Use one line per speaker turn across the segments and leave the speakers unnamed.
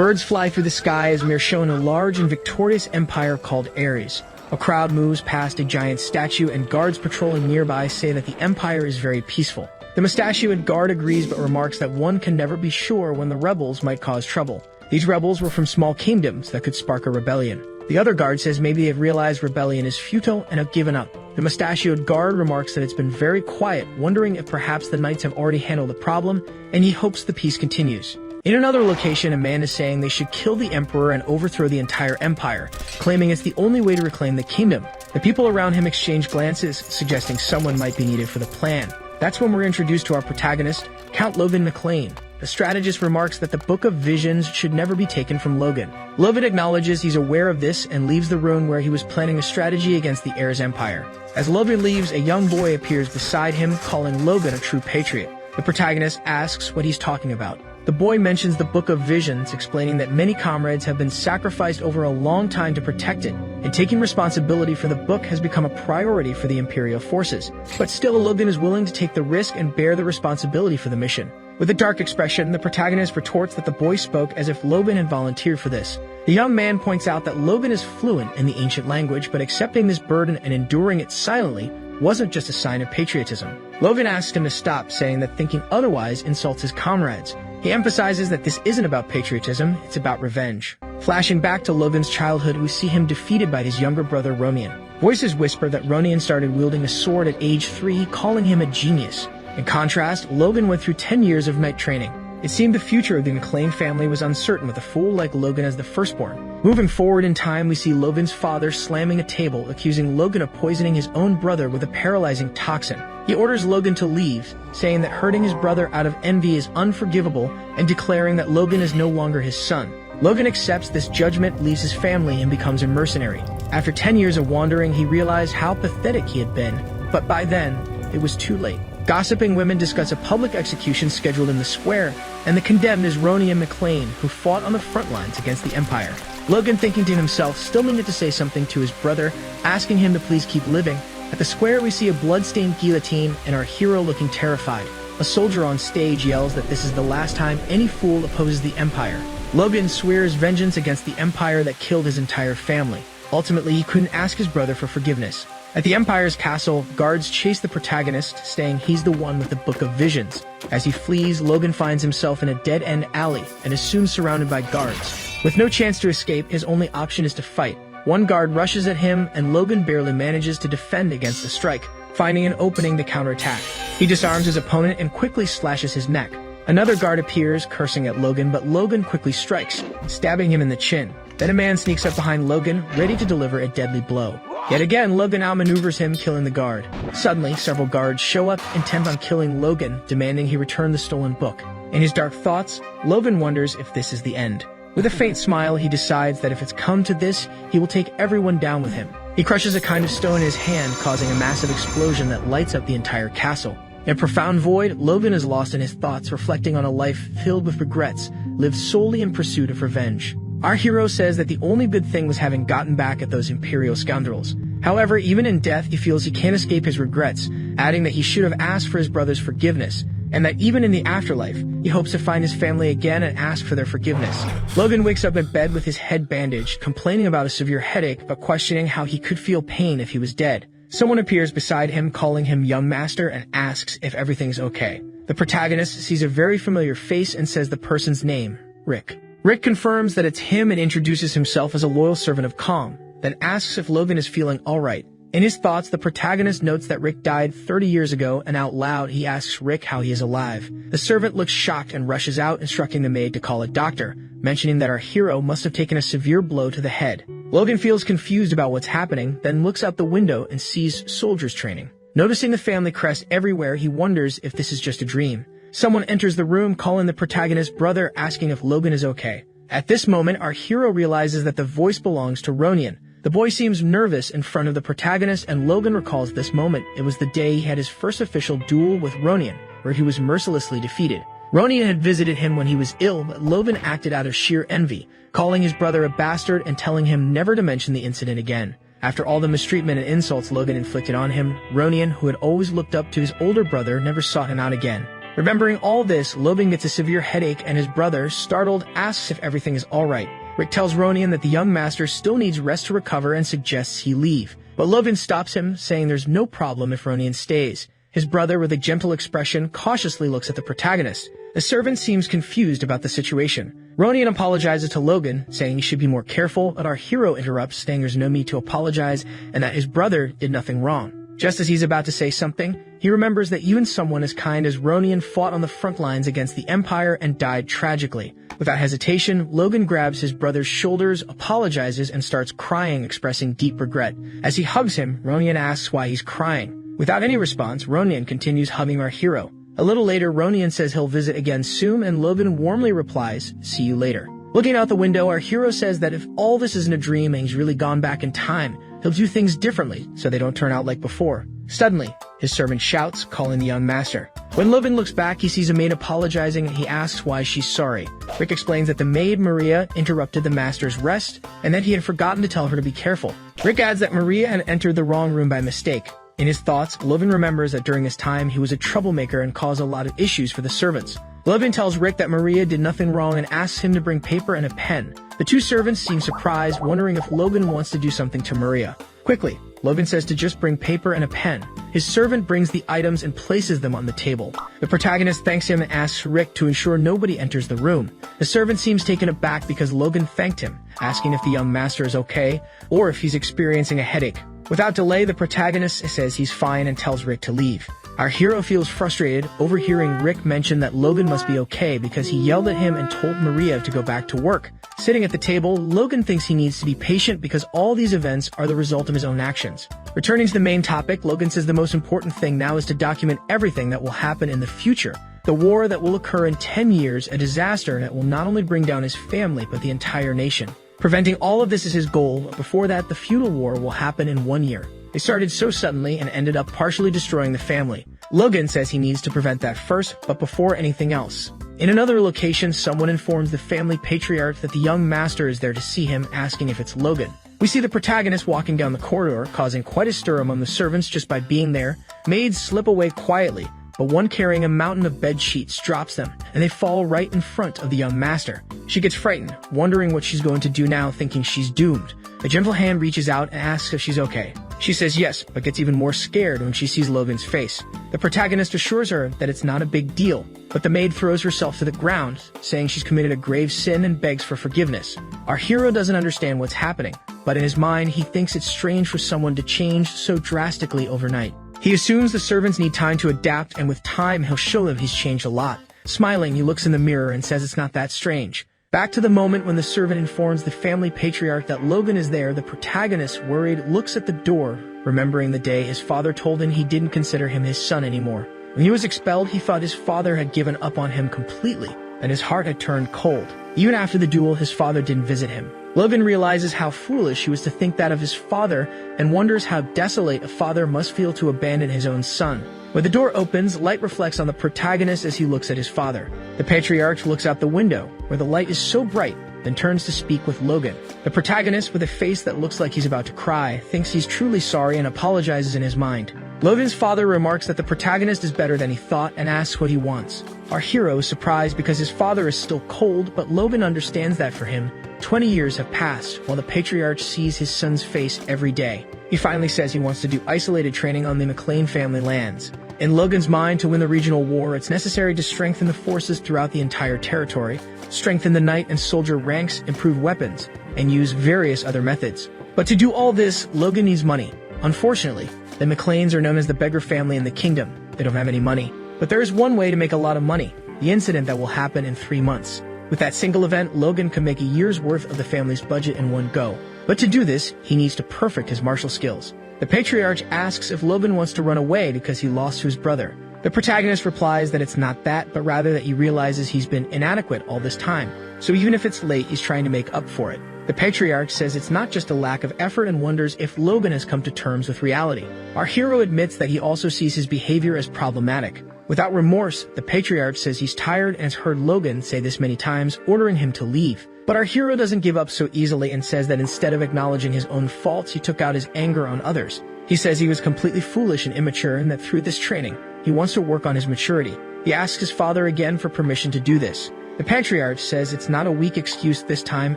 Birds fly through the sky as we are shown a large and victorious empire called Ares. A crowd moves past a giant statue, and guards patrolling nearby say that the empire is very peaceful. The mustachioed guard agrees but remarks that one can never be sure when the rebels might cause trouble. These rebels were from small kingdoms that could spark a rebellion. The other guard says maybe they've realized rebellion is futile and have given up. The mustachioed guard remarks that it's been very quiet, wondering if perhaps the knights have already handled the problem, and he hopes the peace continues. In another location, a man is saying they should kill the emperor and overthrow the entire empire, claiming it's the only way to reclaim the kingdom. The people around him exchange glances, suggesting someone might be needed for the plan. That's when we're introduced to our protagonist, Count Logan McLean. The strategist remarks that the Book of Visions should never be taken from Logan. Logan acknowledges he's aware of this and leaves the room where he was planning a strategy against the Heirs Empire. As Logan leaves, a young boy appears beside him, calling Logan a true patriot. The protagonist asks what he's talking about. The boy mentions the Book of Visions, explaining that many comrades have been sacrificed over a long time to protect it, and taking responsibility for the book has become a priority for the Imperial forces. But still, Logan is willing to take the risk and bear the responsibility for the mission. With a dark expression, the protagonist retorts that the boy spoke as if Logan had volunteered for this. The young man points out that Logan is fluent in the ancient language, but accepting this burden and enduring it silently wasn't just a sign of patriotism. Logan asks him to stop, saying that thinking otherwise insults his comrades. He emphasizes that this isn't about patriotism, it's about revenge. Flashing back to Logan's childhood, we see him defeated by his younger brother Ronian. Voices whisper that Ronian started wielding a sword at age 3, calling him a genius. In contrast, Logan went through 10 years of knight training. It seemed the future of the McLean family was uncertain with a fool like Logan as the firstborn. Moving forward in time, we see Logan's father slamming a table, accusing Logan of poisoning his own brother with a paralyzing toxin. He orders Logan to leave, saying that hurting his brother out of envy is unforgivable and declaring that Logan is no longer his son. Logan accepts this judgment, leaves his family, and becomes a mercenary. After 10 years of wandering, he realized how pathetic he had been, but by then, it was too late. Gossiping women discuss a public execution scheduled in the square, and the condemned is Ronian McLean, who fought on the front lines against the Empire. Logan, thinking to himself, still needed to say something to his brother, asking him to please keep living. At the square, we see a blood-stained guillotine and our hero looking terrified. A soldier on stage yells that this is the last time any fool opposes the Empire. Logan swears vengeance against the Empire that killed his entire family. Ultimately, he couldn't ask his brother for forgiveness. At the Empire's castle, guards chase the protagonist, saying he's the one with the Book of Visions. As he flees, Logan finds himself in a dead-end alley and is soon surrounded by guards. With no chance to escape, his only option is to fight. One guard rushes at him, and Logan barely manages to defend against the strike, finding an opening to counterattack. He disarms his opponent and quickly slashes his neck. Another guard appears, cursing at Logan, but Logan quickly strikes, stabbing him in the chin. Then a man sneaks up behind Logan, ready to deliver a deadly blow. Yet again, Logan outmaneuvers him, killing the guard. Suddenly, several guards show up, intent on killing Logan, demanding he return the stolen book. In his dark thoughts, Logan wonders if this is the end. With a faint smile, he decides that if it's come to this, he will take everyone down with him. He crushes a kind of stone in his hand, causing a massive explosion that lights up the entire castle. In a profound void, Logan is lost in his thoughts, reflecting on a life filled with regrets, lived solely in pursuit of revenge. Our hero says that the only good thing was having gotten back at those Imperial scoundrels. However, even in death, he feels he can't escape his regrets, adding that he should have asked for his brother's forgiveness, and that even in the afterlife, he hopes to find his family again and ask for their forgiveness. Logan wakes up in bed with his head bandaged, complaining about a severe headache, but questioning how he could feel pain if he was dead. Someone appears beside him, calling him Young Master, and asks if everything's okay. The protagonist sees a very familiar face and says the person's name, Rick. Rick confirms that it's him and introduces himself as a loyal servant of Calm, then asks if Logan is feeling alright. In his thoughts, the protagonist notes that Rick died 30 years ago, and out loud he asks Rick how he is alive. The servant looks shocked and rushes out, instructing the maid to call a doctor, mentioning that our hero must have taken a severe blow to the head. Logan feels confused about what's happening, then looks out the window and sees soldiers training. Noticing the family crest everywhere, he wonders if this is just a dream. Someone enters the room, calling the protagonist's brother, asking if Logan is okay. At this moment, our hero realizes that the voice belongs to Ronian. The boy seems nervous in front of the protagonist, and Logan recalls this moment. It was the day he had his first official duel with Ronian, where he was mercilessly defeated. Ronian had visited him when he was ill, but Logan acted out of sheer envy, calling his brother a bastard and telling him never to mention the incident again. After all the mistreatment and insults Logan inflicted on him, Ronian, who had always looked up to his older brother, never sought him out again. Remembering all this, Logan gets a severe headache and his brother, startled, asks if everything is alright. Rick tells Ronian that the young master still needs rest to recover and suggests he leave. But Logan stops him, saying there's no problem if Ronian stays. His brother, with a gentle expression, cautiously looks at the protagonist. The servant seems confused about the situation. Ronian apologizes to Logan, saying he should be more careful, but our hero interrupts, saying there's no need to apologize and that his brother did nothing wrong. Just as he's about to say something, he remembers that even someone as kind as Ronian fought on the front lines against the Empire and died tragically. Without hesitation, Logan grabs his brother's shoulders, apologizes, and starts crying, expressing deep regret. As he hugs him, Ronian asks why he's crying. Without any response, Ronian continues hugging our hero. A little later, Ronian says he'll visit again soon, and Logan warmly replies, "See you later." Looking out the window, our hero says that if all this isn't a dream and he's really gone back in time, he'll do things differently so they don't turn out like before. Suddenly, his servant shouts, calling the young master. When Logan looks back, he sees a maid apologizing and he asks why she's sorry. Rick explains that the maid, Maria, interrupted the master's rest and that he had forgotten to tell her to be careful. Rick adds that Maria had entered the wrong room by mistake. In his thoughts, Logan remembers that during this time he was a troublemaker and caused a lot of issues for the servants. Logan tells Rick that Maria did nothing wrong and asks him to bring paper and a pen. The two servants seem surprised, wondering if Logan wants to do something to Maria. Quickly, Logan says to just bring paper and a pen. His servant brings the items and places them on the table. The protagonist thanks him and asks Rick to ensure nobody enters the room. The servant seems taken aback because Logan thanked him, asking if the young master is okay or if he's experiencing a headache. Without delay, the protagonist says he's fine and tells Rick to leave. Our hero feels frustrated, overhearing Rick mention that Logan must be okay because he yelled at him and told Maria to go back to work. Sitting at the table, Logan thinks he needs to be patient because all these events are the result of his own actions. Returning to the main topic, Logan says the most important thing now is to document everything that will happen in the future. The war that will occur in 10 years, a disaster that will not only bring down his family but the entire nation. Preventing all of this is his goal, but before that, the feudal war will happen in 1 year. They started so suddenly and ended up partially destroying the family. Logan says he needs to prevent that first, but before anything else. In another location, someone informs the family patriarch that the young master is there to see him, asking if it's Logan. We see the protagonist walking down the corridor, causing quite a stir among the servants just by being there. Maids slip away quietly, but one carrying a mountain of bed sheets drops them, and they fall right in front of the young master. She gets frightened, wondering what she's going to do now, thinking she's doomed. A gentle hand reaches out and asks if she's okay. She says yes, but gets even more scared when she sees Logan's face. The protagonist assures her that it's not a big deal, but the maid throws herself to the ground, saying she's committed a grave sin and begs for forgiveness. Our hero doesn't understand what's happening, but in his mind, he thinks it's strange for someone to change so drastically overnight. He assumes the servants need time to adapt, and with time, he'll show them he's changed a lot. Smiling, he looks in the mirror and says it's not that strange. Back to the moment when the servant informs the family patriarch that Logan is there, the protagonist, worried, looks at the door, remembering the day his father told him he didn't consider him his son anymore. When he was expelled, he thought his father had given up on him completely, and his heart had turned cold. Even after the duel, his father didn't visit him. Logan realizes how foolish he was to think that of his father and wonders how desolate a father must feel to abandon his own son. When the door opens, light reflects on the protagonist as he looks at his father. The patriarch looks out the window, where the light is so bright, then turns to speak with Logan. The protagonist, with a face that looks like he's about to cry, thinks he's truly sorry and apologizes in his mind. Logan's father remarks that the protagonist is better than he thought and asks what he wants. Our hero is surprised because his father is still cold, but Logan understands that for him, 20 years have passed while the patriarch sees his son's face every day. He finally says he wants to do isolated training on the McLean family lands. In Logan's mind, to win the regional war, it's necessary to strengthen the forces throughout the entire territory, strengthen the knight and soldier ranks, improve weapons, and use various other methods. But to do all this, Logan needs money. Unfortunately, the McLeans are known as the beggar family in the kingdom. They don't have any money. But there is one way to make a lot of money, the incident that will happen in 3 months. With that single event, Logan can make a year's worth of the family's budget in one go. But to do this, he needs to perfect his martial skills. The patriarch asks if Logan wants to run away because he lost to his brother. The protagonist replies that it's not that, but rather that he realizes he's been inadequate all this time. So even if it's late, he's trying to make up for it. The patriarch says it's not just a lack of effort and wonders if Logan has come to terms with reality. Our hero admits that he also sees his behavior as problematic. Without remorse, the patriarch says he's tired and has heard Logan say this many times, ordering him to leave. But our hero doesn't give up so easily and says that instead of acknowledging his own faults, he took out his anger on others. He says he was completely foolish and immature and that through this training, he wants to work on his maturity. He asks his father again for permission to do this. The patriarch says it's not a weak excuse this time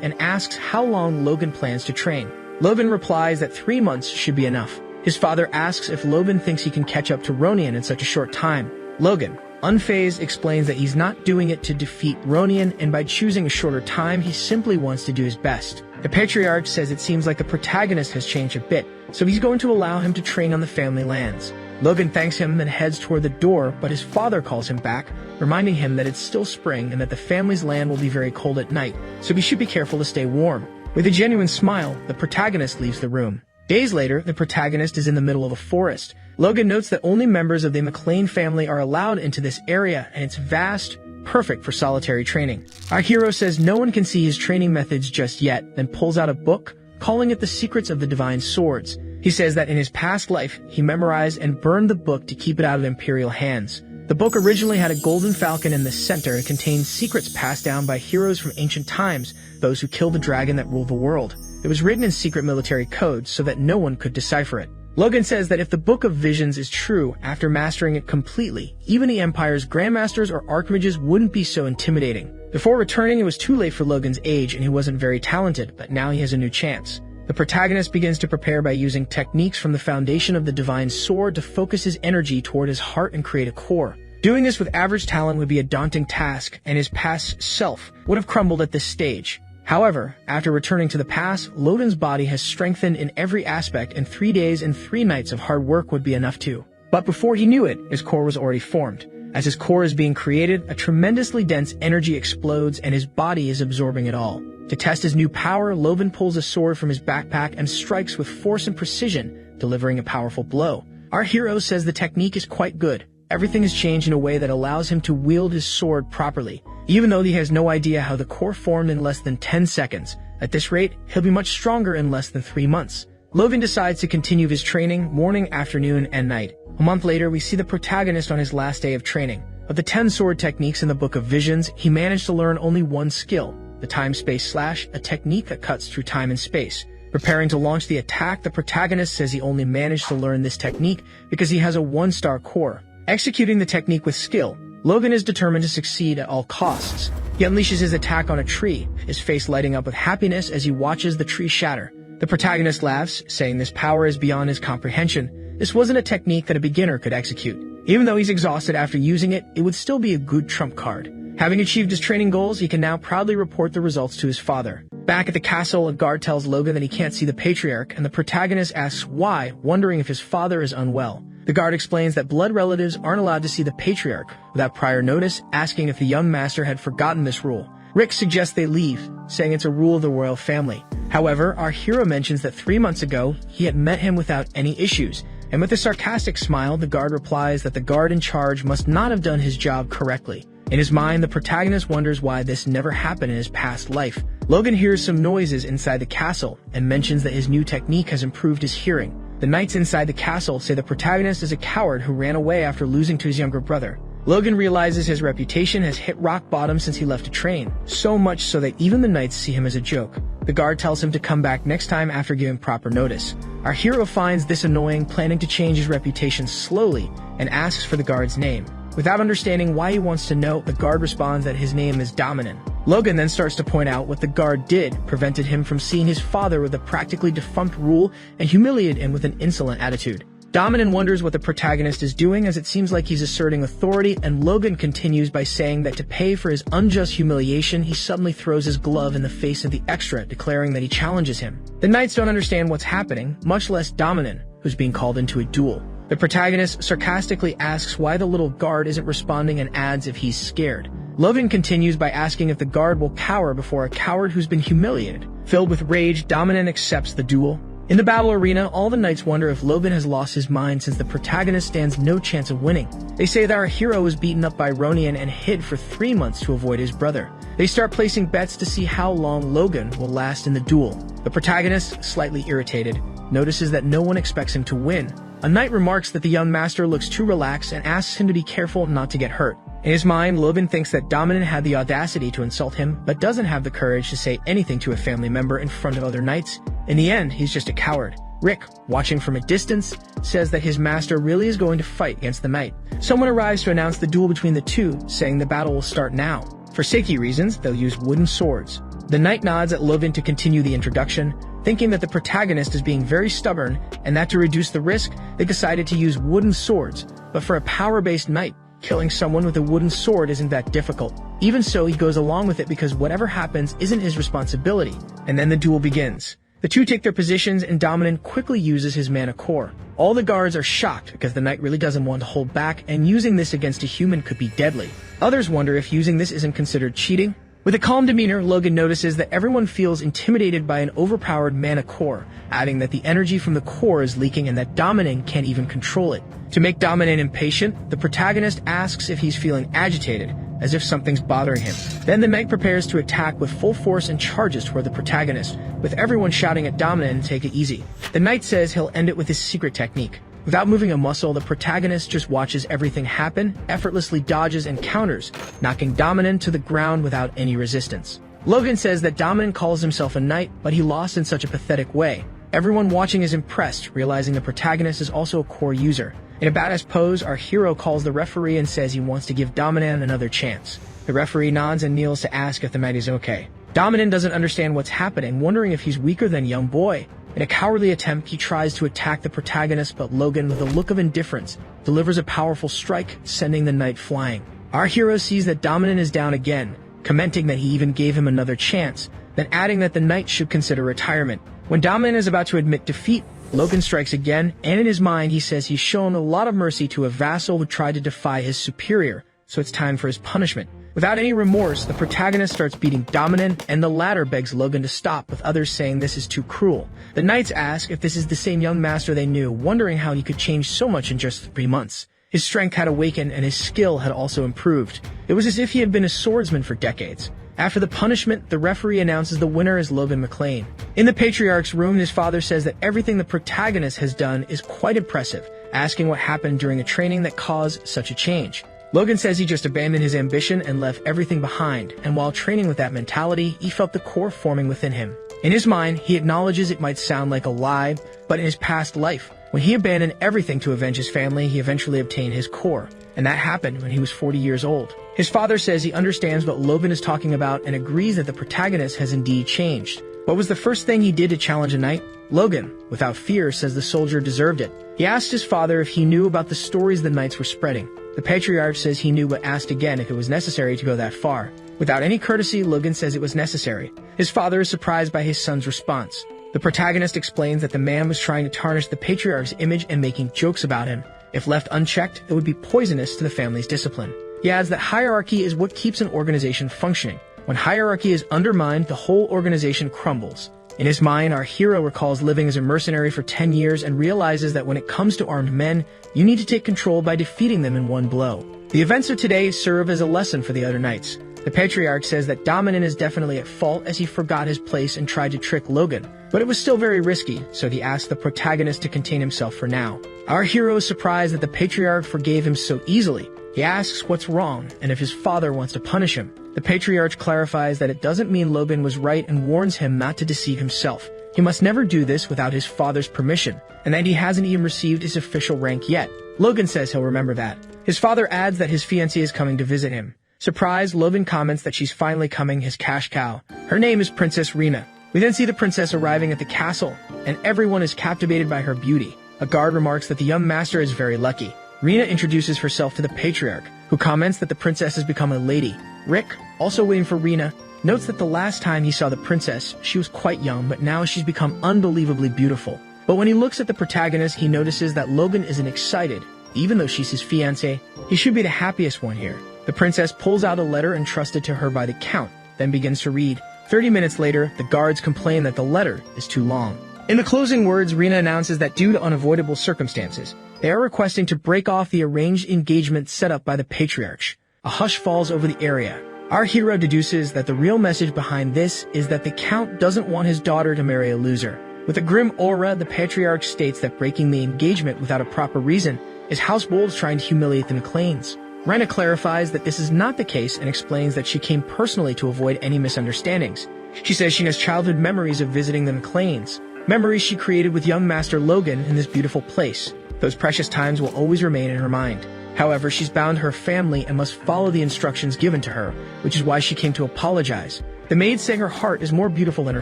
and asks how long Logan plans to train. Logan replies that 3 months should be enough. His father asks if Logan thinks he can catch up to Ronian in such a short time. Logan, unfazed, explains that he's not doing it to defeat Ronian, and by choosing a shorter time, he simply wants to do his best. The patriarch says it seems like the protagonist has changed a bit, so he's going to allow him to train on the family lands. Logan thanks him and heads toward the door, but his father calls him back, reminding him that it's still spring and that the family's land will be very cold at night, so he should be careful to stay warm. With a genuine smile, the protagonist leaves the room. Days later, the protagonist is in the middle of a forest. Logan notes that only members of the McLean family are allowed into this area, and it's vast, perfect for solitary training. Our hero says no one can see his training methods just yet, then pulls out a book, calling it The Secrets of the Divine Swords. He says that in his past life, he memorized and burned the book to keep it out of Imperial hands. The book originally had a golden falcon in the center and contained secrets passed down by heroes from ancient times, those who killed the dragon that ruled the world. It was written in secret military codes so that no one could decipher it. Logan says that if the Book of Visions is true, after mastering it completely, even the Empire's Grandmasters or Archmages wouldn't be so intimidating. Before returning, it was too late for Logan's age and he wasn't very talented, but now he has a new chance. The protagonist begins to prepare by using techniques from the foundation of the Divine Sword to focus his energy toward his heart and create a core. Doing this with average talent would be a daunting task, and his past self would have crumbled at this stage. However, after returning to the past, Logan's body has strengthened in every aspect, and 3 days and 3 nights of hard work would be enough too. But before he knew it, his core was already formed. As his core is being created, a tremendously dense energy explodes and his body is absorbing it all. To test his new power, Logan pulls a sword from his backpack and strikes with force and precision, delivering a powerful blow. Our hero says the technique is quite good. Everything has changed in a way that allows him to wield his sword properly, even though he has no idea how the core formed in less than 10 seconds. At this rate, he'll be much stronger in less than 3 months. Logan decides to continue his training morning, afternoon, and night. A month later, we see the protagonist on his last day of training. Of the 10 sword techniques in the Book of Visions, he managed to learn only one skill, the time-space slash, a technique that cuts through time and space. Preparing to launch the attack, the protagonist says he only managed to learn this technique because he has a 1-star core. Executing the technique with skill, Logan is determined to succeed at all costs. He unleashes his attack on a tree, his face lighting up with happiness as he watches the tree shatter. The protagonist laughs, saying this power is beyond his comprehension. This wasn't a technique that a beginner could execute. Even though he's exhausted after using it, it would still be a good trump card. Having achieved his training goals, he can now proudly report the results to his father. Back at the castle, a guard tells Logan that he can't see the patriarch, and the protagonist asks why, wondering if his father is unwell. The guard explains that blood relatives aren't allowed to see the patriarch without prior notice, asking if the young master had forgotten this rule. Rick suggests they leave, saying it's a rule of the royal family. However, our hero mentions that 3 months ago, he had met him without any issues, and with a sarcastic smile, the guard replies that the guard in charge must not have done his job correctly. In his mind, the protagonist wonders why this never happened in his past life. Logan hears some noises inside the castle and mentions that his new technique has improved his hearing. The knights inside the castle say the protagonist is a coward who ran away after losing to his younger brother. Logan realizes his reputation has hit rock bottom since he left to train, so much so that even the knights see him as a joke. The guard tells him to come back next time after giving proper notice. Our hero finds this annoying, planning to change his reputation slowly, and asks for the guard's name. Without understanding why he wants to know, the guard responds that his name is Dominant. Logan then starts to point out what the guard did prevented him from seeing his father with a practically defunct rule and humiliated him with an insolent attitude. Dominant wonders what the protagonist is doing as it seems like he's asserting authority, and Logan continues by saying that to pay for his unjust humiliation, he suddenly throws his glove in the face of the extra, declaring that he challenges him. The knights don't understand what's happening, much less Dominant, who's being called into a duel. The protagonist sarcastically asks why the little guard isn't responding and adds if he's scared. Logan continues by asking if the guard will cower before a coward who's been humiliated. Filled with rage, Dominant accepts the duel. In the battle arena, all the knights wonder if Logan has lost his mind since the protagonist stands no chance of winning. They say that our hero was beaten up by Ronian and hid for 3 months to avoid his brother. They start placing bets to see how long Logan will last in the duel. The protagonist, slightly irritated, notices that no one expects him to win. A knight remarks that the young master looks too relaxed and asks him to be careful not to get hurt. In his mind, Logan thinks that Dominant had the audacity to insult him, but doesn't have the courage to say anything to a family member in front of other knights. In the end, he's just a coward. Rick, watching from a distance, says that his master really is going to fight against the knight. Someone arrives to announce the duel between the two, saying the battle will start now. For safety reasons, they'll use wooden swords. The knight nods at Logan to continue the introduction, thinking that the protagonist is being very stubborn and that to reduce the risk, they decided to use wooden swords. But for a power-based knight, killing someone with a wooden sword isn't that difficult. Even so, he goes along with it because whatever happens isn't his responsibility. And then the duel begins. The two take their positions and Dominant quickly uses his mana core. All the guards are shocked because the knight really doesn't want to hold back, and using this against a human could be deadly. Others wonder if using this isn't considered cheating. With a calm demeanor, Logan notices that everyone feels intimidated by an overpowered mana core, adding that the energy from the core is leaking and that Dominant can't even control it. To make Dominant impatient, the protagonist asks if he's feeling agitated, as if something's bothering him. Then the knight prepares to attack with full force and charges toward the protagonist, with everyone shouting at Dominant to take it easy. The knight says he'll end it with his secret technique. Without moving a muscle, the protagonist just watches everything happen, effortlessly dodges and counters, knocking Dominant to the ground without any resistance. Logan says that Dominant calls himself a knight, but he lost in such a pathetic way. Everyone watching is impressed, realizing the protagonist is also a core user. In a badass pose, our hero calls the referee and says he wants to give Dominant another chance. The referee nods and kneels to ask if the knight is okay. Dominant doesn't understand what's happening, wondering if he's weaker than young boy. In a cowardly attempt, he tries to attack the protagonist, but Logan, with a look of indifference, delivers a powerful strike, sending the knight flying. Our hero sees that Dominant is down again, commenting that he even gave him another chance, then adding that the knight should consider retirement. When Dominant is about to admit defeat, Logan strikes again, and in his mind he says he's shown a lot of mercy to a vassal who tried to defy his superior, so it's time for his punishment. Without any remorse, the protagonist starts beating Dominant, and the latter begs Logan to stop, with others saying this is too cruel. The knights ask if this is the same young master they knew, wondering how he could change so much in just 3 months. His strength had awakened and his skill had also improved. It was as if he had been a swordsman for decades. After the punishment, the referee announces the winner is Logan McLean. In the patriarch's room, his father says that everything the protagonist has done is quite impressive, asking what happened during a training that caused such a change. Logan says he just abandoned his ambition and left everything behind, and while training with that mentality, he felt the core forming within him. In his mind, he acknowledges it might sound like a lie, but in his past life, when he abandoned everything to avenge his family, he eventually obtained his core, and that happened when he was 40 years old. His father says he understands what Logan is talking about and agrees that the protagonist has indeed changed. What was the first thing he did to challenge a knight? Logan, without fear, says the soldier deserved it. He asked his father if he knew about the stories the knights were spreading. The patriarch says he knew but asked again if it was necessary to go that far. Without any courtesy, Logan says it was necessary. His father is surprised by his son's response. The protagonist explains that the man was trying to tarnish the patriarch's image and making jokes about him. If left unchecked, it would be poisonous to the family's discipline. He adds that hierarchy is what keeps an organization functioning. When hierarchy is undermined, the whole organization crumbles. In his mind, our hero recalls living as a mercenary for 10 years and realizes that when it comes to armed men, you need to take control by defeating them in one blow. The events of today serve as a lesson for the other knights. The patriarch says that Dominant is definitely at fault as he forgot his place and tried to trick Logan, but it was still very risky, so he asks the protagonist to contain himself for now. Our hero is surprised that the patriarch forgave him so easily. He asks what's wrong and if his father wants to punish him. The patriarch clarifies that it doesn't mean Logan was right and warns him not to deceive himself. He must never do this without his father's permission, and that he hasn't even received his official rank yet. Logan says he'll remember that. His father adds that his fiancée is coming to visit him. Surprised, Logan comments that she's finally coming, his cash cow. Her name is Princess Rena. We then see the princess arriving at the castle, and everyone is captivated by her beauty. A guard remarks that the young master is very lucky. Rena introduces herself to the patriarch, who comments that the princess has become a lady. Rick, also waiting for Rena, notes that the last time he saw the princess, she was quite young, but now she's become unbelievably beautiful. But when he looks at the protagonist, he notices that Logan isn't excited. Even though she's his fiancé, he should be the happiest one here. The princess pulls out a letter entrusted to her by the count, then begins to read. 30 minutes later, the guards complain that the letter is too long. In the closing words, Rena announces that due to unavoidable circumstances, they are requesting to break off the arranged engagement set up by the patriarch. A hush falls over the area. Our hero deduces that the real message behind this is that the count doesn't want his daughter to marry a loser. With a grim aura, the patriarch states that breaking the engagement without a proper reason is House Wolves trying to humiliate the McLeans. Rena clarifies that this is not the case and explains that she came personally to avoid any misunderstandings. She says she has childhood memories of visiting the McLeans. memories she created with young Master Logan in this beautiful place. Those precious times will always remain in her mind. However, she's bound to her family and must follow the instructions given to her, which is why she came to apologize. The maid say her heart is more beautiful than her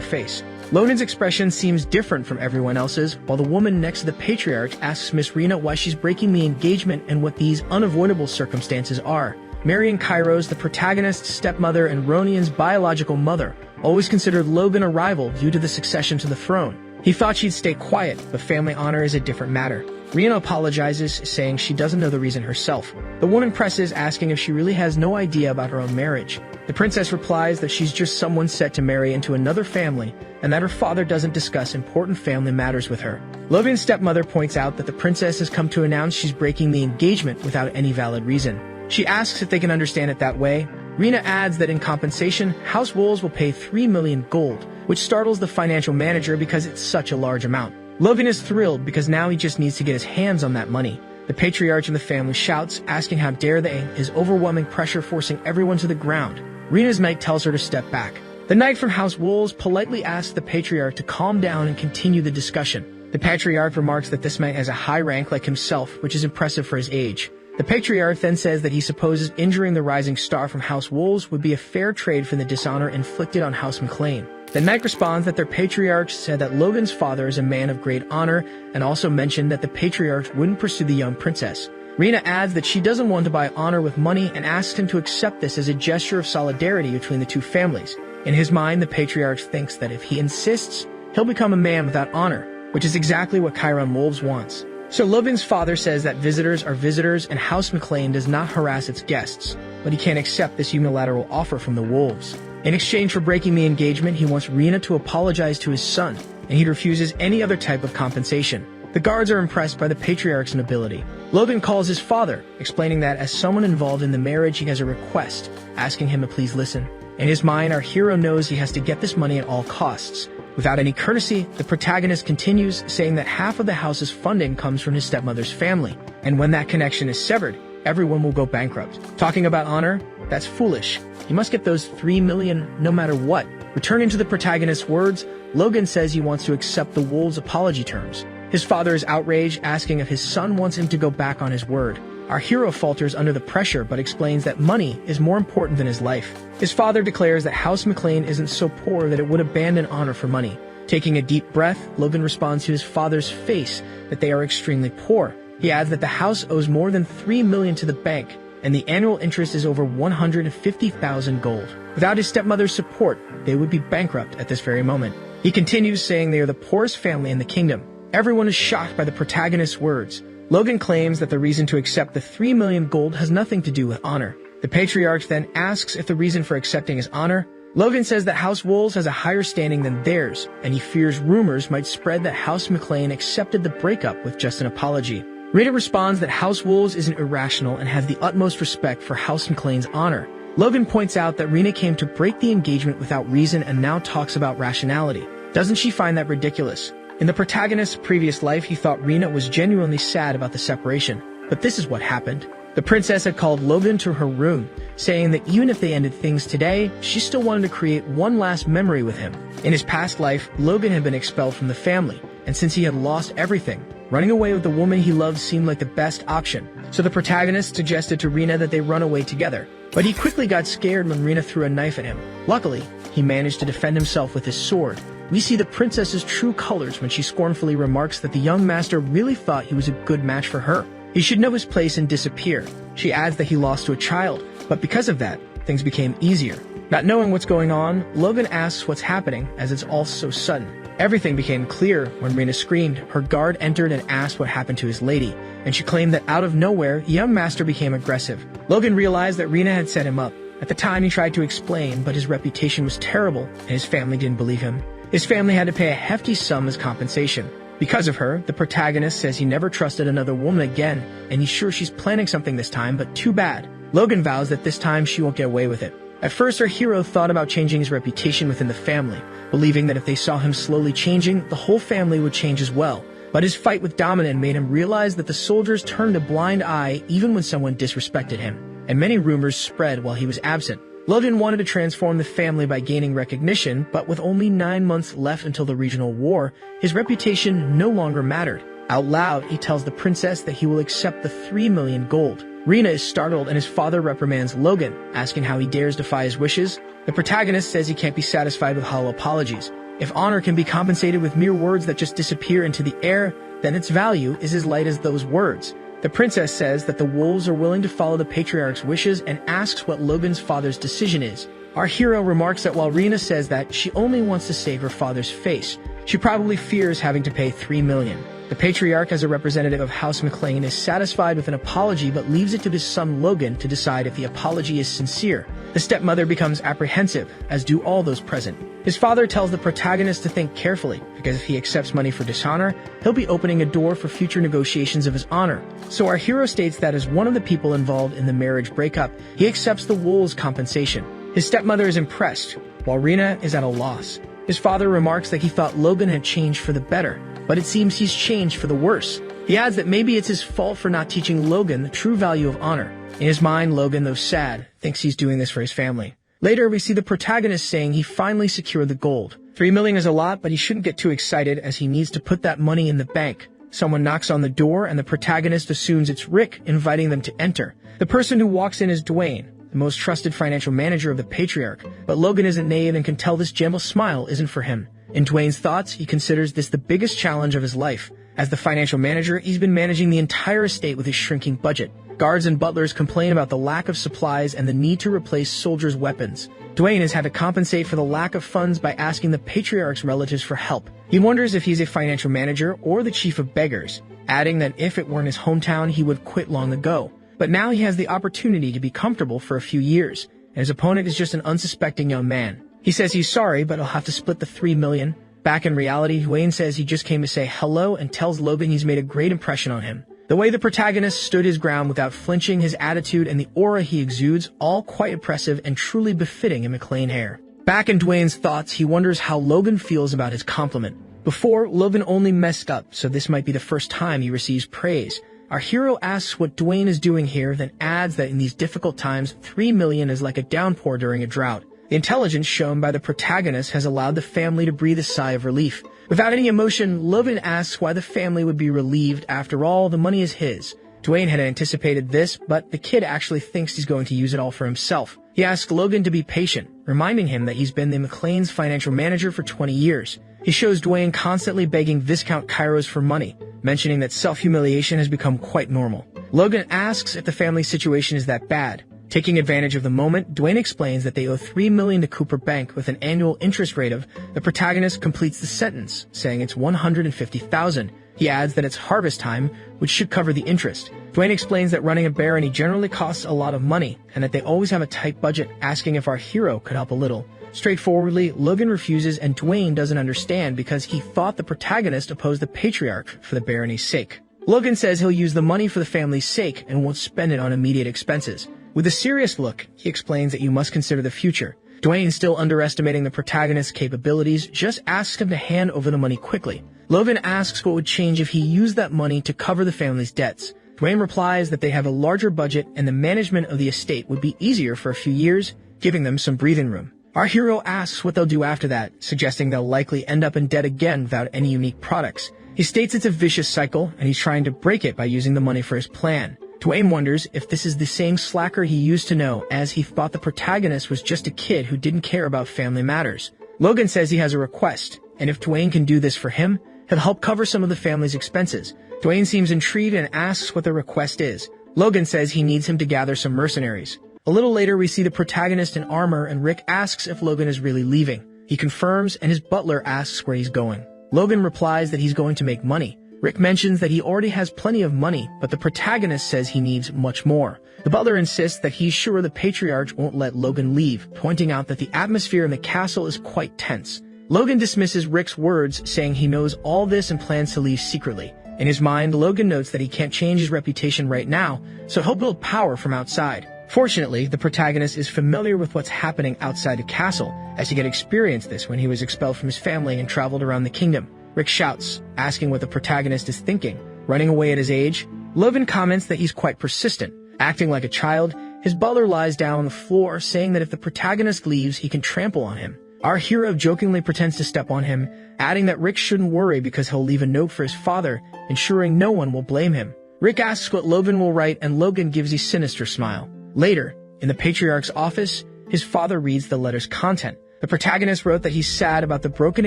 face. Logan's expression seems different from everyone else's, while the woman next to the patriarch asks Miss Rena why she's breaking the engagement and what these unavoidable circumstances are. Marion Kairos, the protagonist's stepmother and Ronian's biological mother, always considered Logan a rival due to the succession to the throne. He thought she'd stay quiet, but family honor is a different matter. Rena apologizes, saying she doesn't know the reason herself. The woman presses, asking if she really has no idea about her own marriage. The princess replies that she's just someone set to marry into another family, and that her father doesn't discuss important family matters with her. Logan's stepmother points out that the princess has come to announce she's breaking the engagement without any valid reason. She asks if they can understand it that way. Rena adds that in compensation, House Wolves will pay 3 million gold, which startles the financial manager because it's such a large amount. Logan is thrilled because now he just needs to get his hands on that money. The patriarch of the family shouts, asking how dare they, his overwhelming pressure forcing everyone to the ground. Rena's knight tells her to step back. The knight from House Wolves politely asks the patriarch to calm down and continue the discussion. The patriarch remarks that this knight has a high rank like himself, which is impressive for his age. The patriarch then says that he supposes injuring the rising star from House Wolves would be a fair trade for the dishonor inflicted on House McLean. The knight responds that their patriarch said that Logan's father is a man of great honor, and also mentioned that the patriarch wouldn't pursue the young princess. Rena adds that she doesn't want to buy honor with money and asks him to accept this as a gesture of solidarity between the two families. In his mind, the patriarch thinks that if he insists, he'll become a man without honor, which is exactly what Chiron Wolves wants. So Logan's father says that visitors are visitors and House McLean does not harass its guests, but he can't accept this unilateral offer from the Wolves. In exchange for breaking the engagement, he wants Rena to apologize to his son, and he refuses any other type of compensation. The guards are impressed by the patriarch's nobility. Logan calls his father, explaining that as someone involved in the marriage, he has a request, asking him to please listen. In his mind, our hero knows he has to get this money at all costs. Without any courtesy, the protagonist continues, saying that half of the house's funding comes from his stepmother's family, and when that connection is severed, everyone will go bankrupt. Talking about honor? That's foolish. You must get those 3 million no matter what. Returning to the protagonist's words, Logan says he wants to accept the Wolves' apology terms. His father is outraged, asking if his son wants him to go back on his word. Our hero falters under the pressure, but explains that money is more important than his life. His father declares that House McLean isn't so poor that it would abandon honor for money. Taking a deep breath, Logan responds to his father's face that they are extremely poor. He adds that the house owes more than 3 million to the bank, and the annual interest is over 150,000 gold. Without his stepmother's support, they would be bankrupt at this very moment. He continues, saying they are the poorest family in the kingdom. Everyone is shocked by the protagonist's words. Logan claims that the reason to accept the 3 million gold has nothing to do with honor. The patriarch then asks if the reason for accepting is honor. Logan says that House Wolves has a higher standing than theirs, and he fears rumors might spread that House McLean accepted the breakup with just an apology. Rita responds that House Wolves isn't irrational and has the utmost respect for House McLean's honor. Logan points out that Rena came to break the engagement without reason and now talks about rationality. Doesn't she find that ridiculous? In the protagonist's previous life, he thought Rena was genuinely sad about the separation. But this is what happened. The princess had called Logan to her room, saying that even if they ended things today, she still wanted to create one last memory with him. In his past life, Logan had been expelled from the family, and since he had lost everything, running away with the woman he loved seemed like the best option. So the protagonist suggested to Rena that they run away together. But he quickly got scared when Rena threw a knife at him. Luckily, he managed to defend himself with his sword. We see the princess's true colors when she scornfully remarks that the young master really thought he was a good match for her. He should know his place and disappear. She adds that he lost to a child, but because of that, things became easier. Not knowing what's going on, Logan asks what's happening as it's all so sudden. Everything became clear when Rena screamed. Her guard entered and asked what happened to his lady, and she claimed that out of nowhere, the young master became aggressive. Logan realized that Rena had set him up. At the time, he tried to explain, but his reputation was terrible, and his family didn't believe him. His family had to pay a hefty sum as compensation. Because of her, the protagonist says he never trusted another woman again, and he's sure she's planning something this time, but too bad. Logan vows that this time she won't get away with it. At first, our hero thought about changing his reputation within the family, believing that if they saw him slowly changing, the whole family would change as well. But his fight with Dominant made him realize that the soldiers turned a blind eye even when someone disrespected him, and many rumors spread while he was absent. Logan wanted to transform the family by gaining recognition, but with only 9 months left until the regional war, his reputation no longer mattered. Out loud, he tells the princess that he will accept the 3 million gold. Rina is startled and his father reprimands Logan, asking how he dares defy his wishes. The protagonist says he can't be satisfied with hollow apologies. If honor can be compensated with mere words that just disappear into the air, then its value is as light as those words. The princess says that the wolves are willing to follow the patriarch's wishes and asks what Logan's father's decision is. Our hero remarks that while Rina says that she only wants to save her father's face, she probably fears having to pay 3 million. The patriarch, as a representative of House McLean, is satisfied with an apology but leaves it to his son Logan to decide if the apology is sincere. The stepmother becomes apprehensive, as do all those present. His father tells the protagonist to think carefully, because if he accepts money for dishonor, he'll be opening a door for future negotiations of his honor. So our hero states that as one of the people involved in the marriage breakup, he accepts the wolves' compensation. His stepmother is impressed, while Rina is at a loss. His father remarks that he thought Logan had changed for the better, but it seems he's changed for the worse. He adds that maybe it's his fault for not teaching Logan the true value of honor. In his mind, Logan, though sad, thinks he's doing this for his family. Later, we see the protagonist saying he finally secured the gold. 3 million is a lot, but he shouldn't get too excited as he needs to put that money in the bank. Someone knocks on the door and the protagonist assumes it's Rick, inviting them to enter. The person who walks in is Dwayne, the most trusted financial manager of the patriarch, but Logan isn't naive and can tell this gentle smile isn't for him. In Dwayne's thoughts, he considers this the biggest challenge of his life. As the financial manager, he's been managing the entire estate with his shrinking budget. Guards and butlers complain about the lack of supplies and the need to replace soldiers' weapons. Dwayne has had to compensate for the lack of funds by asking the patriarch's relatives for help. He wonders if he's a financial manager or the chief of beggars, adding that if it weren't his hometown, he would quit long ago. But now he has the opportunity to be comfortable for a few years, and his opponent is just an unsuspecting young man. He says he's sorry, but he'll have to split the 3 million. Back in reality, Dwayne says he just came to say hello and tells Logan he's made a great impression on him. The way the protagonist stood his ground without flinching, his attitude, and the aura he exudes, all quite impressive and truly befitting a McLean heir. Back in Dwayne's thoughts, he wonders how Logan feels about his compliment. Before, Logan only messed up, so this might be the first time he receives praise. Our hero asks what Dwayne is doing here, then adds that in these difficult times, 3 million is like a downpour during a drought. The intelligence shown by the protagonist has allowed the family to breathe a sigh of relief. Without any emotion, Logan asks why the family would be relieved. After all, the money is his. Dwayne had anticipated this, but the kid actually thinks he's going to use it all for himself. He asks Logan to be patient, reminding him that he's been the McLean's financial manager for 20 years. He shows Dwayne constantly begging Viscount Kairos for money, mentioning that self-humiliation has become quite normal. Logan asks if the family situation is that bad. Taking advantage of the moment, Dwayne explains that they owe 3 million to Cooper Bank with an annual interest rate of. The protagonist completes the sentence, saying it's 150,000. He adds that it's harvest time, which should cover the interest. Dwayne explains that running a barony generally costs a lot of money, and that they always have a tight budget, asking if our hero could help a little. Straightforwardly, Logan refuses and Dwayne doesn't understand because he thought the protagonist opposed the patriarch for the barony's sake. Logan says he'll use the money for the family's sake and won't spend it on immediate expenses. With a serious look, he explains that you must consider the future. Dwayne, still underestimating the protagonist's capabilities, just asks him to hand over the money quickly. Logan asks what would change if he used that money to cover the family's debts. Dwayne replies that they have a larger budget and the management of the estate would be easier for a few years, giving them some breathing room. Our hero asks what they'll do after that, suggesting they'll likely end up in debt again without any unique products. He states it's a vicious cycle, and he's trying to break it by using the money for his plan. Dwayne wonders if this is the same slacker he used to know, as he thought the protagonist was just a kid who didn't care about family matters. Logan says he has a request, and if Dwayne can do this for him, he'll help cover some of the family's expenses. Dwayne seems intrigued and asks what the request is. Logan says he needs him to gather some mercenaries. A little later, we see the protagonist in armor, and Rick asks if Logan is really leaving. He confirms, and his butler asks where he's going. Logan replies that he's going to make money. Rick mentions that he already has plenty of money, but the protagonist says he needs much more. The butler insists that he's sure the patriarch won't let Logan leave, pointing out that the atmosphere in the castle is quite tense. Logan dismisses Rick's words, saying he knows all this and plans to leave secretly. In his mind, Logan notes that he can't change his reputation right now, so he'll build power from outside. Fortunately, the protagonist is familiar with what's happening outside the castle, as he had experienced this when he was expelled from his family and traveled around the kingdom. Rick shouts, asking what the protagonist is thinking. Running away at his age, Logan comments that he's quite persistent. Acting like a child, his butler lies down on the floor, saying that if the protagonist leaves, he can trample on him. Our hero jokingly pretends to step on him, adding that Rick shouldn't worry because he'll leave a note for his father, ensuring no one will blame him. Rick asks what Logan will write, and Logan gives a sinister smile. Later, in the patriarch's office, his father reads the letter's content. The protagonist wrote that he's sad about the broken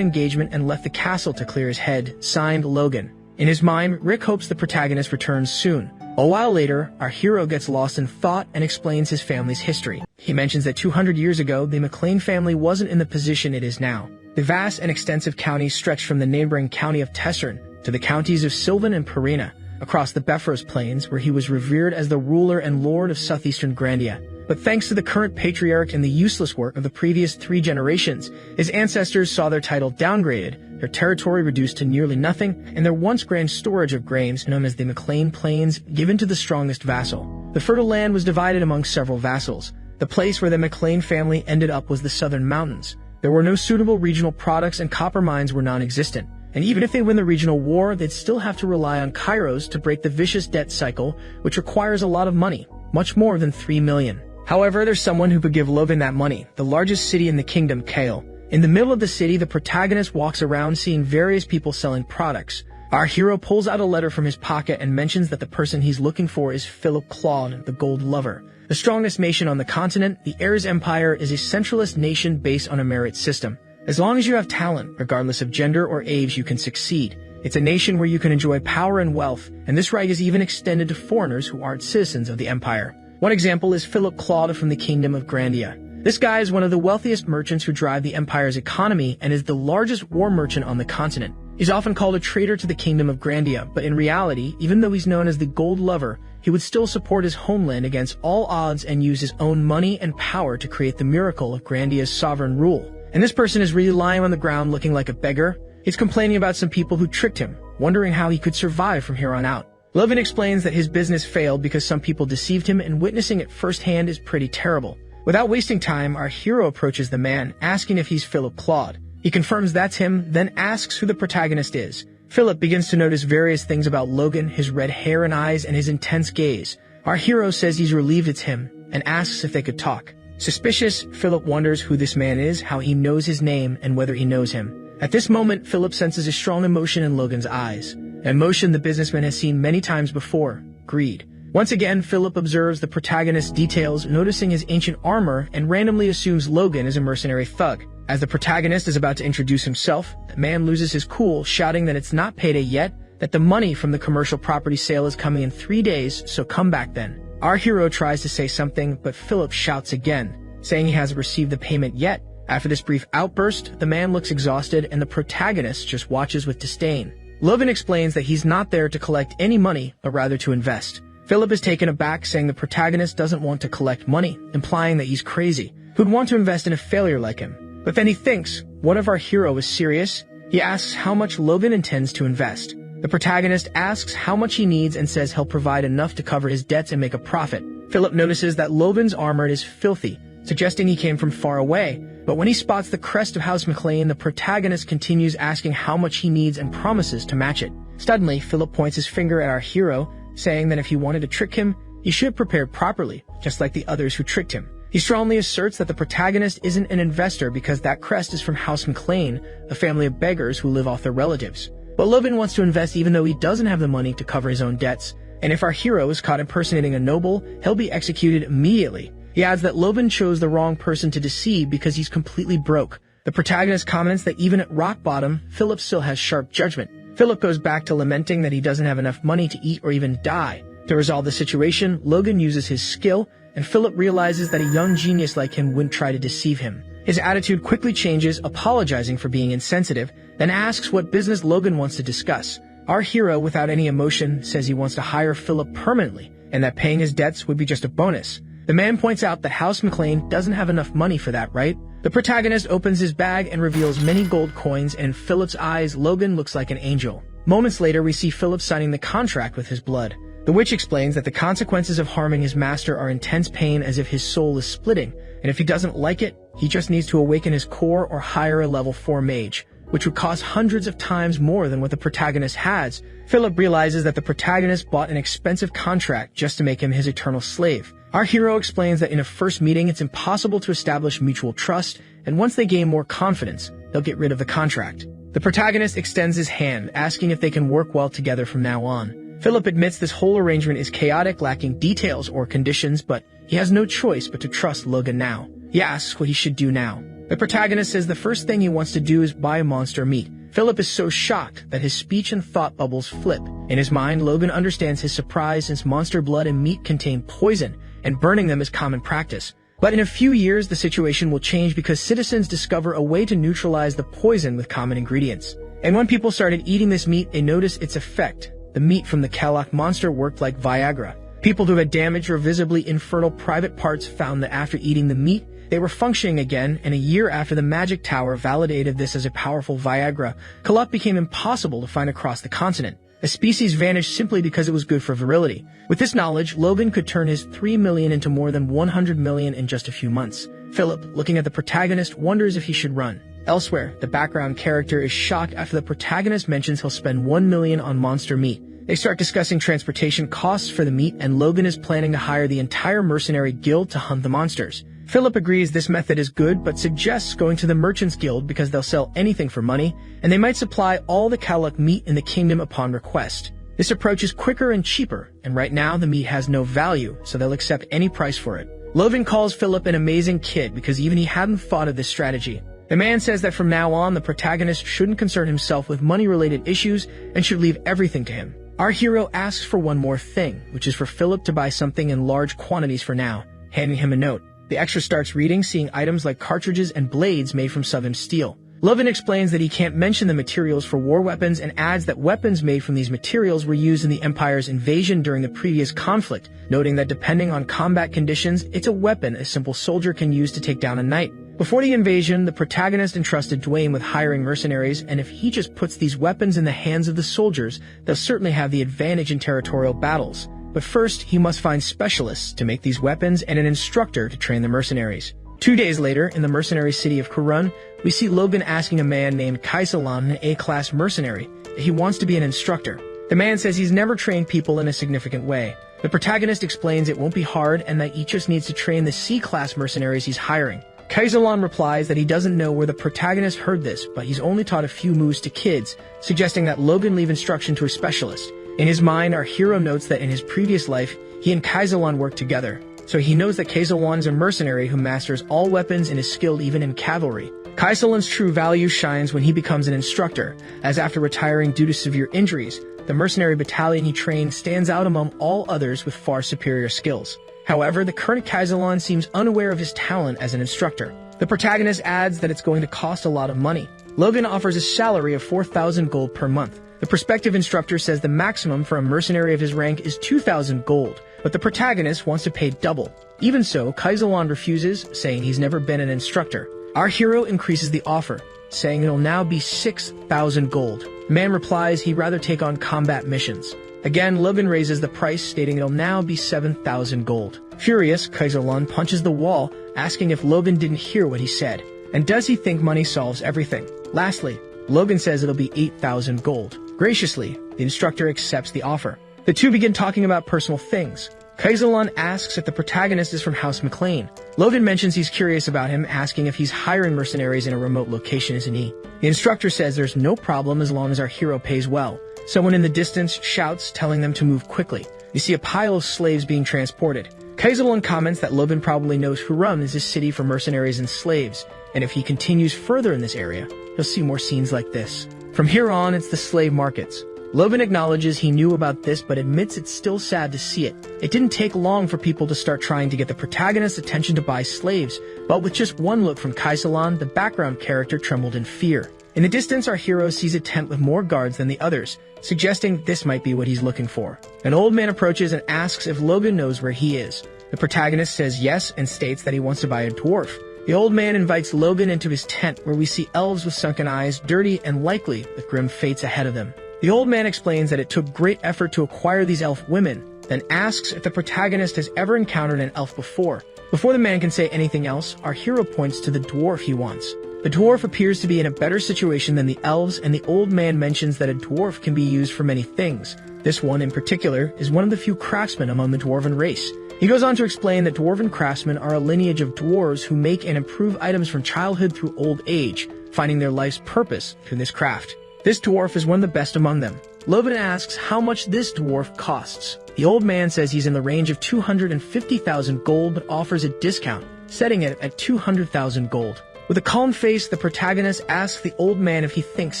engagement and left the castle to clear his head, signed Logan. In his mind, Rick hopes the protagonist returns soon. A while later, our hero gets lost in thought and explains his family's history. He mentions that 200 years ago, the McLean family wasn't in the position it is now. The vast and extensive counties stretched from the neighboring county of Tessern to the counties of Sylvan and Perina, across the Bifrost Plains, where he was revered as the ruler and lord of southeastern Grandia. But thanks to the current patriarch and the useless work of the previous 3 generations, his ancestors saw their title downgraded, their territory reduced to nearly nothing, and their once grand storage of grains, known as the McLean Plains, given to the strongest vassal. The fertile land was divided among several vassals. The place where the McLean family ended up was the southern mountains. There were no suitable regional products, and copper mines were non-existent. And even if they win the regional war, they'd still have to rely on Kairos to break the vicious debt cycle, which requires a lot of money, much more than 3 million. However, there's someone who could give Logan that money, the largest city in the kingdom, Kale. In the middle of the city, the protagonist walks around seeing various people selling products. Our hero pulls out a letter from his pocket and mentions that the person he's looking for is Philip Claude, the Gold Lover. The strongest nation on the continent, the Heirs Empire, is a centralist nation based on a merit system. As long as you have talent, regardless of gender or age, you can succeed. It's a nation where you can enjoy power and wealth, and this right is even extended to foreigners who aren't citizens of the empire. One example is Philip Claude from the Kingdom of Grandia. This guy is one of the wealthiest merchants who drive the empire's economy and is the largest war merchant on the continent. He's often called a traitor to the Kingdom of Grandia, but in reality, even though he's known as the Gold Lover, he would still support his homeland against all odds and use his own money and power to create the miracle of Grandia's sovereign rule. And this person is really lying on the ground looking like a beggar. He's complaining about some people who tricked him, wondering how he could survive from here on out. Logan explains that his business failed because some people deceived him, and witnessing it firsthand is pretty terrible. Without wasting time, our hero approaches the man, asking if he's Philip Claude. He confirms that's him, then asks who the protagonist is. Philip begins to notice various things about Logan, his red hair and eyes, and his intense gaze. Our hero says he's relieved it's him, and asks if they could talk. Suspicious, Philip wonders who this man is, how he knows his name, and whether he knows him. At this moment, Philip senses a strong emotion in Logan's eyes. An emotion the businessman has seen many times before: greed. Once again, Philip observes the protagonist's details, noticing his ancient armor, and randomly assumes Logan is a mercenary thug. As the protagonist is about to introduce himself, the man loses his cool, shouting that it's not payday yet, that the money from the commercial property sale is coming in 3 days, so come back then. Our hero tries to say something, but Philip shouts again, saying he hasn't received the payment yet. After this brief outburst, the man looks exhausted, and the protagonist just watches with disdain. Logan explains that he's not there to collect any money, but rather to invest. Philip is taken aback, saying the protagonist doesn't want to collect money, implying that he's crazy. Who'd want to invest in a failure like him? But then he thinks, what if our hero is serious? He asks how much Logan intends to invest. The protagonist asks how much he needs and says he'll provide enough to cover his debts and make a profit. Philip notices that Logan's armor is filthy, suggesting he came from far away. But when he spots the crest of House McLean, the protagonist continues asking how much he needs and promises to match it. Suddenly, Philip points his finger at our hero, saying that if he wanted to trick him, he should have prepared properly, just like the others who tricked him. He strongly asserts that the protagonist isn't an investor because that crest is from House McLean, a family of beggars who live off their relatives. But Logan wants to invest even though he doesn't have the money to cover his own debts, and if our hero is caught impersonating a noble, he'll be executed immediately. He adds that Logan chose the wrong person to deceive because he's completely broke. The protagonist comments that even at rock bottom, Philip still has sharp judgment. Philip goes back to lamenting that he doesn't have enough money to eat or even die. To resolve the situation, Logan uses his skill, and Philip realizes that a young genius like him wouldn't try to deceive him. His attitude quickly changes, apologizing for being insensitive, then asks what business Logan wants to discuss. Our hero, without any emotion, says he wants to hire Philip permanently, and that paying his debts would be just a bonus. The man points out that House McLean doesn't have enough money for that, right? The protagonist opens his bag and reveals many gold coins, and in Philip's eyes, Logan looks like an angel. Moments later, we see Philip signing the contract with his blood. The witch explains that the consequences of harming his master are intense pain, as if his soul is splitting, and if he doesn't like it, he just needs to awaken his core or hire a level 4 mage, which would cost hundreds of times more than what the protagonist has. Philip realizes that the protagonist bought an expensive contract just to make him his eternal slave. Our hero explains that in a first meeting, it's impossible to establish mutual trust, and once they gain more confidence, they'll get rid of the contract. The protagonist extends his hand, asking if they can work well together from now on. Philip admits this whole arrangement is chaotic, lacking details or conditions, but he has no choice but to trust Logan now. He asks what he should do now. The protagonist says the first thing he wants to do is buy monster meat. Philip is so shocked that his speech and thought bubbles flip. In his mind, Logan understands his surprise since monster blood and meat contain poison, and burning them is common practice. But in a few years, the situation will change because citizens discover a way to neutralize the poison with common ingredients. And when people started eating this meat, they noticed its effect. The meat from the Kalak monster worked like Viagra. People who had damaged or visibly infertile private parts found that after eating the meat, they were functioning again, and a year after the Magic Tower validated this as a powerful Viagra, Kalak became impossible to find across the continent. A species vanished simply because it was good for virility. With this knowledge, Logan could turn his 3 million into more than 100 million in just a few months. Philip, looking at the protagonist, wonders if he should run. Elsewhere, the background character is shocked after the protagonist mentions he'll spend 1 million on monster meat. They start discussing transportation costs for the meat, and Logan is planning to hire the entire mercenary guild to hunt the monsters. Philip agrees this method is good, but suggests going to the Merchants Guild because they'll sell anything for money, and they might supply all the Kalak meat in the kingdom upon request. This approach is quicker and cheaper, and right now the meat has no value, so they'll accept any price for it. Logan calls Philip an amazing kid because even he hadn't thought of this strategy. The man says that from now on, the protagonist shouldn't concern himself with money-related issues and should leave everything to him. Our hero asks for one more thing, which is for Philip to buy something in large quantities for now, handing him a note. The extra starts reading, seeing items like cartridges and blades made from southern steel. Logan explains that he can't mention the materials for war weapons and adds that weapons made from these materials were used in the Empire's invasion during the previous conflict, noting that depending on combat conditions, it's a weapon a simple soldier can use to take down a knight. Before the invasion, the protagonist entrusted Dwayne with hiring mercenaries, and if he just puts these weapons in the hands of the soldiers, they'll certainly have the advantage in territorial battles. But first, he must find specialists to make these weapons and an instructor to train the mercenaries. 2 days later, in the mercenary city of Kurun, we see Logan asking a man named Kaisalan, an A-class mercenary, that he wants to be an instructor. The man says he's never trained people in a significant way. The protagonist explains it won't be hard and that he just needs to train the C-class mercenaries he's hiring. Kaisalan replies that he doesn't know where the protagonist heard this, but he's only taught a few moves to kids, suggesting that Logan leave instruction to a specialist. In his mind, our hero notes that in his previous life, he and Kaisalan worked together. So he knows that Kaisalan is a mercenary who masters all weapons and is skilled even in cavalry. Kaisalan's true value shines when he becomes an instructor, as after retiring due to severe injuries, the mercenary battalion he trained stands out among all others with far superior skills. However, the current Kaisalan seems unaware of his talent as an instructor. The protagonist adds that it's going to cost a lot of money. Logan offers a salary of 4,000 gold per month. The prospective instructor says the maximum for a mercenary of his rank is 2,000 gold, but the protagonist wants to pay double. Even so, Kaisalan refuses, saying he's never been an instructor. Our hero increases the offer, saying it'll now be 6,000 gold. The man replies he'd rather take on combat missions. Again, Logan raises the price, stating it'll now be 7,000 gold. Furious, Kaisalan punches the wall, asking if Logan didn't hear what he said. And does he think money solves everything? Lastly, Logan says it'll be 8,000 gold. Graciously, the instructor accepts the offer. The two begin talking about personal things. Kaisalan asks if the protagonist is from House McLean. Logan mentions he's curious about him, asking if he's hiring mercenaries in a remote location, isn't he? The instructor says there's no problem as long as our hero pays well. Someone in the distance shouts, telling them to move quickly. You see a pile of slaves being transported. Kaisalan comments that Logan probably knows Hurum is a city for mercenaries and slaves, and if he continues further in this area, you'll see more scenes like this. From here on, it's the slave markets. Logan acknowledges he knew about this, but admits it's still sad to see it. It didn't take long for people to start trying to get the protagonist's attention to buy slaves, but with just one look from Kaisalan, the background character trembled in fear. In the distance, our hero sees a tent with more guards than the others, suggesting this might be what he's looking for. An old man approaches and asks if Logan knows where he is. The protagonist says yes and states that he wants to buy a dwarf. The old man invites Logan into his tent, where we see elves with sunken eyes, dirty and likely with grim fates ahead of them. The old man explains that it took great effort to acquire these elf women, then asks if the protagonist has ever encountered an elf before. Before the man can say anything else, our hero points to the dwarf he wants. The dwarf appears to be in a better situation than the elves, and the old man mentions that a dwarf can be used for many things. This one in particular is one of the few craftsmen among the dwarven race. He goes on to explain that dwarven craftsmen are a lineage of dwarves who make and improve items from childhood through old age, finding their life's purpose through this craft. This dwarf is one of the best among them. Logan asks how much this dwarf costs. The old man says he's in the range of 250,000 gold but offers a discount, setting it at 200,000 gold. With a calm face, the protagonist asks the old man if he thinks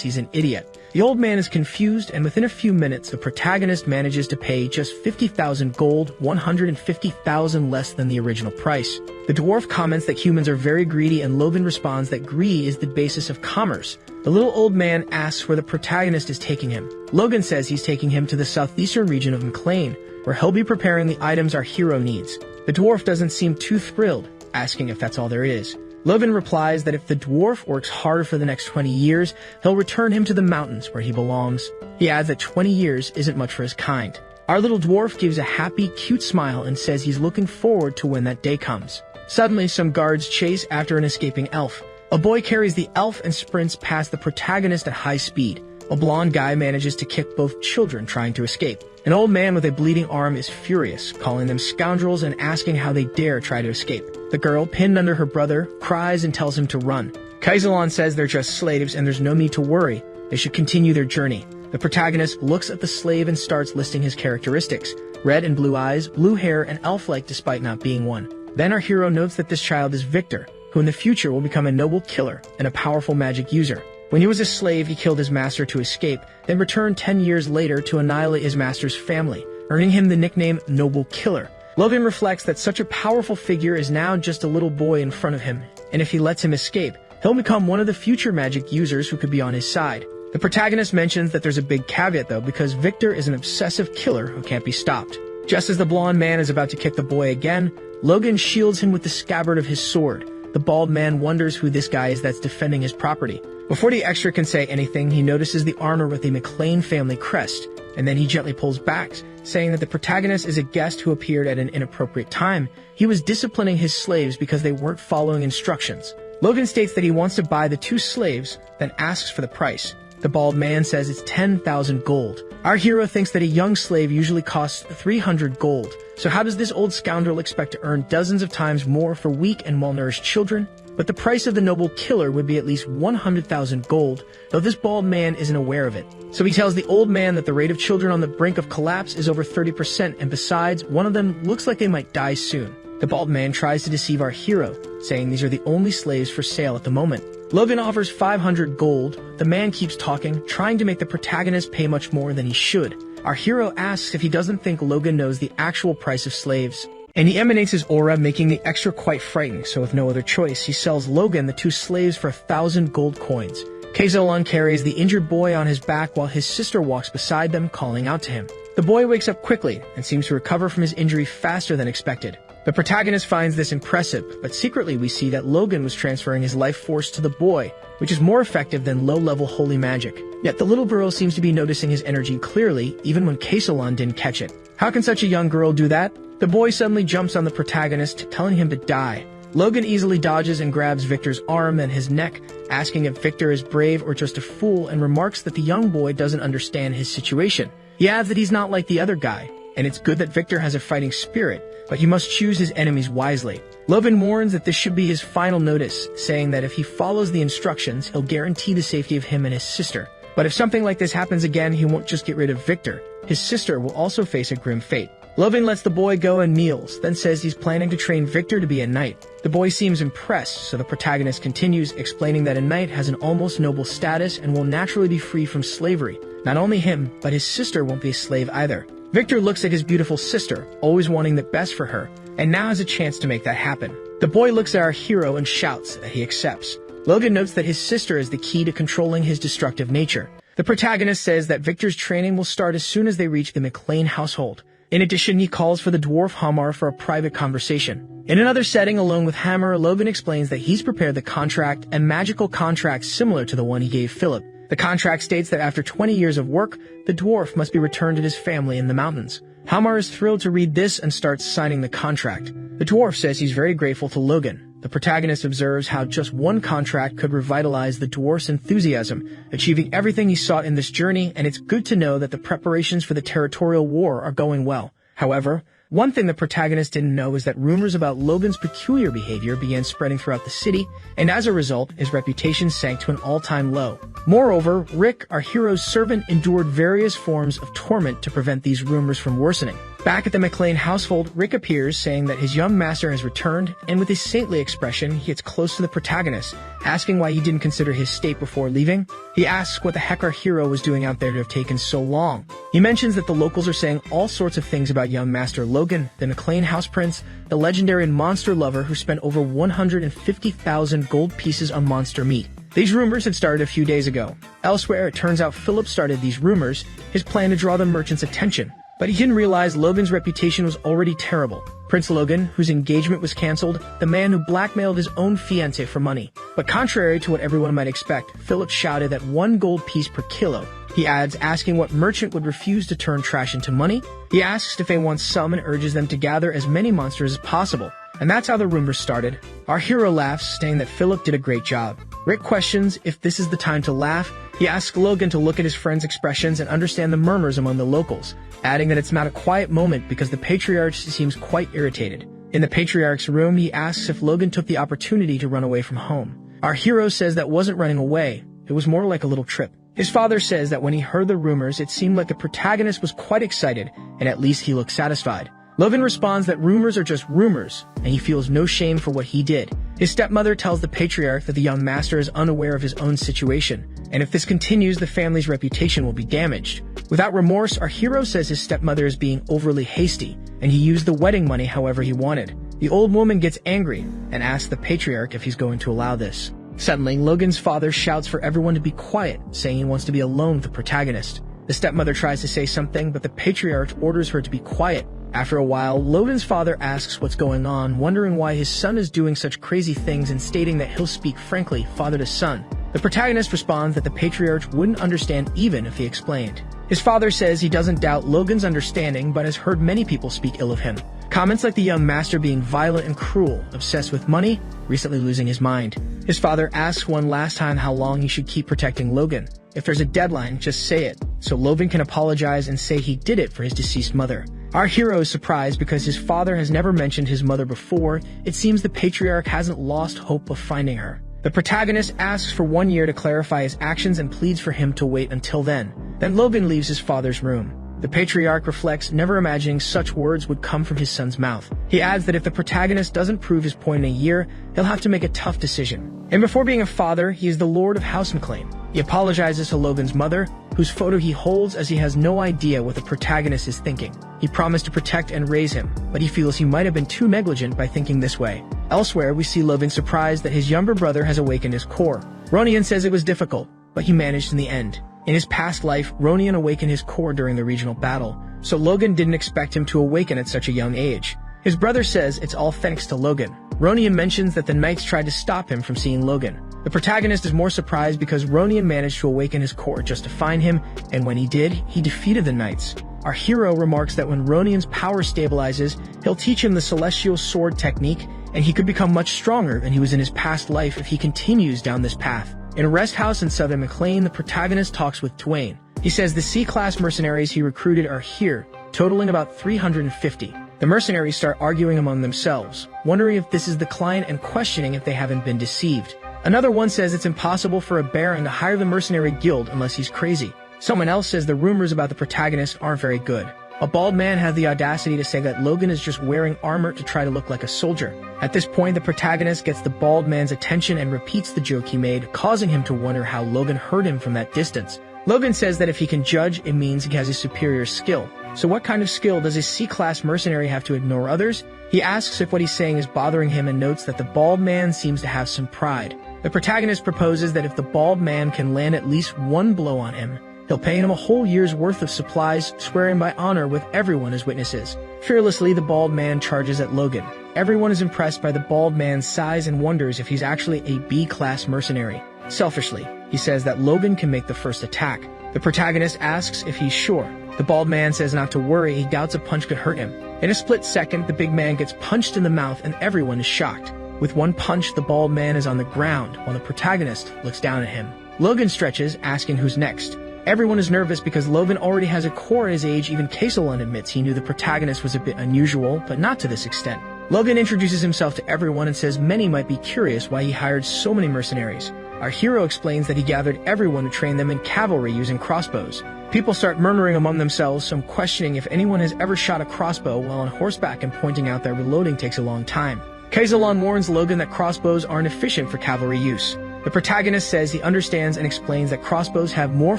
he's an idiot. The old man is confused, and within a few minutes, the protagonist manages to pay just 50,000 gold, 150,000 less than the original price. The dwarf comments that humans are very greedy, and Logan responds that greed is the basis of commerce. The little old man asks where the protagonist is taking him. Logan says he's taking him to the southeastern region of McLean, where he'll be preparing the items our hero needs. The dwarf doesn't seem too thrilled, asking if that's all there is. Logan replies that if the dwarf works hard for the next 20 years, he'll return him to the mountains where he belongs. He adds that 20 years isn't much for his kind. Our little dwarf gives a happy, cute smile and says he's looking forward to when that day comes. Suddenly, some guards chase after an escaping elf. A boy carries the elf and sprints past the protagonist at high speed. A blonde guy manages to kick both children trying to escape. An old man with a bleeding arm is furious, calling them scoundrels and asking how they dare try to escape. The girl, pinned under her brother, cries and tells him to run. Kaiselan says they're just slaves and there's no need to worry. They should continue their journey. The protagonist looks at the slave and starts listing his characteristics. Red and blue eyes, blue hair, and elf-like despite not being one. Then our hero notes that this child is Victor, who in the future will become a noble killer and a powerful magic user. When he was a slave, he killed his master to escape, then returned 10 years later to annihilate his master's family, earning him the nickname Noble Killer. Logan reflects that such a powerful figure is now just a little boy in front of him, and if he lets him escape, he'll become one of the future magic users who could be on his side. The protagonist mentions that there's a big caveat though, because Victor is an obsessive killer who can't be stopped. Just as the blonde man is about to kick the boy again, Logan shields him with the scabbard of his sword. The bald man wonders who this guy is that's defending his property. Before the extra can say anything, he notices the armor with the McLean family crest, and then he gently pulls back, saying that the protagonist is a guest who appeared at an inappropriate time. He was disciplining his slaves because they weren't following instructions. Logan states that he wants to buy the 2 slaves, then asks for the price. The bald man says it's 10,000 gold. Our hero thinks that a young slave usually costs 300 gold, so how does this old scoundrel expect to earn dozens of times more for weak and malnourished children? But the price of the noble killer would be at least 100,000 gold, though this bald man isn't aware of it. So he tells the old man that the rate of children on the brink of collapse is over 30%, and besides, one of them looks like they might die soon. The bald man tries to deceive our hero, saying these are the only slaves for sale at the moment. Logan offers 500 gold. The man keeps talking, trying to make the protagonist pay much more than he should. Our hero asks if he doesn't think Logan knows the actual price of slaves, and he emanates his aura, making the extra quite frightening, so with no other choice, he sells Logan the 2 slaves for 1,000 gold coins. Kaiselan carries the injured boy on his back while his sister walks beside them, calling out to him. The boy wakes up quickly and seems to recover from his injury faster than expected. The protagonist finds this impressive, but secretly we see that Logan was transferring his life force to the boy, which is more effective than low-level holy magic. Yet the little girl seems to be noticing his energy clearly, even when Kaiselan didn't catch it. How can such a young girl do that? The boy suddenly jumps on the protagonist, telling him to die. Logan easily dodges and grabs Victor's arm and his neck, asking if Victor is brave or just a fool, and remarks that the young boy doesn't understand his situation. He adds that he's not like the other guy, and it's good that Victor has a fighting spirit, but he must choose his enemies wisely. Logan warns that this should be his final notice, saying that if he follows the instructions, he'll guarantee the safety of him and his sister. But if something like this happens again, he won't just get rid of Victor. His sister will also face a grim fate. Logan lets the boy go and kneels, then says he's planning to train Victor to be a knight. The boy seems impressed, so the protagonist continues, explaining that a knight has an almost noble status and will naturally be free from slavery. Not only him, but his sister won't be a slave either. Victor looks at his beautiful sister, always wanting the best for her, and now has a chance to make that happen. The boy looks at our hero and shouts that he accepts. Logan notes that his sister is the key to controlling his destructive nature. The protagonist says that Victor's training will start as soon as they reach the McLean household. In addition, he calls for the dwarf Hamar for a private conversation. In another setting, alone with Hammer, Logan explains that he's prepared the contract, a magical contract similar to the one he gave Philip. The contract states that after 20 years of work, the dwarf must be returned to his family in the mountains. Hamar is thrilled to read this and starts signing the contract. The dwarf says he's very grateful to Logan. The protagonist observes how just one contract could revitalize the dwarf's enthusiasm, achieving everything he sought in this journey, and it's good to know that the preparations for the territorial war are going well. However, One thing the protagonist didn't know is that rumors about Logan's peculiar behavior began spreading throughout the city, and as a result, his reputation sank to an all-time low. Moreover, Rick, our hero's servant, endured various forms of torment to prevent these rumors from worsening. Back at the McLean household, Rick appears, saying that his young master has returned, and with his saintly expression, he gets close to the protagonist, asking why he didn't consider his state before leaving. He asks what the heck our hero was doing out there to have taken so long. He mentions that the locals are saying all sorts of things about young master Logan, the McLean house prince, the legendary and monster lover who spent over 150,000 gold pieces on monster meat. These rumors had started a few days ago. Elsewhere, it turns out Philip started these rumors, his plan to draw the merchant's attention. But he didn't realize Logan's reputation was already terrible. Prince Logan, whose engagement was cancelled, the man who blackmailed his own fiancée for money. But contrary to what everyone might expect, Philip shouted at 1 gold piece per kilo. He adds, asking what merchant would refuse to turn trash into money. He asks if they want some and urges them to gather as many monsters as possible. And that's how the rumors started. Our hero laughs, saying that Philip did a great job. Rick questions if this is the time to laugh. He asks Logan to look at his friend's expressions and understand the murmurs among the locals, adding that it's not a quiet moment because the patriarch seems quite irritated. In the patriarch's room, he asks if Logan took the opportunity to run away from home. Our hero says that wasn't running away, it was more like a little trip. His father says that when he heard the rumors, it seemed like the protagonist was quite excited, and at least he looked satisfied. Logan responds that rumors are just rumors, and he feels no shame for what he did. His stepmother tells the patriarch that the young master is unaware of his own situation, and if this continues, the family's reputation will be damaged. Without remorse, our hero says his stepmother is being overly hasty, and he used the wedding money however he wanted. The old woman gets angry and asks the patriarch if he's going to allow this. Suddenly, Logan's father shouts for everyone to be quiet, saying he wants to be alone with the protagonist. The stepmother tries to say something, but the patriarch orders her to be quiet. After a while, Logan's father asks what's going on, wondering why his son is doing such crazy things and stating that he'll speak frankly, father to son. The protagonist responds that the patriarch wouldn't understand even if he explained. His father says he doesn't doubt Logan's understanding, but has heard many people speak ill of him. Comments like the young master being violent and cruel, obsessed with money, recently losing his mind. His father asks one last time how long he should keep protecting Logan. If there's a deadline, just say it, so Logan can apologize and say he did it for his deceased mother. Our hero is surprised because his father has never mentioned his mother before. It seems the patriarch hasn't lost hope of finding her. The protagonist asks for 1 year to clarify his actions and pleads for him to wait until then. Then Logan leaves his father's room. The patriarch reflects, never imagining such words would come from his son's mouth. He adds that if the protagonist doesn't prove his point in a year, he'll have to make a tough decision. And before being a father, he is the Lord of House McLean. He apologizes to Logan's mother, whose photo he holds, as he has no idea what the protagonist is thinking. He promised to protect and raise him, but he feels he might have been too negligent by thinking this way. Elsewhere, we see Logan surprised that his younger brother has awakened his core. Ronian says it was difficult, but he managed in the end. In his past life, Ronian awakened his core during the regional battle, so Logan didn't expect him to awaken at such a young age. His brother says it's all thanks to Logan. Ronian mentions that the knights tried to stop him from seeing Logan. The protagonist is more surprised because Ronian managed to awaken his core just to find him, and when he did, he defeated the knights. Our hero remarks that when Ronian's power stabilizes, he'll teach him the celestial sword technique, and he could become much stronger than he was in his past life if he continues down this path. In a rest house in southern McLean, the protagonist talks with Dwayne. He says the C-class mercenaries he recruited are here, totaling about 350. The mercenaries start arguing among themselves, wondering if this is the client and questioning if they haven't been deceived. Another one says it's impossible for a baron to hire the mercenary guild unless he's crazy. Someone else says the rumors about the protagonist aren't very good. A bald man has the audacity to say that Logan is just wearing armor to try to look like a soldier. At this point, the protagonist gets the bald man's attention and repeats the joke he made, causing him to wonder how Logan heard him from that distance. Logan says that if he can judge, it means he has a superior skill. So what kind of skill does a C-class mercenary have to ignore others? He asks if what he's saying is bothering him and notes that the bald man seems to have some pride. The protagonist proposes that if the bald man can land at least one blow on him, he'll pay him a whole year's worth of supplies, swearing by honor with everyone as witnesses. Fearlessly, the bald man charges at Logan. Everyone is impressed by the bald man's size and wonders if he's actually a B-class mercenary. Selfishly, he says that Logan can make the first attack. The protagonist asks if he's sure. The bald man says not to worry, he doubts a punch could hurt him. In a split second, the big man gets punched in the mouth and everyone is shocked. With one punch, the bald man is on the ground while the protagonist looks down at him. Logan stretches, asking who's next. Everyone is nervous because Logan already has a core at his age. Even Kaisalon admits he knew the protagonist was a bit unusual, but not to this extent. Logan introduces himself to everyone and says many might be curious why he hired so many mercenaries. Our hero explains that he gathered everyone to train them in cavalry using crossbows. People start murmuring among themselves, some questioning if anyone has ever shot a crossbow while on horseback and pointing out that reloading takes a long time. Kaisalon warns Logan that crossbows aren't efficient for cavalry use. The protagonist says he understands and explains that crossbows have more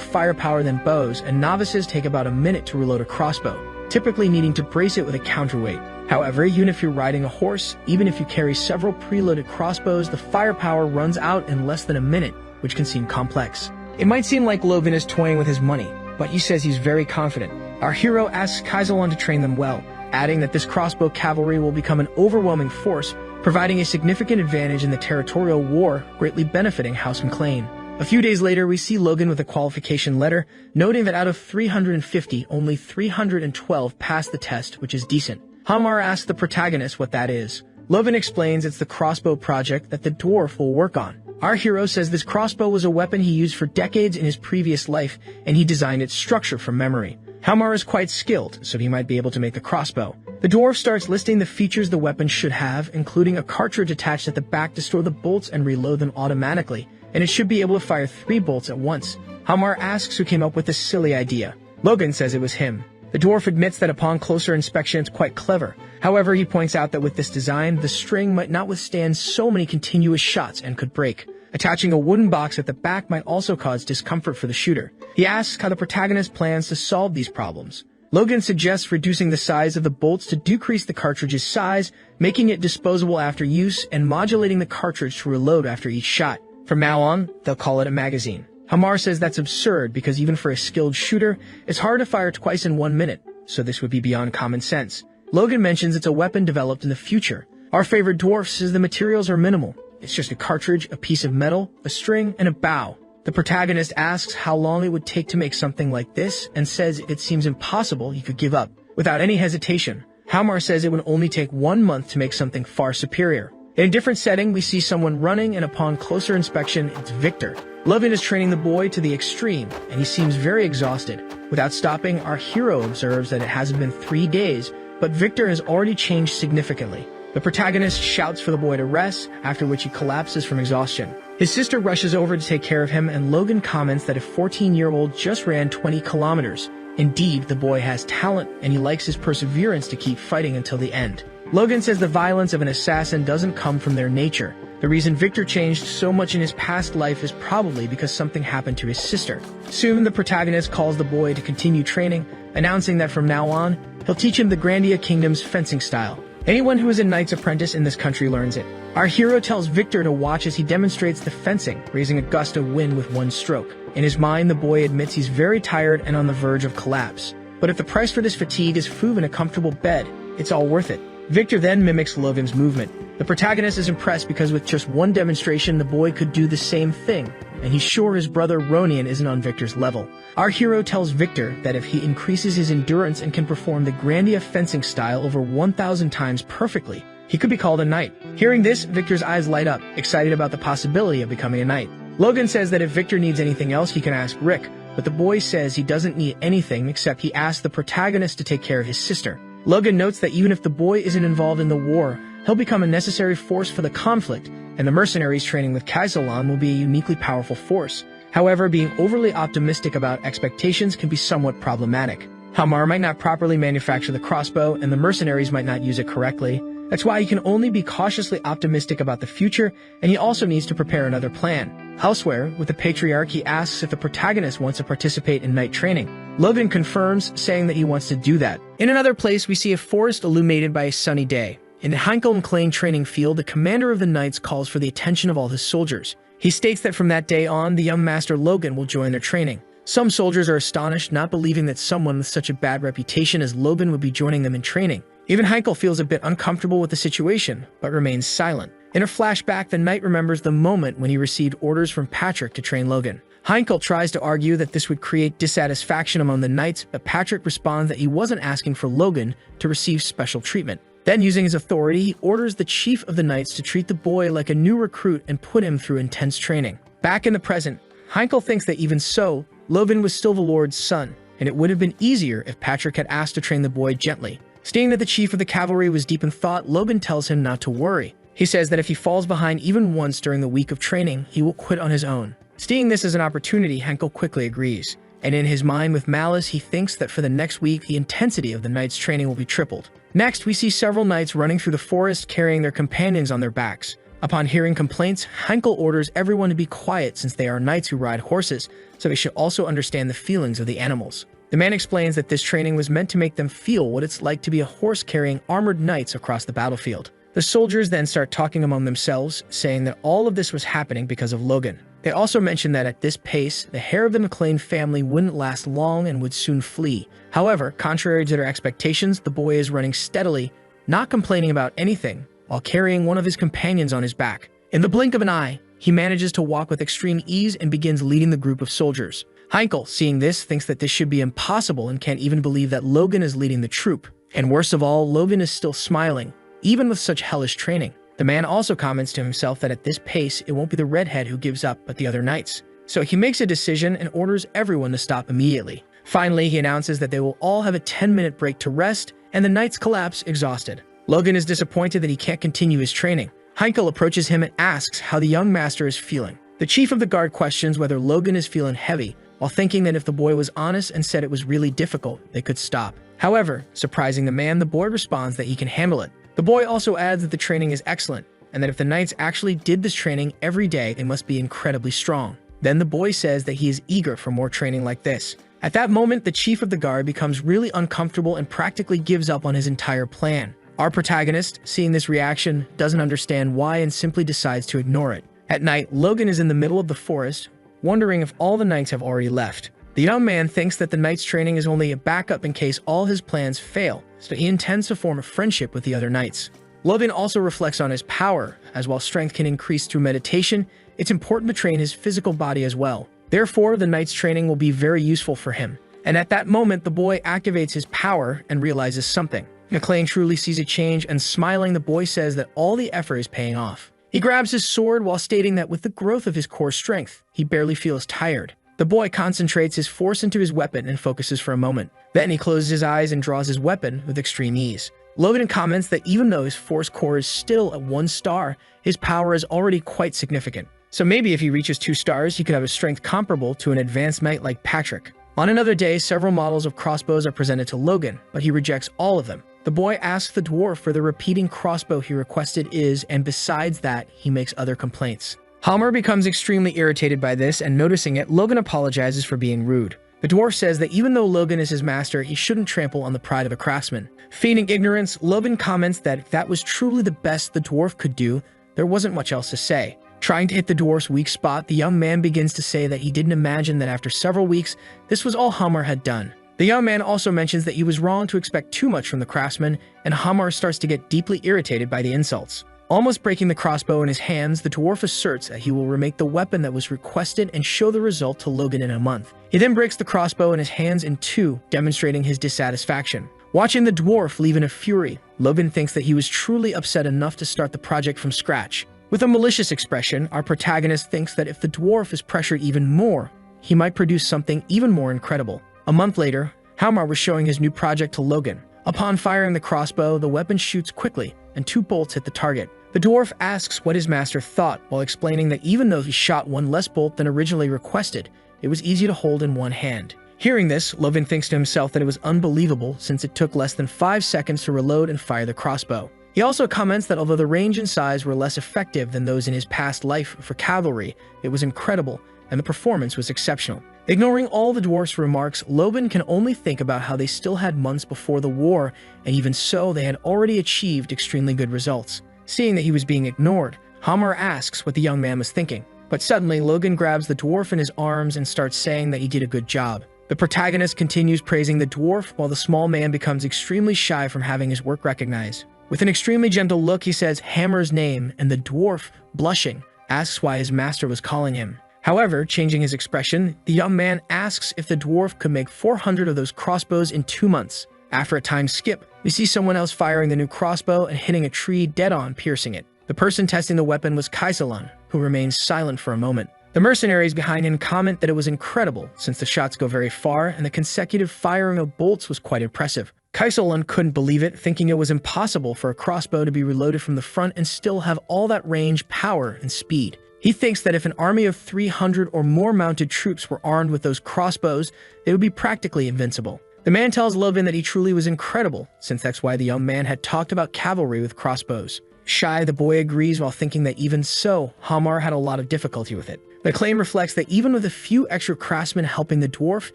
firepower than bows, and novices take about a minute to reload a crossbow, typically needing to brace it with a counterweight. However, even if you're riding a horse, even if you carry several preloaded crossbows, the firepower runs out in less than a minute, which can seem complex. It might seem like Logan is toying with his money, but he says he's very confident. Our hero asks Kaisalon to train them well, adding that this crossbow cavalry will become an overwhelming force, providing a significant advantage in the territorial war, greatly benefiting House McLean. A few days later, we see Logan with a qualification letter, noting that out of 350, only 312 passed the test, which is decent. Hamar asks the protagonist what that is. Logan explains it's the crossbow project that the dwarf will work on. Our hero says this crossbow was a weapon he used for decades in his previous life, and he designed its structure from memory. Hamar is quite skilled, so he might be able to make the crossbow. The dwarf starts listing the features the weapon should have, including a cartridge attached at the back to store the bolts and reload them automatically, and it should be able to fire 3 bolts at once. Hamar asks who came up with this silly idea. Logan says it was him. The dwarf admits that upon closer inspection it's quite clever. However, he points out that with this design, the string might not withstand so many continuous shots and could break. Attaching a wooden box at the back might also cause discomfort for the shooter. He asks how the protagonist plans to solve these problems. Logan suggests reducing the size of the bolts to decrease the cartridge's size, making it disposable after use, and modulating the cartridge to reload after each shot. From now on, they'll call it a magazine. Hamar says that's absurd because even for a skilled shooter, it's hard to fire twice in 1 minute, so this would be beyond common sense. Logan mentions it's a weapon developed in the future. Our favorite dwarf says the materials are minimal. It's just a cartridge, a piece of metal, a string, and a bow. The protagonist asks how long it would take to make something like this and says it seems impossible he could give up. Without any hesitation, Hamar says it would only take 1 month to make something far superior. In a different setting, we see someone running, and upon closer inspection, it's Victor. Logan is training the boy to the extreme, and he seems very exhausted. Without stopping, our hero observes that it hasn't been 3 days, but Victor has already changed significantly. The protagonist shouts for the boy to rest, after which he collapses from exhaustion. His sister rushes over to take care of him, and Logan comments that a 14-year-old just ran 20 kilometers. Indeed, the boy has talent, and he likes his perseverance to keep fighting until the end. Logan says the violence of an assassin doesn't come from their nature. The reason Victor changed so much in his past life is probably because something happened to his sister. Soon, the protagonist calls the boy to continue training, announcing that from now on, he'll teach him the Grandia Kingdom's fencing style. Anyone who is a knight's apprentice in this country learns it. Our hero tells Victor to watch as he demonstrates the fencing, raising a gust of wind with one stroke. In his mind, the boy admits he's very tired and on the verge of collapse. But if the price for this fatigue is food and a comfortable bed, it's all worth it. Victor then mimics Logan's movement. The protagonist is impressed because with just one demonstration, the boy could do the same thing, and he's sure his brother Ronian isn't on Victor's level. Our hero tells Victor that if he increases his endurance and can perform the Grandia fencing style over 1,000 times perfectly, he could be called a knight. Hearing this, Victor's eyes light up, excited about the possibility of becoming a knight. Logan says that if Victor needs anything else, he can ask Rick, but the boy says he doesn't need anything except he asks the protagonist to take care of his sister. Logan notes that even if the boy isn't involved in the war, he'll become a necessary force for the conflict, and the mercenaries training with Kaisalon will be a uniquely powerful force. However, being overly optimistic about expectations can be somewhat problematic. Hamar might not properly manufacture the crossbow, and the mercenaries might not use it correctly. That's why he can only be cautiously optimistic about the future, and he also needs to prepare another plan. Elsewhere, with the patriarch, he asks if the protagonist wants to participate in knight training. Logan confirms, saying that he wants to do that. In another place, we see a forest illuminated by a sunny day. In the Heinkel McLean training field, the commander of the knights calls for the attention of all his soldiers. He states that from that day on, the young master Logan will join their training. Some soldiers are astonished, not believing that someone with such a bad reputation as Logan would be joining them in training. Even Heinkel feels a bit uncomfortable with the situation, but remains silent. In a flashback, the knight remembers the moment when he received orders from Patrick to train Logan. Heinkel tries to argue that this would create dissatisfaction among the knights, but Patrick responds that he wasn't asking for Logan to receive special treatment. Then, using his authority, he orders the chief of the knights to treat the boy like a new recruit and put him through intense training. Back in the present, Heinkel thinks that even so, Logan was still the Lord's son, and it would have been easier if Patriarch had asked to train the boy gently. Seeing that the chief of the cavalry was deep in thought, Logan tells him not to worry. He says that if he falls behind even once during the week of training, he will quit on his own. Seeing this as an opportunity, Henkel quickly agrees. And in his mind with malice, he thinks that for the next week, the intensity of the knights' training will be tripled. Next, we see several knights running through the forest carrying their companions on their backs. Upon hearing complaints, Henkel orders everyone to be quiet since they are knights who ride horses, so they should also understand the feelings of the animals. The man explains that this training was meant to make them feel what it's like to be a horse carrying armored knights across the battlefield. The soldiers then start talking among themselves, saying that all of this was happening because of Logan. They also mention that at this pace, the heir of the McLean family wouldn't last long and would soon flee. However, contrary to their expectations, the boy is running steadily, not complaining about anything, while carrying one of his companions on his back. In the blink of an eye, he manages to walk with extreme ease and begins leading the group of soldiers. Henkel, seeing this, thinks that this should be impossible and can't even believe that Logan is leading the troop. And worst of all, Logan is still smiling, even with such hellish training. The man also comments to himself that at this pace, it won't be the redhead who gives up, but the other knights. So he makes a decision and orders everyone to stop immediately. Finally, he announces that they will all have a 10-minute break to rest, and the knights collapse exhausted. Logan is disappointed that he can't continue his training. Henkel approaches him and asks how the young master is feeling. The chief of the guard questions whether Logan is feeling heavy, while thinking that if the boy was honest and said it was really difficult, they could stop. However, surprising the man, the boy responds that he can handle it. The boy also adds that the training is excellent, and that if the knights actually did this training every day, they must be incredibly strong. Then the boy says that he is eager for more training like this. At that moment, the chief of the guard becomes really uncomfortable and practically gives up on his entire plan. Our protagonist, seeing this reaction, doesn't understand why and simply decides to ignore it. At night, Logan is in the middle of the forest, wondering if all the knights have already left. The young man thinks that the knight's training is only a backup in case all his plans fail, so he intends to form a friendship with the other knights. Logan also reflects on his power, as while strength can increase through meditation, it's important to train his physical body as well. Therefore, the knight's training will be very useful for him. And at that moment, the boy activates his power and realizes something. McLean truly sees a change, and smiling, the boy says that all the effort is paying off. He grabs his sword while stating that with the growth of his core strength, he barely feels tired. The boy concentrates his force into his weapon and focuses for a moment. Then he closes his eyes and draws his weapon with extreme ease. Logan comments that even though his force core is still at 1 star, his power is already quite significant. So maybe if he reaches 2 stars, he could have a strength comparable to an advanced knight like Patrick. On another day, several models of crossbows are presented to Logan, but he rejects all of them. The boy asks the dwarf for the repeating crossbow he requested and besides that, he makes other complaints. Hammer becomes extremely irritated by this, and noticing it, Logan apologizes for being rude. The dwarf says that even though Logan is his master, he shouldn't trample on the pride of a craftsman. Feigning ignorance, Logan comments that if that was truly the best the dwarf could do, there wasn't much else to say. Trying to hit the dwarf's weak spot, the young man begins to say that he didn't imagine that after several weeks, this was all Hammer had done. The young man also mentions that he was wrong to expect too much from the craftsman, and Hammer starts to get deeply irritated by the insults. Almost breaking the crossbow in his hands, the dwarf asserts that he will remake the weapon that was requested and show the result to Logan in a month. He then breaks the crossbow in his hands in 2, demonstrating his dissatisfaction. Watching the dwarf leave in a fury, Logan thinks that he was truly upset enough to start the project from scratch. With a malicious expression, our protagonist thinks that if the dwarf is pressured even more, he might produce something even more incredible. A month later, Hammer was showing his new project to Logan. Upon firing the crossbow, the weapon shoots quickly, and 2 bolts hit the target. The dwarf asks what his master thought, while explaining that even though he shot 1 less bolt than originally requested, it was easy to hold in 1 hand. Hearing this, Logan thinks to himself that it was unbelievable since it took less than 5 seconds to reload and fire the crossbow. He also comments that although the range and size were less effective than those in his past life for cavalry, it was incredible, and the performance was exceptional. Ignoring all the dwarf's remarks, Logan can only think about how they still had months before the war, and even so, they had already achieved extremely good results. Seeing that he was being ignored, Hammer asks what the young man was thinking. But suddenly, Logan grabs the dwarf in his arms and starts saying that he did a good job. The protagonist continues praising the dwarf, while the small man becomes extremely shy from having his work recognized. With an extremely gentle look, he says Hammer's name, and the dwarf, blushing, asks why his master was calling him. However, changing his expression, the young man asks if the dwarf could make 400 of those crossbows in 2 months. After a time skip, we see someone else firing the new crossbow and hitting a tree dead-on, piercing it. The person testing the weapon was Kaisalon, who remains silent for a moment. The The mercenaries behind him comment that it was incredible, since the shots go very far and the consecutive firing of bolts was quite impressive. Kaisolun couldn't believe it, thinking it was impossible for a crossbow to be reloaded from the front and still have all that range, power, and speed. He thinks that if an army of 300 or more mounted troops were armed with those crossbows, they would be practically invincible. The man tells Logan that he truly was incredible, since that's why the young man had talked about cavalry with crossbows. Shy, the boy agrees while thinking that even so, Hamar had a lot of difficulty with it. The claim reflects that even with a few extra craftsmen helping the dwarf,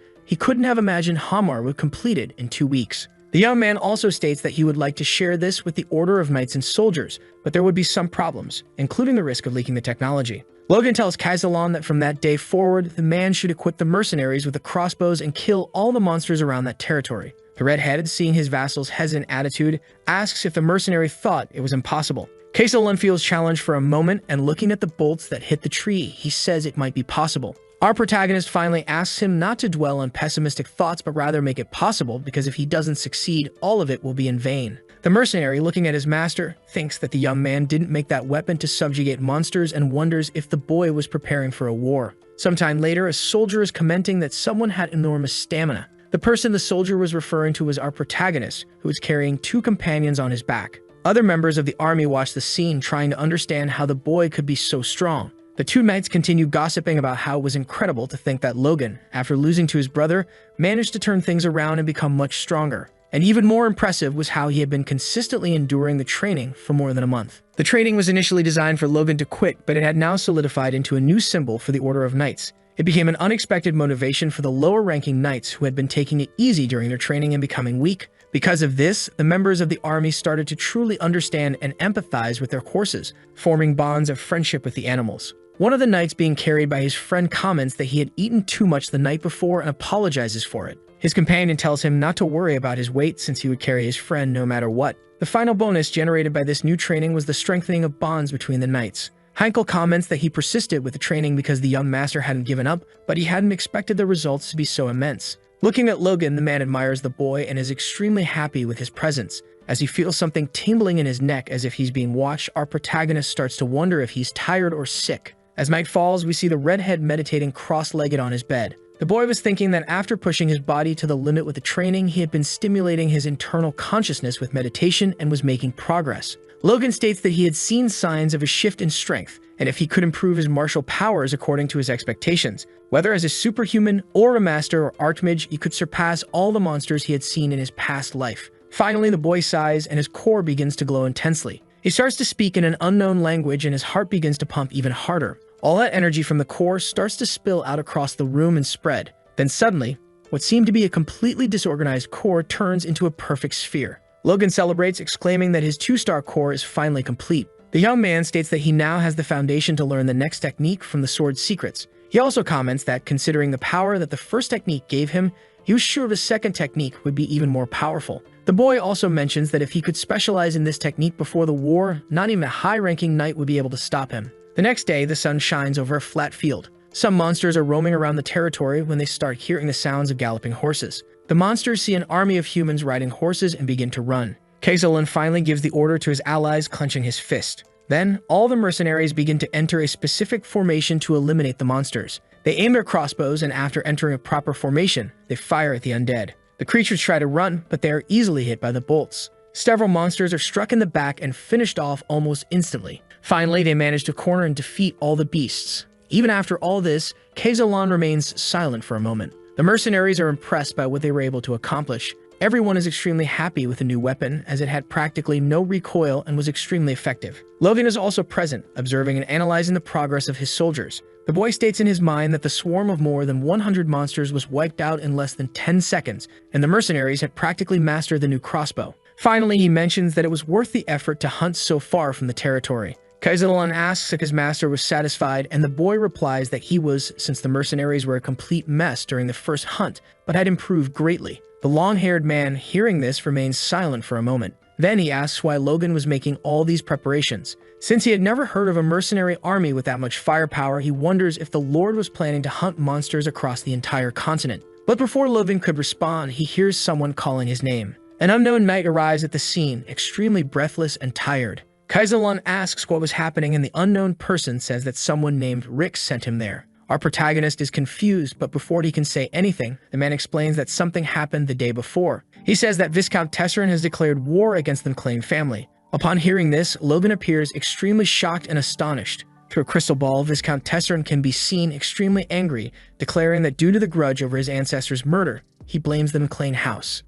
he couldn't have imagined Hamar would complete it in 2 weeks. The young man also states that he would like to share this with the Order of Knights and Soldiers, but there would be some problems, including the risk of leaking the technology. Logan tells Kaisolun that from that day forward, the man should equip the mercenaries with the crossbows and kill all the monsters around that territory. The red-headed, seeing his vassal's hesitant attitude, asks if the mercenary thought it was impossible. Kaisolun feels challenged for a moment, and looking at the bolts that hit the tree, he says it might be possible. Our protagonist finally asks him not to dwell on pessimistic thoughts, but rather make it possible, because if he doesn't succeed, all of it will be in vain. The mercenary, looking at his master, thinks that the young man didn't make that weapon to subjugate monsters and wonders if the boy was preparing for a war. Sometime later, a soldier is commenting that someone had enormous stamina. The person the soldier was referring to was our protagonist, who was carrying 2 companions on his back. Other members of the army watch the scene, trying to understand how the boy could be so strong. The 2 knights continue gossiping about how it was incredible to think that Logan, after losing to his brother, managed to turn things around and become much stronger. And even more impressive was how he had been consistently enduring the training for more than a month. The training was initially designed for Logan to quit, but it had now solidified into a new symbol for the Order of Knights. It became an unexpected motivation for the lower-ranking knights who had been taking it easy during their training and becoming weak. Because of this, the members of the army started to truly understand and empathize with their horses, forming bonds of friendship with the animals. One of the knights being carried by his friend comments that he had eaten too much the night before and apologizes for it. His companion tells him not to worry about his weight since he would carry his friend no matter what. The final bonus generated by this new training was the strengthening of bonds between the knights. Heinkel comments that he persisted with the training because the young master hadn't given up, but he hadn't expected the results to be so immense. Looking at Logan, the man admires the boy and is extremely happy with his presence. As he feels something tingling in his neck as if he's being watched, our protagonist starts to wonder if he's tired or sick. As night falls, we see the redhead meditating cross-legged on his bed. The boy was thinking that after pushing his body to the limit with the training, he had been stimulating his internal consciousness with meditation and was making progress. Logan states that he had seen signs of a shift in strength, and if he could improve his martial powers according to his expectations, whether as a superhuman or a master or archmage, he could surpass all the monsters he had seen in his past life. Finally, the boy sighs and his core begins to glow intensely. He starts to speak in an unknown language and his heart begins to pump even harder. All that energy from the core starts to spill out across the room and spread. Then suddenly, what seemed to be a completely disorganized core turns into a perfect sphere. Logan celebrates, exclaiming that his 2-star core is finally complete. The young man states that he now has the foundation to learn the next technique from the sword's secrets. He also comments that, considering the power that the first technique gave him, he was sure the second technique would be even more powerful. The boy also mentions that if he could specialize in this technique before the war, not even a high-ranking knight would be able to stop him. The next day, the sun shines over a flat field. Some monsters are roaming around the territory when they start hearing the sounds of galloping horses. The monsters see an army of humans riding horses and begin to run. Kaisolun finally gives the order to his allies, clenching his fist. Then, all the mercenaries begin to enter a specific formation to eliminate the monsters. They aim their crossbows, and after entering a proper formation, they fire at the undead. The creatures try to run, but they are easily hit by the bolts. Several monsters are struck in the back and finished off almost instantly. Finally, they manage to corner and defeat all the beasts. Even after all this, Kaisolun remains silent for a moment. The mercenaries are impressed by what they were able to accomplish. Everyone is extremely happy with the new weapon, as it had practically no recoil and was extremely effective. Logan is also present, observing and analyzing the progress of his soldiers. The boy states in his mind that the swarm of more than 100 monsters was wiped out in less than 10 seconds, and the mercenaries had practically mastered the new crossbow. Finally, he mentions that it was worth the effort to hunt so far from the territory. Kaisolun asks if his master was satisfied, and the boy replies that he was, since the mercenaries were a complete mess during the first hunt, but had improved greatly. The long-haired man, hearing this, remains silent for a moment. Then he asks why Logan was making all these preparations. Since he had never heard of a mercenary army with that much firepower, he wonders if the Lord was planning to hunt monsters across the entire continent. But before Logan could respond, he hears someone calling his name. An unknown knight arrives at the scene, extremely breathless and tired. Kaisolun asks what was happening, and the unknown person says that someone named Rick sent him there. Our protagonist is confused, but before he can say anything, the man explains that something happened the day before. He says that Viscount Tesseran has declared war against the McLean family. Upon hearing this, Logan appears extremely shocked and astonished. Through a crystal ball, Viscount Tesseran can be seen extremely angry, declaring that due to the grudge over his ancestors' murder, he blames the McLean house.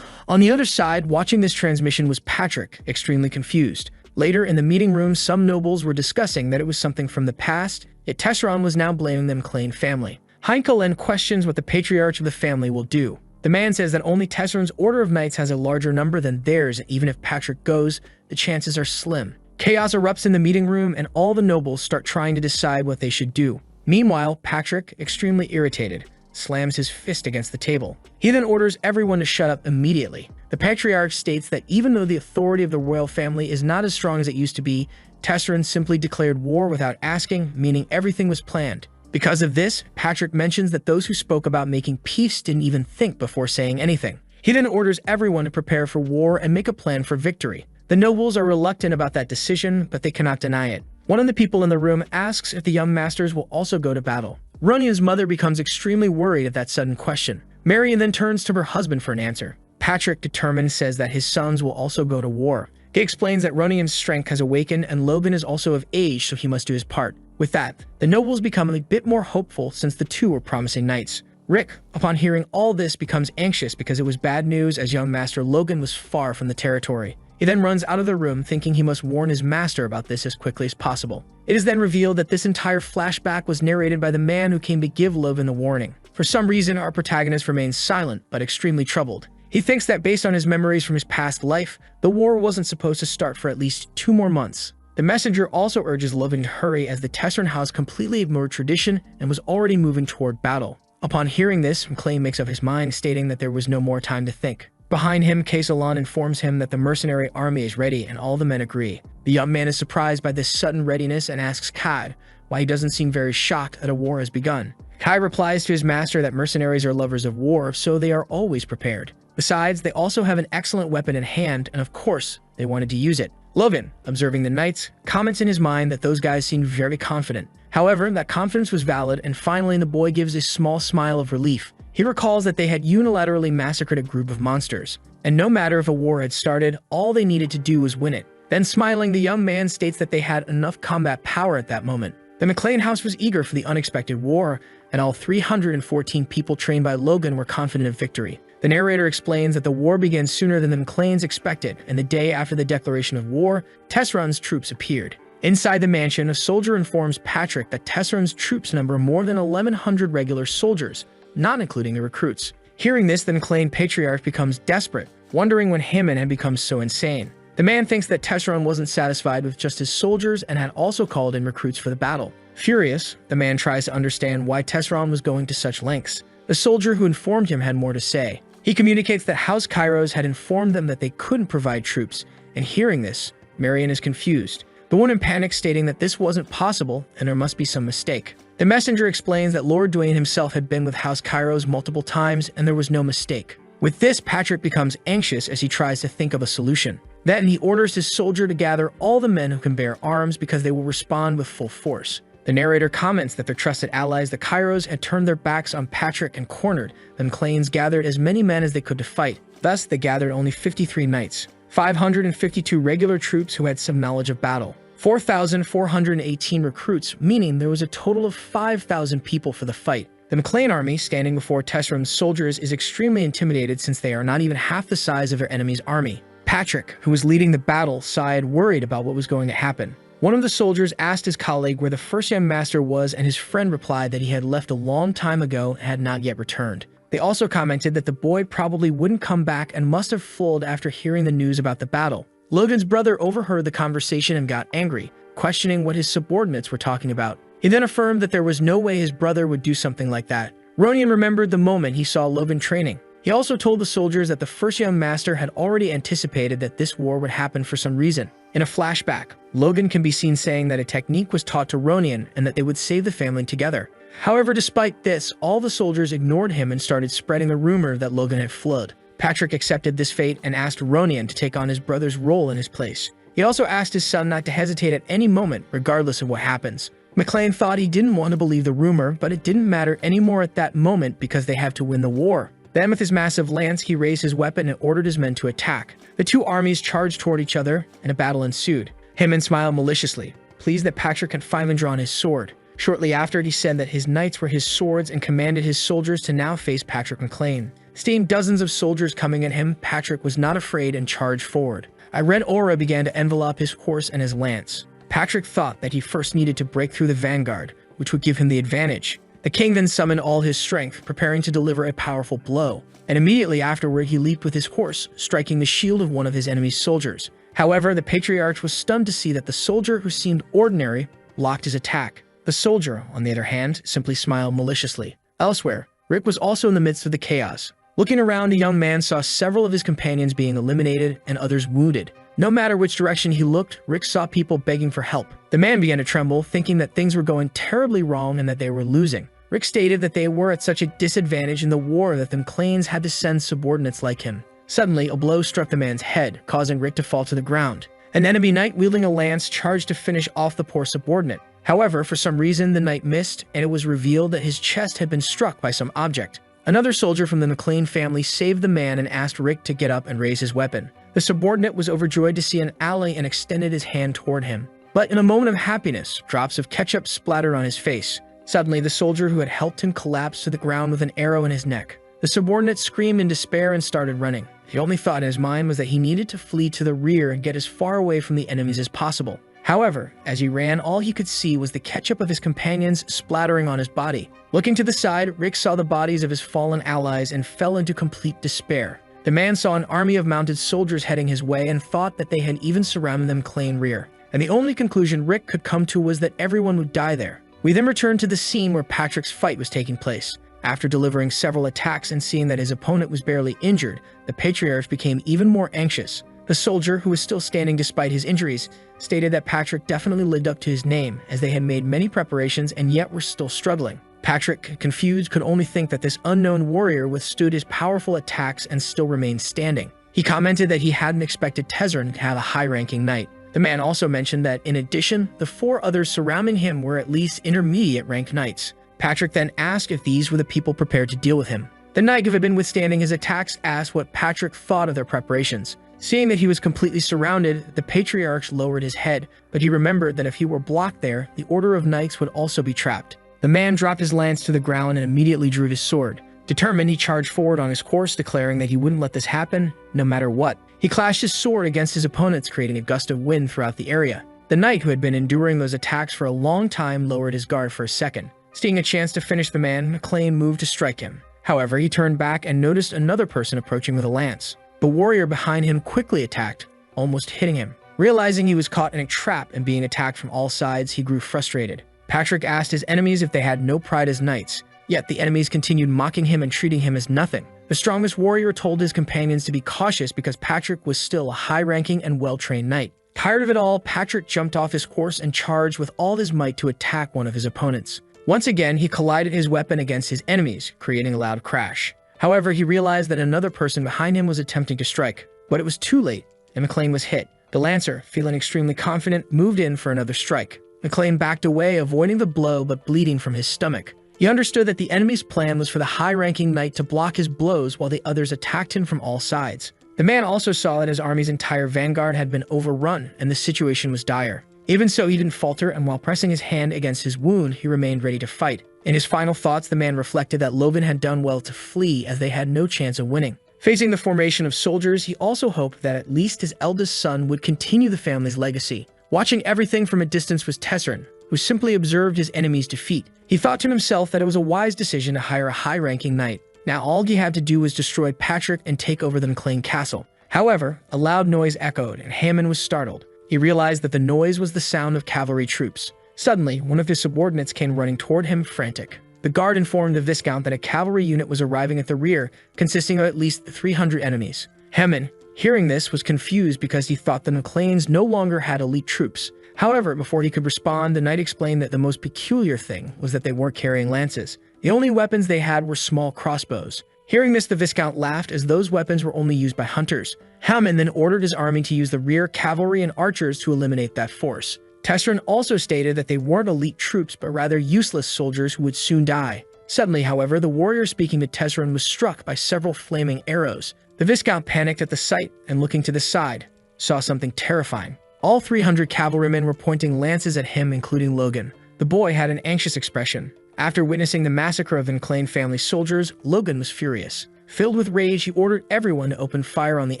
On the other side, watching this transmission was Patrick, extremely confused. Later, in the meeting room, some nobles were discussing that it was something from the past, yet Tesseran was now blaming the McLean family. Heinkel then questions what the patriarch of the family will do. The man says that only Tesseran's Order of Knights has a larger number than theirs, and even if Patrick goes, the chances are slim. Chaos erupts in the meeting room, and all the nobles start trying to decide what they should do. Meanwhile, Patrick, extremely irritated, slams his fist against the table. He then orders everyone to shut up immediately. The patriarch states that even though the authority of the royal family is not as strong as it used to be, Tesseran simply declared war without asking, meaning everything was planned. Because of this, Patrick mentions that those who spoke about making peace didn't even think before saying anything. He then orders everyone to prepare for war and make a plan for victory. The nobles are reluctant about that decision, but they cannot deny it. One of the people in the room asks if the young masters will also go to battle. Ronian's mother becomes extremely worried at that sudden question. Marion then turns to her husband for an answer. Patrick, determined, says that his sons will also go to war. He explains that Ronian's strength has awakened and Logan is also of age, so he must do his part. With that, the nobles become a bit more hopeful since the two were promising knights. Rick, upon hearing all this, becomes anxious because it was bad news as young master Logan was far from the territory. He then runs out of the room thinking he must warn his master about this as quickly as possible. It is then revealed that this entire flashback was narrated by the man who came to give Logan the warning. For some reason, our protagonist remains silent but extremely troubled. He thinks that based on his memories from his past life, the war wasn't supposed to start for at least 2 more months. The messenger also urges Logan to hurry as the Tesseran house completely ignored tradition and was already moving toward battle. Upon hearing this, McLean makes up his mind, stating that there was no more time to think. Behind him, Casalon informs him that the mercenary army is ready and all the men agree. The young man is surprised by this sudden readiness and asks Kai why he doesn't seem very shocked that a war has begun. Kai replies to his master that mercenaries are lovers of war, so they are always prepared. Besides, they also have an excellent weapon in hand, and of course, they wanted to use it. Logan, observing the knights, comments in his mind that those guys seemed very confident. However, that confidence was valid, and finally the boy gives a small smile of relief. He recalls that they had unilaterally massacred a group of monsters, and no matter if a war had started, all they needed to do was win it. Then smiling, the young man states that they had enough combat power at that moment. The McLean house was eager for the unexpected war, and all 314 people trained by Logan were confident of victory. The narrator explains that the war began sooner than the McLeans expected, and the day after the declaration of war, Tesseran's troops appeared. Inside the mansion, a soldier informs Patrick that Tesseran's troops number more than 1,100 regular soldiers, not including the recruits. Hearing this, the McLean patriarch becomes desperate, wondering when Hammond had become so insane. The man thinks that Tesseran wasn't satisfied with just his soldiers and had also called in recruits for the battle. Furious, the man tries to understand why Tesseran was going to such lengths. The soldier who informed him had more to say. He communicates that House Kairos had informed them that they couldn't provide troops, and hearing this, Marion is confused. The woman panics, stating that this wasn't possible and there must be some mistake. The messenger explains that Lord Dwayne himself had been with House Kairos multiple times and there was no mistake. With this, Patrick becomes anxious as he tries to think of a solution. Then he orders his soldier to gather all the men who can bear arms because they will respond with full force. The narrator comments that their trusted allies, the Kairos, had turned their backs on Patrick and cornered. The McLeans gathered as many men as they could to fight. Thus, they gathered only 53 knights, 552 regular troops who had some knowledge of battle, 4,418 recruits, meaning there was a total of 5,000 people for the fight. The McLean army, standing before Tesseran's soldiers, is extremely intimidated since they are not even half the size of their enemy's army. Patrick, who was leading the battle, sighed, worried about what was going to happen. One of the soldiers asked his colleague where the first young master was, and his friend replied that he had left a long time ago and had not yet returned. They also commented that the boy probably wouldn't come back and must have fled after hearing the news about the battle. Logan's brother overheard the conversation and got angry, questioning what his subordinates were talking about. He then affirmed that there was no way his brother would do something like that. Ronian remembered the moment he saw Logan training. He also told the soldiers that the first young master had already anticipated that this war would happen for some reason. In a flashback, Logan can be seen saying that a technique was taught to Ronian and that they would save the family together. However, despite this, all the soldiers ignored him and started spreading the rumor that Logan had fled. Patrick accepted this fate and asked Ronian to take on his brother's role in his place. He also asked his son not to hesitate at any moment, regardless of what happens. McLean thought he didn't want to believe the rumor, but it didn't matter anymore at that moment because they have to win the war. Then with his massive lance, he raised his weapon and ordered his men to attack. The two armies charged toward each other, and a battle ensued. Hammond smiled maliciously, pleased that Patrick had finally drawn his sword. Shortly after, he said that his knights were his swords and commanded his soldiers to now face Patrick McLean. Seeing dozens of soldiers coming at him, Patrick was not afraid and charged forward. A red aura began to envelop his horse and his lance. Patrick thought that he first needed to break through the vanguard, which would give him the advantage. The king then summoned all his strength, preparing to deliver a powerful blow, and immediately afterward he leaped with his horse, striking the shield of one of his enemy's soldiers. However, the patriarch was stunned to see that the soldier, who seemed ordinary, blocked his attack. The soldier, on the other hand, simply smiled maliciously. Elsewhere, Rick was also in the midst of the chaos. Looking around, the young man saw several of his companions being eliminated and others wounded. No matter which direction he looked, Rick saw people begging for help. The man began to tremble, thinking that things were going terribly wrong and that they were losing. Rick stated that they were at such a disadvantage in the war that the McLeans had to send subordinates like him. Suddenly, a blow struck the man's head, causing Rick to fall to the ground. An enemy knight wielding a lance charged to finish off the poor subordinate. However, for some reason, the knight missed, and it was revealed that his chest had been struck by some object. Another soldier from the McLean family saved the man and asked Rick to get up and raise his weapon. The subordinate was overjoyed to see an ally and extended his hand toward him. But in a moment of happiness, drops of ketchup splattered on his face. Suddenly, the soldier who had helped him collapsed to the ground with an arrow in his neck. The subordinate screamed in despair and started running. The only thought in his mind was that he needed to flee to the rear and get as far away from the enemies as possible. However, as he ran, all he could see was the ketchup of his companions splattering on his body. Looking to the side, Rick saw the bodies of his fallen allies and fell into complete despair. The man saw an army of mounted soldiers heading his way and thought that they had even surrounded the McLean rear. And the only conclusion Rick could come to was that everyone would die there. We then returned to the scene where Patrick's fight was taking place. After delivering several attacks and seeing that his opponent was barely injured, the patriarch became even more anxious. The soldier, who was still standing despite his injuries, stated that Patrick definitely lived up to his name, as they had made many preparations and yet were still struggling. Patrick, confused, could only think that this unknown warrior withstood his powerful attacks and still remained standing. He commented that he hadn't expected Tezern to have a high-ranking knight. The man also mentioned that, in addition, the four others surrounding him were at least intermediate-ranked knights. Patrick then asked if these were the people prepared to deal with him. The knight, who had been withstanding his attacks, asked what Patrick thought of their preparations. Seeing that he was completely surrounded, the patriarch lowered his head, but he remembered that if he were blocked there, the order of knights would also be trapped. The man dropped his lance to the ground and immediately drew his sword. Determined, he charged forward on his horse, declaring that he wouldn't let this happen, no matter what. He clashed his sword against his opponents, creating a gust of wind throughout the area. The knight, who had been enduring those attacks for a long time, lowered his guard for a second. Seeing a chance to finish the man, McLean moved to strike him. However, he turned back and noticed another person approaching with a lance. The warrior behind him quickly attacked, almost hitting him. Realizing he was caught in a trap and being attacked from all sides, he grew frustrated. Patrick asked his enemies if they had no pride as knights, yet the enemies continued mocking him and treating him as nothing. The strongest warrior told his companions to be cautious because Patrick was still a high-ranking and well-trained knight. Tired of it all, Patrick jumped off his horse and charged with all his might to attack one of his opponents. Once again, he collided his weapon against his enemies, creating a loud crash. However, he realized that another person behind him was attempting to strike, but it was too late, and McLean was hit. The lancer, feeling extremely confident, moved in for another strike. McLean backed away, avoiding the blow but bleeding from his stomach. He understood that the enemy's plan was for the high-ranking knight to block his blows while the others attacked him from all sides. The man also saw that his army's entire vanguard had been overrun, and the situation was dire. Even so, he didn't falter, and while pressing his hand against his wound, he remained ready to fight. In his final thoughts, the man reflected that Logan had done well to flee, as they had no chance of winning. Facing the formation of soldiers, he also hoped that at least his eldest son would continue the family's legacy. Watching everything from a distance was Tezern, who simply observed his enemy's defeat. He thought to himself that it was a wise decision to hire a high-ranking knight. Now all he had to do was destroy Patrick and take over the McLean castle. However, a loud noise echoed, and Hammond was startled. He realized that the noise was the sound of cavalry troops. Suddenly, one of his subordinates came running toward him, frantic. The guard informed the Viscount that a cavalry unit was arriving at the rear, consisting of at least 300 enemies. Hammond, hearing this, was confused because he thought the McLeans no longer had elite troops. However, before he could respond, the knight explained that the most peculiar thing was that they weren't carrying lances. The only weapons they had were small crossbows. Hearing this, the Viscount laughed, as those weapons were only used by hunters. Hammond then ordered his army to use the rear cavalry and archers to eliminate that force. Tesseran also stated that they weren't elite troops, but rather useless soldiers who would soon die. Suddenly, however, the warrior speaking to Tesseran was struck by several flaming arrows. The Viscount panicked at the sight and, looking to the side, saw something terrifying. All 300 cavalrymen were pointing lances at him, including Logan. The boy had an anxious expression. After witnessing the massacre of Enclane family soldiers, Logan was furious. Filled with rage, he ordered everyone to open fire on the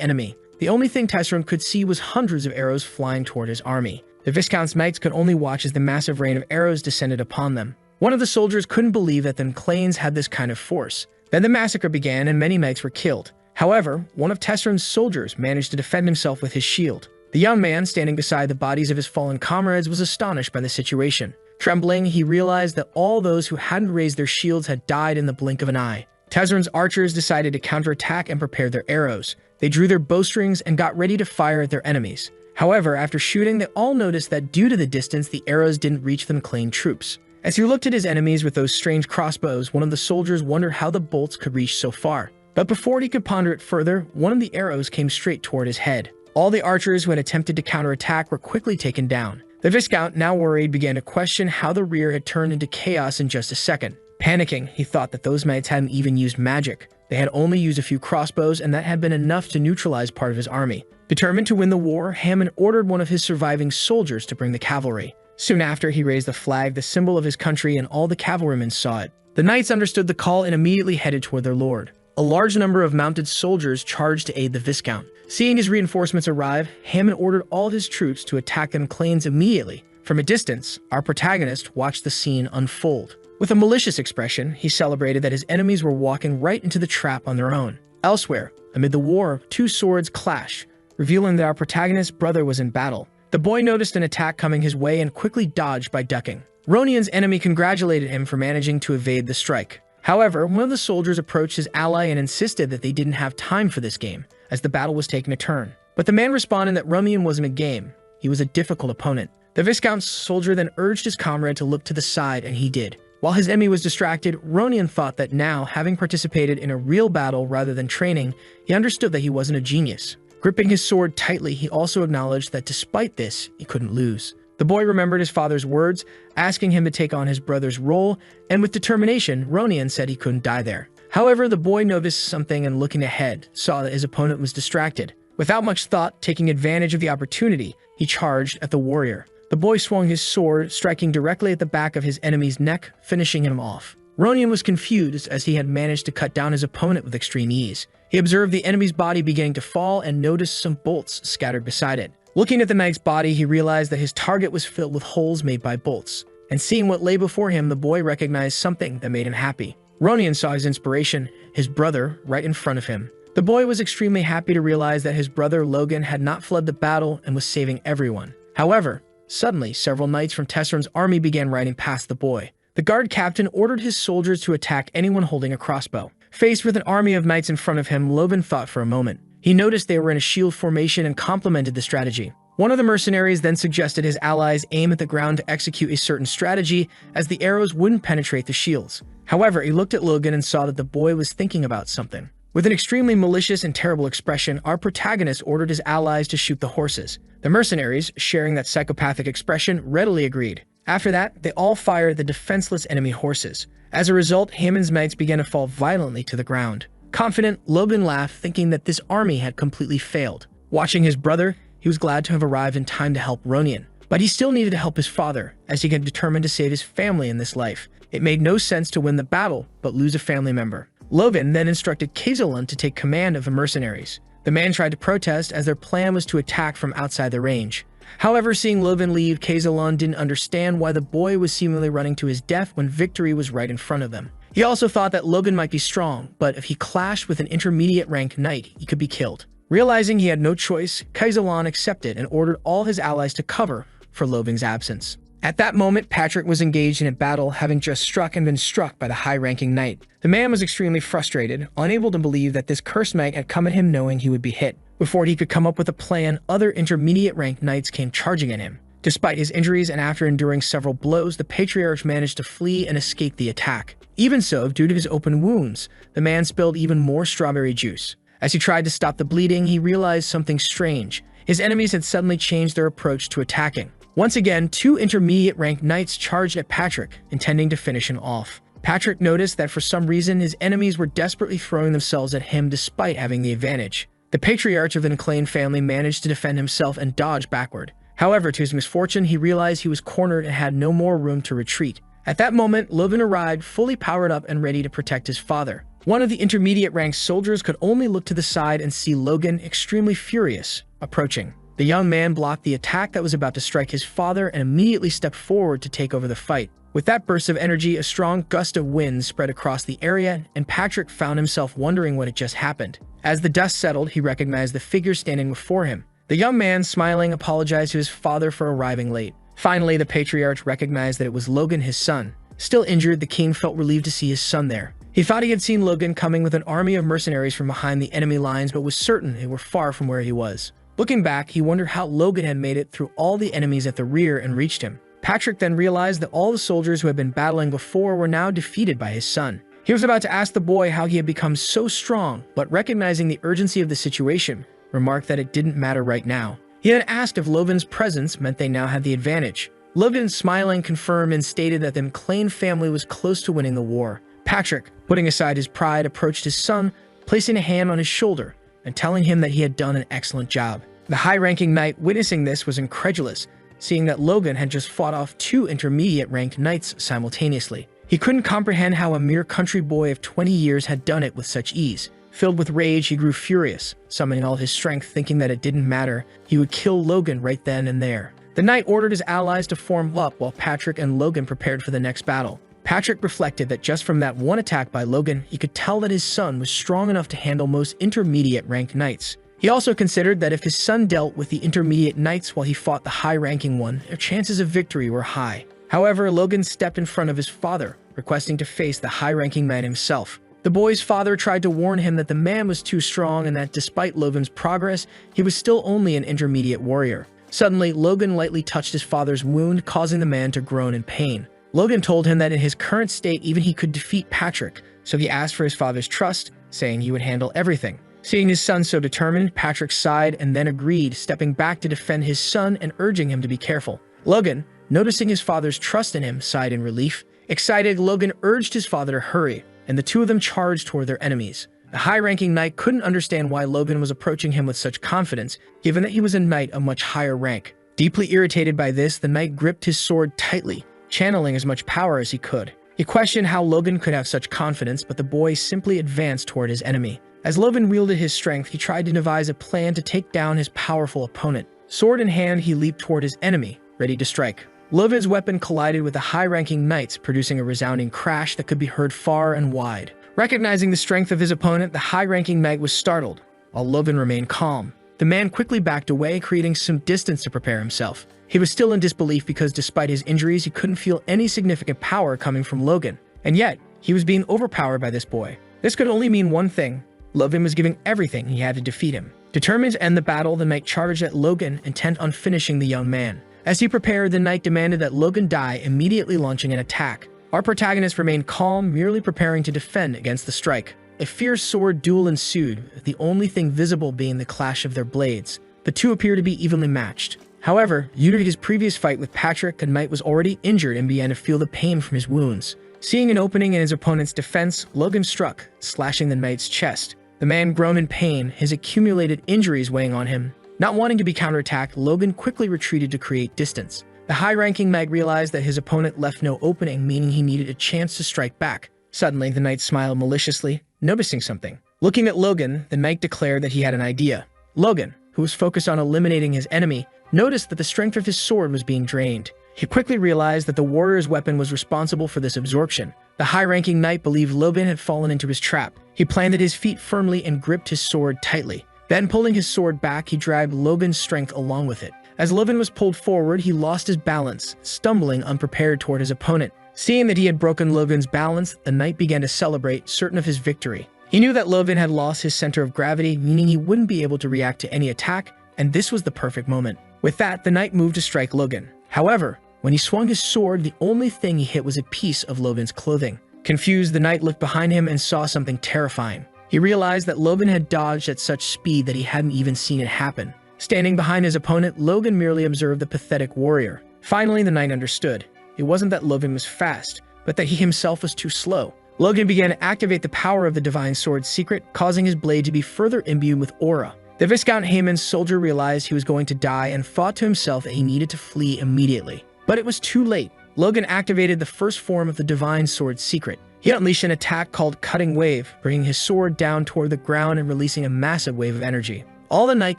enemy. The only thing Tesseran could see was hundreds of arrows flying toward his army. The Viscount's knights could only watch as the massive rain of arrows descended upon them. One of the soldiers couldn't believe that the Enclanes had this kind of force. Then the massacre began and many knights were killed. However, one of Tesseran's soldiers managed to defend himself with his shield. The young man standing beside the bodies of his fallen comrades was astonished by the situation. Trembling, he realized that all those who hadn't raised their shields had died in the blink of an eye. Tesseran's archers decided to counterattack and prepared their arrows. They drew their bowstrings and got ready to fire at their enemies. However, after shooting, they all noticed that due to the distance, the arrows didn't reach the Enclane troops. As he looked at his enemies with those strange crossbows, one of the soldiers wondered how the bolts could reach so far. But before he could ponder it further, one of the arrows came straight toward his head. All the archers who had attempted to counterattack were quickly taken down. The Viscount, now worried, began to question how the rear had turned into chaos in just a second. Panicking, he thought that those knights hadn't even used magic. They had only used a few crossbows, and that had been enough to neutralize part of his army. Determined to win the war, Hammond ordered one of his surviving soldiers to bring the cavalry. Soon after, he raised the flag, the symbol of his country, and all the cavalrymen saw it. The knights understood the call and immediately headed toward their lord. A large number of mounted soldiers charged to aid the Viscount. Seeing his reinforcements arrive, Hammond ordered all of his troops to attack the Enclanes immediately. From a distance, our protagonist watched the scene unfold. With a malicious expression, he celebrated that his enemies were walking right into the trap on their own. Elsewhere, amid the war, two swords clash, revealing that our protagonist's brother was in battle. The boy noticed an attack coming his way and quickly dodged by ducking. Ronian's enemy congratulated him for managing to evade the strike. However, one of the soldiers approached his ally and insisted that they didn't have time for this game, as the battle was taking a turn. But the man responded that Ronian wasn't a game. He was a difficult opponent. The Viscount's soldier then urged his comrade to look to the side, and he did. While his enemy was distracted, Ronian thought that now, having participated in a real battle rather than training, he understood that he wasn't a genius. Gripping his sword tightly, he also acknowledged that despite this, he couldn't lose. The boy remembered his father's words, asking him to take on his brother's role, and with determination, Ronian said he couldn't die there. However, the boy noticed something and looking ahead, saw that his opponent was distracted. Without much thought, taking advantage of the opportunity, he charged at the warrior. The boy swung his sword, striking directly at the back of his enemy's neck, finishing him off. Ronian was confused as he had managed to cut down his opponent with extreme ease. He observed the enemy's body beginning to fall and noticed some bolts scattered beside it. Looking at the knight's body, he realized that his target was filled with holes made by bolts. And seeing what lay before him, the boy recognized something that made him happy. Ronian saw his inspiration, his brother, right in front of him. The boy was extremely happy to realize that his brother Logan had not fled the battle and was saving everyone. However, suddenly, several knights from Tesseran's army began riding past the boy. The guard captain ordered his soldiers to attack anyone holding a crossbow. Faced with an army of knights in front of him, Logan thought for a moment. He noticed they were in a shield formation and complimented the strategy. One of the mercenaries then suggested his allies aim at the ground to execute a certain strategy, as the arrows wouldn't penetrate the shields. However, he looked at Logan and saw that the boy was thinking about something. With an extremely malicious and terrible expression, our protagonist ordered his allies to shoot the horses. The mercenaries, sharing that psychopathic expression, readily agreed. After that, they all fired the defenseless enemy horses. As a result, Hammond's knights began to fall violently to the ground. Confident, Logan laughed, thinking that this army had completely failed. Watching his brother, he was glad to have arrived in time to help Ronian. But he still needed to help his father, as he had determined to save his family in this life. It made no sense to win the battle, but lose a family member. Logan then instructed Kazalun to take command of the mercenaries. The man tried to protest, as their plan was to attack from outside the range. However, seeing Logan leave, Kazalun didn't understand why the boy was seemingly running to his death when victory was right in front of them. He also thought that Logan might be strong, but if he clashed with an intermediate rank knight, he could be killed. Realizing he had no choice, Kazalun accepted and ordered all his allies to cover for Logan's absence. At that moment, Patrick was engaged in a battle, having just struck and been struck by the high-ranking knight. The man was extremely frustrated, unable to believe that this cursed knight had come at him knowing he would be hit. Before he could come up with a plan, other intermediate-ranked knights came charging at him. Despite his injuries and after enduring several blows, the patriarch managed to flee and escape the attack. Even so, due to his open wounds, the man spilled even more strawberry juice. As he tried to stop the bleeding, he realized something strange. His enemies had suddenly changed their approach to attacking. Once again, two intermediate-ranked knights charged at Patrick, intending to finish him off. Patrick noticed that for some reason his enemies were desperately throwing themselves at him despite having the advantage. The patriarch of an acclaimed family managed to defend himself and dodge backward. However, to his misfortune, he realized he was cornered and had no more room to retreat. At that moment, Logan arrived, fully powered up and ready to protect his father. One of the intermediate-ranked soldiers could only look to the side and see Logan, extremely furious, approaching. The young man blocked the attack that was about to strike his father and immediately stepped forward to take over the fight. With that burst of energy, a strong gust of wind spread across the area, and Patrick found himself wondering what had just happened. As the dust settled, he recognized the figure standing before him. The young man, smiling, apologized to his father for arriving late. Finally, the patriarch recognized that it was Logan, his son. Still injured, the king felt relieved to see his son there. He thought he had seen Logan coming with an army of mercenaries from behind the enemy lines, but was certain they were far from where he was. Looking back, he wondered how Logan had made it through all the enemies at the rear and reached him. Patrick then realized that all the soldiers who had been battling before were now defeated by his son. He was about to ask the boy how he had become so strong, but recognizing the urgency of the situation, remarked that it didn't matter right now. He then asked if Logan's presence meant they now had the advantage. Logan, smiling, confirmed and stated that the acclaimed family was close to winning the war. Patrick, putting aside his pride, approached his son, placing a hand on his shoulder and telling him that he had done an excellent job. The high-ranking knight witnessing this was incredulous, seeing that Logan had just fought off two intermediate-ranked knights simultaneously. He couldn't comprehend how a mere country boy of 20 years had done it with such ease. Filled with rage, he grew furious, summoning all his strength, thinking that it didn't matter. He would kill Logan right then and there. The knight ordered his allies to form up while Patrick and Logan prepared for the next battle. Patrick reflected that just from that one attack by Logan, he could tell that his son was strong enough to handle most intermediate-ranked knights. He also considered that if his son dealt with the intermediate knights while he fought the high-ranking one, their chances of victory were high. However, Logan stepped in front of his father, requesting to face the high-ranking man himself. The boy's father tried to warn him that the man was too strong and that despite Logan's progress, he was still only an intermediate warrior. Suddenly, Logan lightly touched his father's wound, causing the man to groan in pain. Logan told him that in his current state, even he could defeat Patrick, so he asked for his father's trust, saying he would handle everything. Seeing his son so determined, Patrick sighed and then agreed, stepping back to defend his son and urging him to be careful. Logan, noticing his father's trust in him, sighed in relief. Excited, Logan urged his father to hurry, and the two of them charged toward their enemies. The high-ranking knight couldn't understand why Logan was approaching him with such confidence, given that he was a knight of much higher rank. Deeply irritated by this, the knight gripped his sword tightly, channeling as much power as he could. He questioned how Logan could have such confidence, but the boy simply advanced toward his enemy. As Logan wielded his strength, he tried to devise a plan to take down his powerful opponent. Sword in hand, he leaped toward his enemy, ready to strike. Logan's weapon collided with the high-ranking knight's, producing a resounding crash that could be heard far and wide. Recognizing the strength of his opponent, the high-ranking knight was startled, while Logan remained calm. The man quickly backed away, creating some distance to prepare himself. He was still in disbelief because despite his injuries, he couldn't feel any significant power coming from Logan. And yet, he was being overpowered by this boy. This could only mean one thing. Logan was giving everything he had to defeat him. Determined to end the battle, the knight charged at Logan, intent on finishing the young man. As he prepared, the knight demanded that Logan die, immediately launching an attack. Our protagonist remained calm, merely preparing to defend against the strike. A fierce sword duel ensued, with the only thing visible being the clash of their blades. The two appear to be evenly matched. However, due to his previous fight with Patrick, the knight was already injured and began to feel the pain from his wounds. Seeing an opening in his opponent's defense, Logan struck, slashing the knight's chest. The man groaned in pain, his accumulated injuries weighing on him. Not wanting to be counterattacked, Logan quickly retreated to create distance. The high-ranking knight realized that his opponent left no opening, meaning he needed a chance to strike back. Suddenly, the knight smiled maliciously, noticing something. Looking at Logan, the knight declared that he had an idea. Logan, who was focused on eliminating his enemy, noticed that the strength of his sword was being drained. He quickly realized that the warrior's weapon was responsible for this absorption. The high-ranking knight believed Logan had fallen into his trap. He planted his feet firmly and gripped his sword tightly. Then, pulling his sword back, he dragged Logan's strength along with it. As Logan was pulled forward, he lost his balance, stumbling unprepared toward his opponent. Seeing that he had broken Logan's balance, the knight began to celebrate, certain of his victory. He knew that Logan had lost his center of gravity, meaning he wouldn't be able to react to any attack, and this was the perfect moment. With that, the knight moved to strike Logan. However, when he swung his sword, the only thing he hit was a piece of Logan's clothing. Confused, the knight looked behind him and saw something terrifying. He realized that Logan had dodged at such speed that he hadn't even seen it happen. Standing behind his opponent, Logan merely observed the pathetic warrior. Finally, the knight understood. It wasn't that Logan was fast, but that he himself was too slow. Logan began to activate the power of the divine sword's secret, causing his blade to be further imbued with aura. The Viscount Hayman's soldier realized he was going to die and thought to himself that he needed to flee immediately. But it was too late. Logan activated the first form of the divine sword's secret. He unleashed an attack called Cutting Wave, bringing his sword down toward the ground and releasing a massive wave of energy. All the knight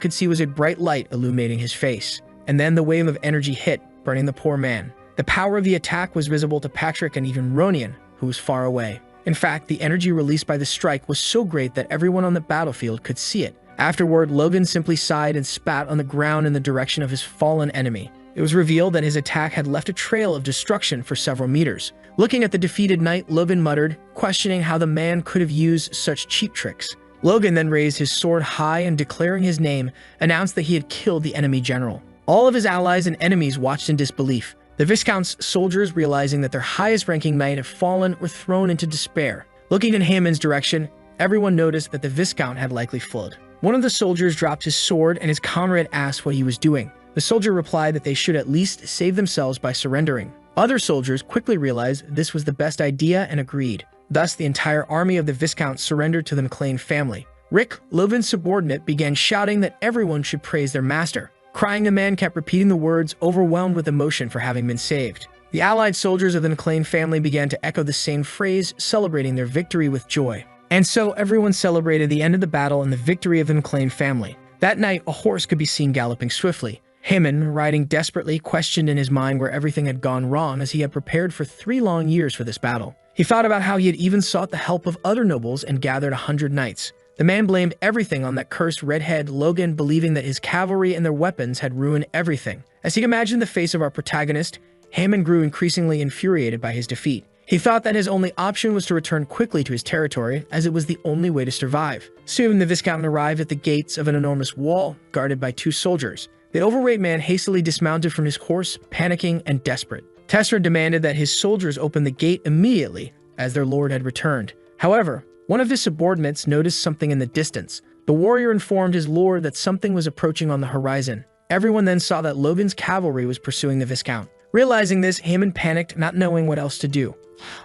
could see was a bright light illuminating his face. And then the wave of energy hit, burning the poor man. The power of the attack was visible to Patrick and even Ronian, who was far away. In fact, the energy released by the strike was so great that everyone on the battlefield could see it. Afterward, Logan simply sighed and spat on the ground in the direction of his fallen enemy. It was revealed that his attack had left a trail of destruction for several meters. Looking at the defeated knight, Logan muttered, questioning how the man could have used such cheap tricks. Logan then raised his sword high and, declaring his name, announced that he had killed the enemy general. All of his allies and enemies watched in disbelief. The Viscount's soldiers, realizing that their highest-ranking knight had fallen, were thrown into despair. Looking in Hayman's direction, everyone noticed that the Viscount had likely fled. One of the soldiers dropped his sword, and his comrade asked what he was doing. The soldier replied that they should at least save themselves by surrendering. Other soldiers quickly realized this was the best idea and agreed. Thus, the entire army of the Viscount surrendered to the McLean family. Rick, Logan's subordinate, began shouting that everyone should praise their master. Crying, the man kept repeating the words, overwhelmed with emotion for having been saved. The allied soldiers of the McLean family began to echo the same phrase, celebrating their victory with joy. And so everyone celebrated the end of the battle and the victory of the McLean family. That night, a horse could be seen galloping swiftly. Hayman, riding desperately, questioned in his mind where everything had gone wrong, as he had prepared for 3 long years for this battle. He thought about how he had even sought the help of other nobles and gathered 100 knights. The man blamed everything on that cursed redhead Logan, believing that his cavalry and their weapons had ruined everything. As he imagined the face of our protagonist, Hayman grew increasingly infuriated by his defeat. He thought that his only option was to return quickly to his territory, as it was the only way to survive. Soon, the Viscount arrived at the gates of an enormous wall, guarded by 2 soldiers. The overweight man hastily dismounted from his horse, panicking and desperate. Tessera demanded that his soldiers open the gate immediately, as their lord had returned. However, one of his subordinates noticed something in the distance. The warrior informed his lord that something was approaching on the horizon. Everyone then saw that Logan's cavalry was pursuing the Viscount. Realizing this, Hayman panicked, not knowing what else to do.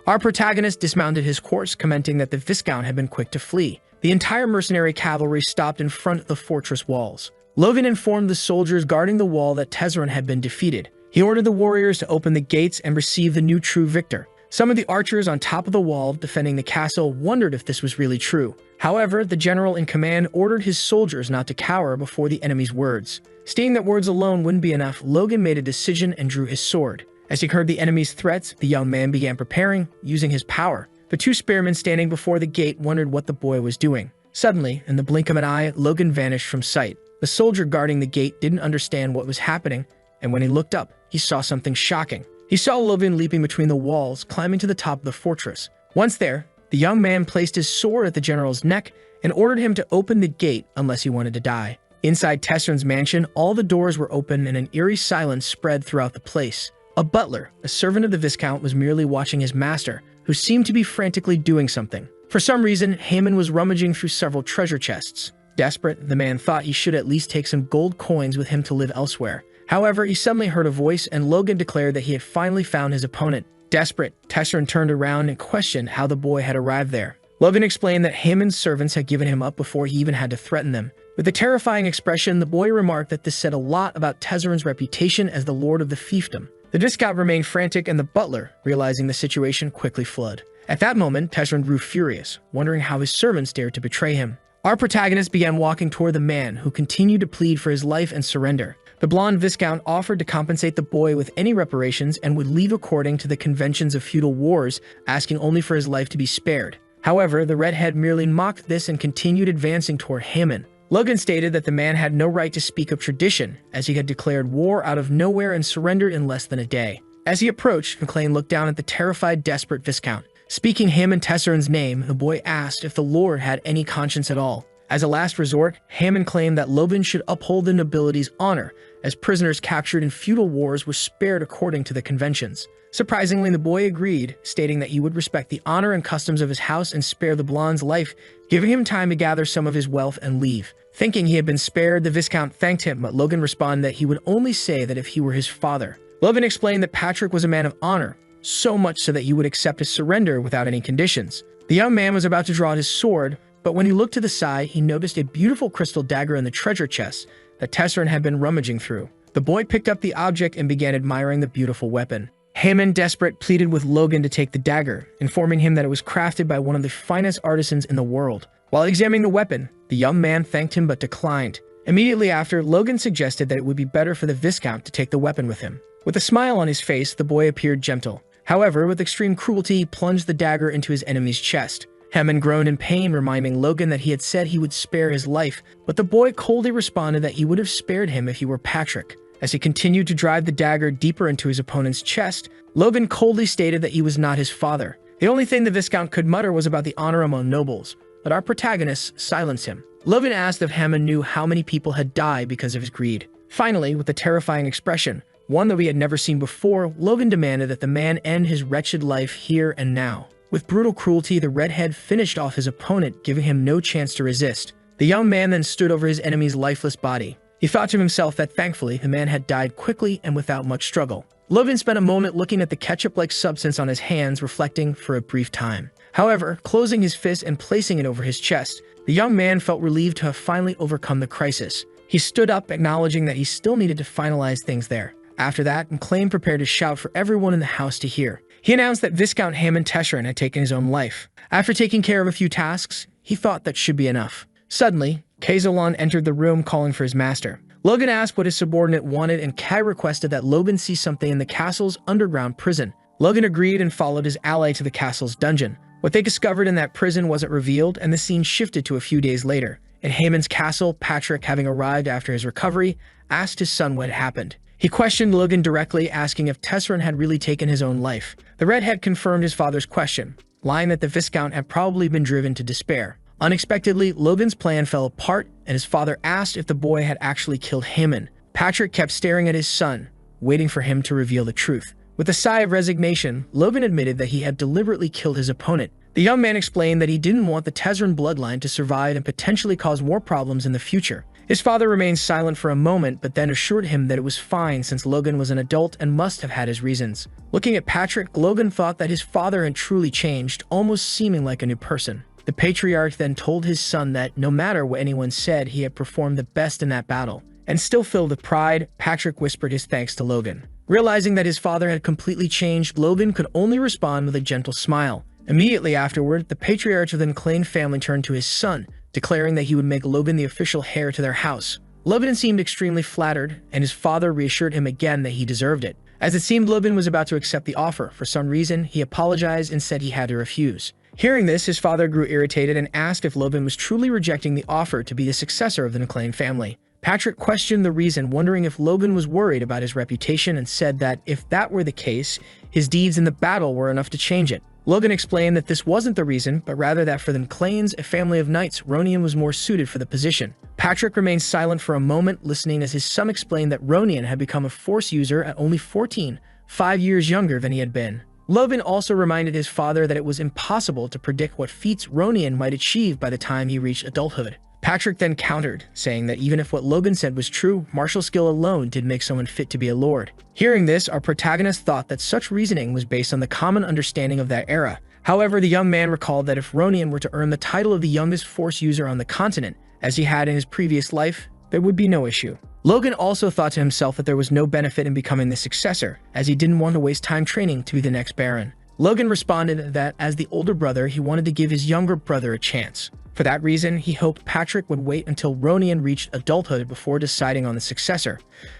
Our protagonist dismounted his horse, commenting that the Viscount had been quick to flee. The entire mercenary cavalry stopped in front of the fortress walls. Logan informed the soldiers guarding the wall that Tessera had been defeated. He ordered the warriors to open the gates and receive the new true victor. Some of the archers on top of the wall defending the castle wondered if this was really true. However, the general in command ordered his soldiers not to cower before the enemy's words. Seeing that words alone wouldn't be enough, Logan made a decision and drew his sword. As he heard the enemy's threats, the young man began preparing, using his power. The 2 spearmen standing before the gate wondered what the boy was doing. Suddenly, in the blink of an eye, Logan vanished from sight. The soldier guarding the gate didn't understand what was happening, and when he looked up, he saw something shocking. He saw Logan leaping between the walls, climbing to the top of the fortress. Once there, the young man placed his sword at the general's neck and ordered him to open the gate unless he wanted to die. Inside Tessera's mansion, all the doors were open and an eerie silence spread throughout the place. A butler, a servant of the Viscount, was merely watching his master, who seemed to be frantically doing something. For some reason, Hayman was rummaging through several treasure chests. Desperate, the man thought he should at least take some gold coins with him to live elsewhere. However, he suddenly heard a voice, and Logan declared that he had finally found his opponent. Desperate, Tessera turned around and questioned how the boy had arrived there. Logan explained that Hayman's servants had given him up before he even had to threaten them. With a terrifying expression, the boy remarked that this said a lot about Tessera's reputation as the lord of the fiefdom. The Viscount remained frantic, and the butler, realizing the situation, quickly fled. At that moment, Tessera grew furious, wondering how his servants dared to betray him. Our protagonist began walking toward the man, who continued to plead for his life and surrender. The blonde Viscount offered to compensate the boy with any reparations and would leave according to the conventions of feudal wars, asking only for his life to be spared. However, the redhead merely mocked this and continued advancing toward Hayman. Logan stated that the man had no right to speak of tradition, as he had declared war out of nowhere and surrendered in less than a day. As he approached, McLean looked down at the terrified, desperate Viscount. Speaking him and Tessera's name, the boy asked if the lord had any conscience at all. As a last resort, Hayman claimed that Logan should uphold the nobility's honor, as prisoners captured in feudal wars were spared according to the conventions. Surprisingly, the boy agreed, stating that he would respect the honor and customs of his house and spare the blonde's life, giving him time to gather some of his wealth and leave. Thinking he had been spared, the Viscount thanked him, but Logan responded that he would only say that if he were his father. Logan explained that Patrick was a man of honor, so much so that he would accept his surrender without any conditions. The young man was about to draw his sword, but when he looked to the side, he noticed a beautiful crystal dagger in the treasure chest that Tesserin had been rummaging through. The boy picked up the object and began admiring the beautiful weapon. Haman, desperate, pleaded with Logan to take the dagger, informing him that it was crafted by one of the finest artisans in the world. While examining the weapon, the young man thanked him but declined. Immediately after, Logan suggested that it would be better for the Viscount to take the weapon with him. With a smile on his face, the boy appeared gentle. However, with extreme cruelty, he plunged the dagger into his enemy's chest. Haman groaned in pain, reminding Logan that he had said he would spare his life, but the boy coldly responded that he would have spared him if he were Patrick. As he continued to drive the dagger deeper into his opponent's chest, Logan coldly stated that he was not his father. The only thing the Viscount could mutter was about the honor among nobles, but our protagonist silenced him. Logan asked if Haman knew how many people had died because of his greed. Finally, with a terrifying expression, one that we had never seen before, Logan demanded that the man end his wretched life here and now. With brutal cruelty, the redhead finished off his opponent, giving him no chance to resist. The young man then stood over his enemy's lifeless body. He thought to himself that thankfully the man had died quickly and without much struggle. Logan spent a moment looking at the ketchup-like substance on his hands, reflecting for a brief time. However, closing his fist and placing it over his chest, the young man felt relieved to have finally overcome the crisis. He stood up, acknowledging that he still needed to finalize things there. After that, McLean prepared to shout for everyone in the house to hear. He announced that Viscount Haman Tesserin had taken his own life. After taking care of a few tasks, he thought that should be enough. Suddenly, Kazalon entered the room calling for his master. Logan asked what his subordinate wanted, and Kai requested that Logan see something in the castle's underground prison. Logan agreed and followed his ally to the castle's dungeon. What they discovered in that prison wasn't revealed, and the scene shifted to a few days later. In Haman's castle, Patrick, having arrived after his recovery, asked his son what had happened. He questioned Logan directly, asking if Tesserin had really taken his own life. The redhead confirmed his father's question, lying that the Viscount had probably been driven to despair. Unexpectedly, Logan's plan fell apart, and his father asked if the boy had actually killed Haman. Patrick kept staring at his son, waiting for him to reveal the truth. With a sigh of resignation, Logan admitted that he had deliberately killed his opponent. The young man explained that he didn't want the Tesserin bloodline to survive and potentially cause more problems in the future. His father remained silent for a moment, but then assured him that it was fine since Logan was an adult and must have had his reasons. Looking at Patrick, Logan thought that his father had truly changed, almost seeming like a new person. The patriarch then told his son that no matter what anyone said, he had performed the best in that battle. And still filled with pride, Patrick whispered his thanks to Logan. Realizing that his father had completely changed, Logan could only respond with a gentle smile. Immediately afterward, the patriarch of the McLean family turned to his son, declaring that he would make Logan the official heir to their house. Logan seemed extremely flattered, and his father reassured him again that he deserved it. As it seemed Logan was about to accept the offer, for some reason, he apologized and said he had to refuse. Hearing this, his father grew irritated and asked if Logan was truly rejecting the offer to be the successor of the McLean family. Patrick questioned the reason, wondering if Logan was worried about his reputation, and said that if that were the case, his deeds in the battle were enough to change it. Logan explained that this wasn't the reason, but rather that for the McLeans, a family of knights, Ronian was more suited for the position. Patrick remained silent for a moment, listening as his son explained that Ronian had become a force user at only 14, 5 years younger than he had been. Logan also reminded his father that it was impossible to predict what feats Ronian might achieve by the time he reached adulthood. Patrick then countered, saying that even if what Logan said was true, martial skill alone did make someone fit to be a lord. Hearing this, our protagonist thought that such reasoning was based on the common understanding of that era. However, the young man recalled that if Ronian were to earn the title of the youngest force user on the continent, as he had in his previous life, there would be no issue. Logan also thought to himself that there was no benefit in becoming the successor, as he didn't want to waste time training to be the next Baron. Logan responded that as the older brother, he wanted to give his younger brother a chance. For that reason, he hoped Patrick would wait until Ronian reached adulthood before deciding on the successor.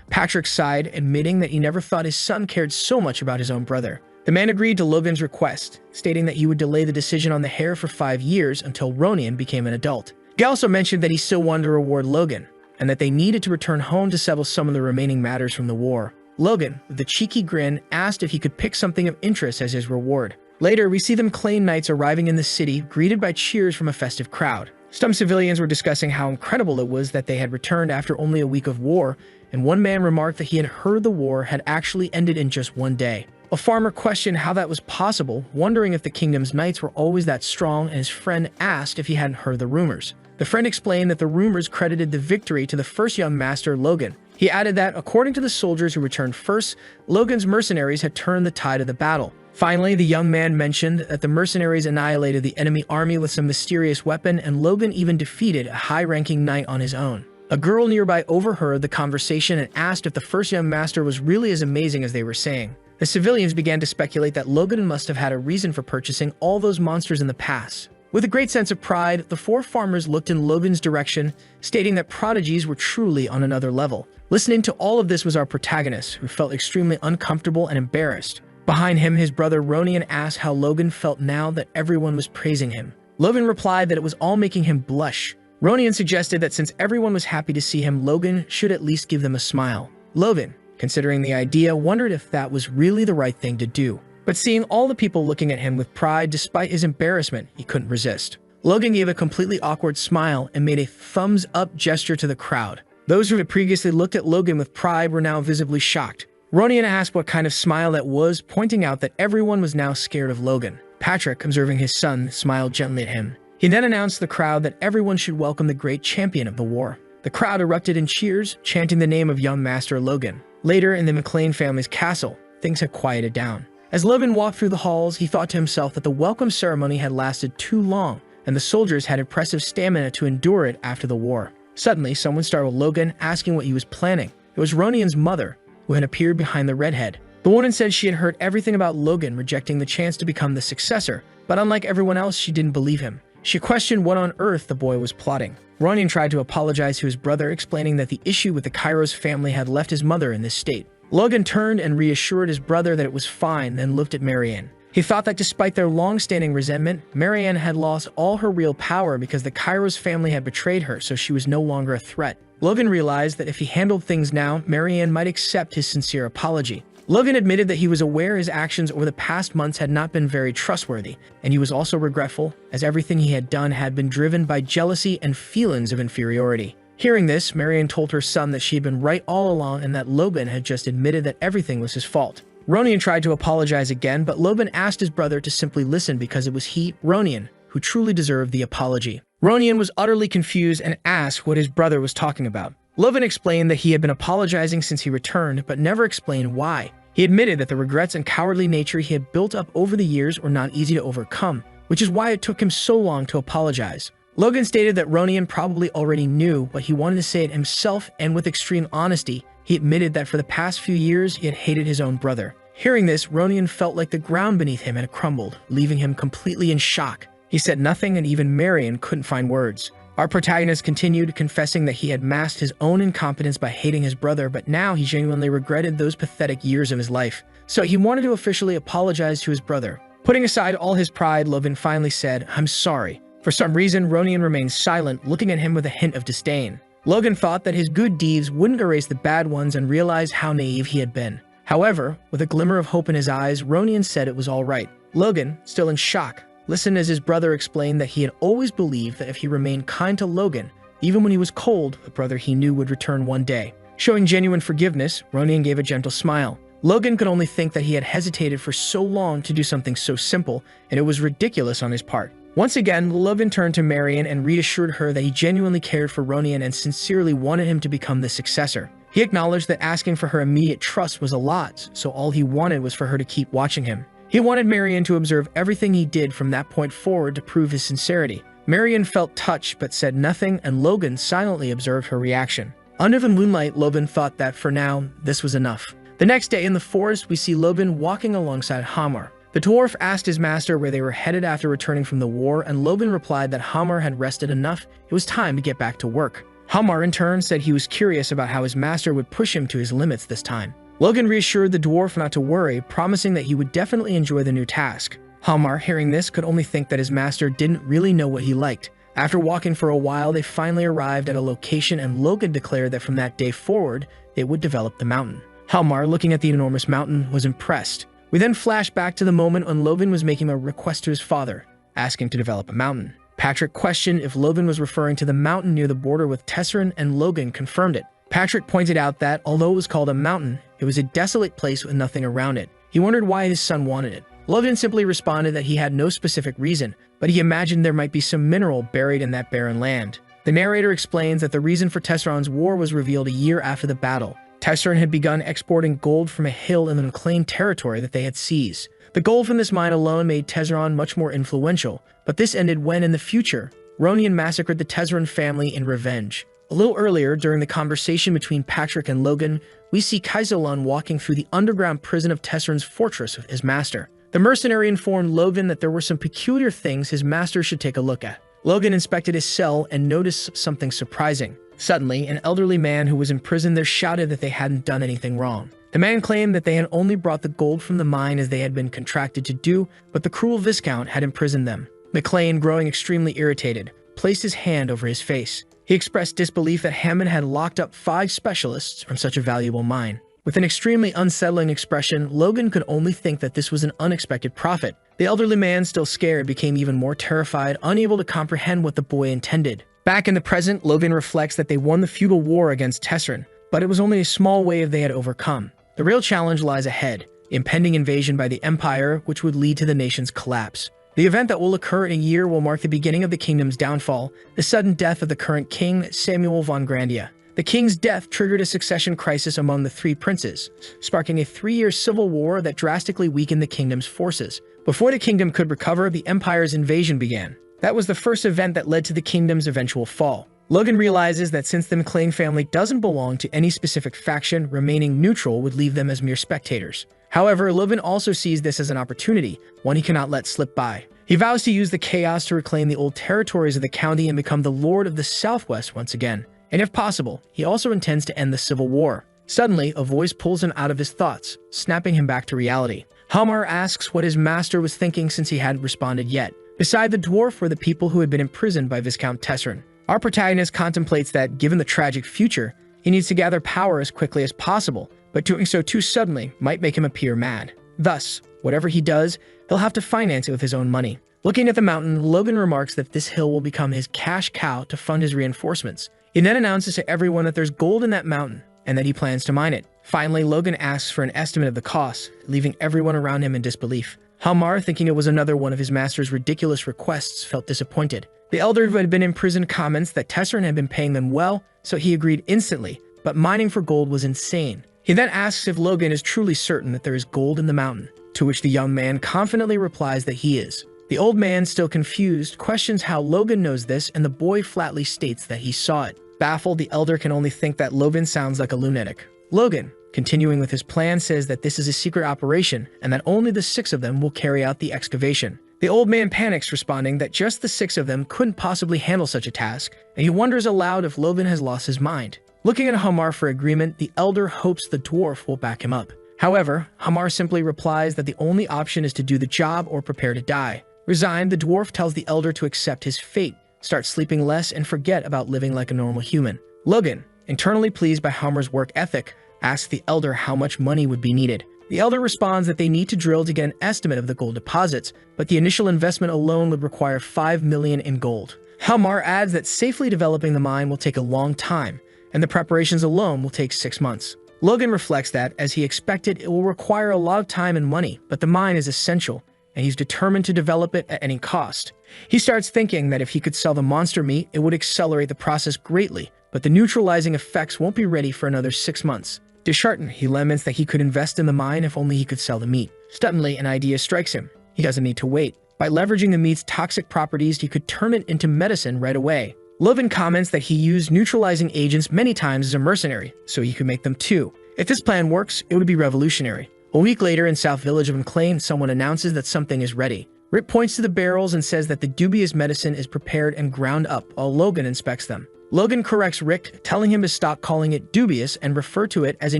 Patrick sighed, admitting that he never thought his son cared so much about his own brother. The man agreed to Logan's request, stating that he would delay the decision on the heir for 5 years until Ronian became an adult. He also mentioned that he still wanted to reward Logan, and that they needed to return home to settle some of the remaining matters from the war. Logan, with a cheeky grin, asked if he could pick something of interest as his reward. Later, we see the McLean Knights arriving in the city, greeted by cheers from a festive crowd. Some civilians were discussing how incredible it was that they had returned after only a week of war, and one man remarked that he had heard the war had actually ended in just 1 day. A farmer questioned how that was possible, wondering if the kingdom's knights were always that strong, and his friend asked if he hadn't heard the rumors. The friend explained that the rumors credited the victory to the first young master, Logan. He added that, according to the soldiers who returned first, Logan's mercenaries had turned the tide of the battle. Finally, the young man mentioned that the mercenaries annihilated the enemy army with some mysterious weapon, and Logan even defeated a high-ranking knight on his own. A girl nearby overheard the conversation and asked if the first young master was really as amazing as they were saying. The civilians began to speculate that Logan must have had a reason for purchasing all those monsters in the past. With a great sense of pride, the four farmers looked in Logan's direction, stating that prodigies were truly on another level. Listening to all of this was our protagonist, who felt extremely uncomfortable and embarrassed. Behind him, his brother Ronian asked how Logan felt now that everyone was praising him. Logan replied that it was all making him blush. Ronian suggested that since everyone was happy to see him, Logan should at least give them a smile. Logan, considering the idea, wondered if that was really the right thing to do. But seeing all the people looking at him with pride despite his embarrassment, he couldn't resist. Logan gave a completely awkward smile and made a thumbs-up gesture to the crowd. Those who had previously looked at Logan with pride were now visibly shocked. Ronian asked what kind of smile that was, pointing out that everyone was now scared of Logan. Patrick, observing his son, smiled gently at him. He then announced to the crowd that everyone should welcome the great champion of the war. The crowd erupted in cheers, chanting the name of young master Logan. Later, in the McLean family's castle, things had quieted down. As Logan walked through the halls, he thought to himself that the welcome ceremony had lasted too long, and the soldiers had impressive stamina to endure it after the war. Suddenly, someone startled Logan, asking what he was planning. It was Ronian's mother, who had appeared behind the redhead. The woman said she had heard everything about Logan rejecting the chance to become the successor, but unlike everyone else, she didn't believe him. She questioned what on earth the boy was plotting. Ronian tried to apologize to his brother, explaining that the issue with the Kairos family had left his mother in this state. Logan turned and reassured his brother that it was fine, then looked at Marianne. He thought that despite their long-standing resentment, Marianne had lost all her real power because the Kairos family had betrayed her, so she was no longer a threat. Logan realized that if he handled things now, Marianne might accept his sincere apology. Logan admitted that he was aware his actions over the past months had not been very trustworthy, and he was also regretful, as everything he had done had been driven by jealousy and feelings of inferiority. Hearing this, Marianne told her son that she had been right all along and that Logan had just admitted that everything was his fault. Ronian tried to apologize again, but Logan asked his brother to simply listen because it was he, Ronian, who truly deserved the apology. Ronian was utterly confused and asked what his brother was talking about. Logan explained that he had been apologizing since he returned, but never explained why. He admitted that the regrets and cowardly nature he had built up over the years were not easy to overcome, which is why it took him so long to apologize. Logan stated that Ronian probably already knew, but he wanted to say it himself, and with extreme honesty, he admitted that for the past few years he had hated his own brother. Hearing this, Ronian felt like the ground beneath him had crumbled, leaving him completely in shock. He said nothing, and even Marianne couldn't find words. Our protagonist continued, confessing that he had masked his own incompetence by hating his brother, but now he genuinely regretted those pathetic years of his life. So he wanted to officially apologize to his brother. Putting aside all his pride, Logan finally said, "I'm sorry." For some reason, Ronian remained silent, looking at him with a hint of disdain. Logan thought that his good deeds wouldn't erase the bad ones and realized how naive he had been. However, with a glimmer of hope in his eyes, Ronian said it was all right. Logan, still in shock, listened as his brother explained that he had always believed that if he remained kind to Logan, even when he was cold, the brother he knew would return one day. Showing genuine forgiveness, Ronian gave a gentle smile. Logan could only think that he had hesitated for so long to do something so simple, and it was ridiculous on his part. Once again, Logan turned to Marianne and reassured her that he genuinely cared for Ronian and sincerely wanted him to become the successor. He acknowledged that asking for her immediate trust was a lot, so all he wanted was for her to keep watching him. He wanted Marianne to observe everything he did from that point forward to prove his sincerity. Marianne felt touched but said nothing, and Logan silently observed her reaction. Under the moonlight, Logan thought that for now, this was enough. The next day in the forest, we see Logan walking alongside Hamar. The dwarf asked his master where they were headed after returning from the war, and Logan replied that Hamar had rested enough, it was time to get back to work. Hamar in turn said he was curious about how his master would push him to his limits this time. Logan reassured the dwarf not to worry, promising that he would definitely enjoy the new task. Hamar, hearing this, could only think that his master didn't really know what he liked. After walking for a while, they finally arrived at a location, and Logan declared that from that day forward, they would develop the mountain. Hamar, looking at the enormous mountain, was impressed. We then flash back to the moment when Logan was making a request to his father, asking to develop a mountain. Patrick questioned if Logan was referring to the mountain near the border with Tesserin, and Logan confirmed it. Patrick pointed out that, although it was called a mountain, it was a desolate place with nothing around it. He wondered why his son wanted it. Logan simply responded that he had no specific reason, but he imagined there might be some mineral buried in that barren land. The narrator explains that the reason for Tesseron's war was revealed a year after the battle. Tesseron had begun exporting gold from a hill in the unclaimed territory that they had seized. The gold from this mine alone made Tesseron much more influential, but this ended when, in the future, Ronian massacred the Tesseron family in revenge. A little earlier, during the conversation between Patrick and Logan, we see Kaisolun walking through the underground prison of Tesseron's fortress with his master. The mercenary informed Logan that there were some peculiar things his master should take a look at. Logan inspected his cell and noticed something surprising. Suddenly, an elderly man who was in prison there shouted that they hadn't done anything wrong. The man claimed that they had only brought the gold from the mine as they had been contracted to do, but the cruel Viscount had imprisoned them. McLean, growing extremely irritated, placed his hand over his face. He expressed disbelief that Hammond had locked up 5 specialists from such a valuable mine. With an extremely unsettling expression, Logan could only think that this was an unexpected profit. The elderly man, still scared, became even more terrified, unable to comprehend what the boy intended. Back in the present, Logan reflects that they won the feudal war against Tesseron, but it was only a small wave they had overcome. The real challenge lies ahead, impending invasion by the Empire, which would lead to the nation's collapse. The event that will occur in a year will mark the beginning of the kingdom's downfall, the sudden death of the current king, Samuel von Grandia. The king's death triggered a succession crisis among the 3 princes, sparking a 3-year civil war that drastically weakened the kingdom's forces. Before the kingdom could recover, the Empire's invasion began. That was the first event that led to the kingdom's eventual fall. Logan realizes that since the McLean family doesn't belong to any specific faction, remaining neutral would leave them as mere spectators. However, Logan also sees this as an opportunity, one he cannot let slip by. He vows to use the chaos to reclaim the old territories of the county and become the Lord of the Southwest once again. And if possible, he also intends to end the Civil War. Suddenly, a voice pulls him out of his thoughts, snapping him back to reality. Hamar asks what his master was thinking since he hadn't responded yet. Beside the dwarf were the people who had been imprisoned by Viscount Tesseron. Our protagonist contemplates that, given the tragic future, he needs to gather power as quickly as possible, but doing so too suddenly might make him appear mad. Thus, whatever he does, he'll have to finance it with his own money. Looking at the mountain, Logan remarks that this hill will become his cash cow to fund his reinforcements. He then announces to everyone that there's gold in that mountain, and that he plans to mine it. Finally, Logan asks for an estimate of the cost, leaving everyone around him in disbelief. Hamar, thinking it was another one of his master's ridiculous requests, felt disappointed. The elder who had been imprisoned comments that Tesseron had been paying them well, so he agreed instantly, but mining for gold was insane. He then asks if Logan is truly certain that there is gold in the mountain, to which the young man confidently replies that he is. The old man, still confused, questions how Logan knows this, and the boy flatly states that he saw it. Baffled, the elder can only think that Logan sounds like a lunatic. Logan, continuing with his plan, says that this is a secret operation and that only the 6 of them will carry out the excavation. The old man panics, responding that just the 6 of them couldn't possibly handle such a task, and he wonders aloud if Logan has lost his mind. Looking at Hamar for agreement, the elder hopes the dwarf will back him up. However, Hamar simply replies that the only option is to do the job or prepare to die. Resigned, the dwarf tells the elder to accept his fate, start sleeping less, and forget about living like a normal human. Logan, internally pleased by Hamar's work ethic, asks the elder how much money would be needed. The elder responds that they need to drill to get an estimate of the gold deposits, but the initial investment alone would require 5 million in gold. Hamar adds that safely developing the mine will take a long time, and the preparations alone will take 6 months. Logan reflects that, as he expected, it will require a lot of time and money, but the mine is essential, and he's determined to develop it at any cost. He starts thinking that if he could sell the monster meat, it would accelerate the process greatly, but the neutralizing effects won't be ready for another 6 months. Disheartened, he laments that he could invest in the mine if only he could sell the meat. Suddenly, an idea strikes him. He doesn't need to wait. By leveraging the meat's toxic properties, he could turn it into medicine right away. Logan comments that he used neutralizing agents many times as a mercenary, so he could make them too. If this plan works, it would be revolutionary. A week later, in South Village of McLean, someone announces that something is ready. Rip points to the barrels and says that the dubious medicine is prepared and ground up, while Logan inspects them. Logan corrects Rick, telling him to stop calling it dubious and refer to it as a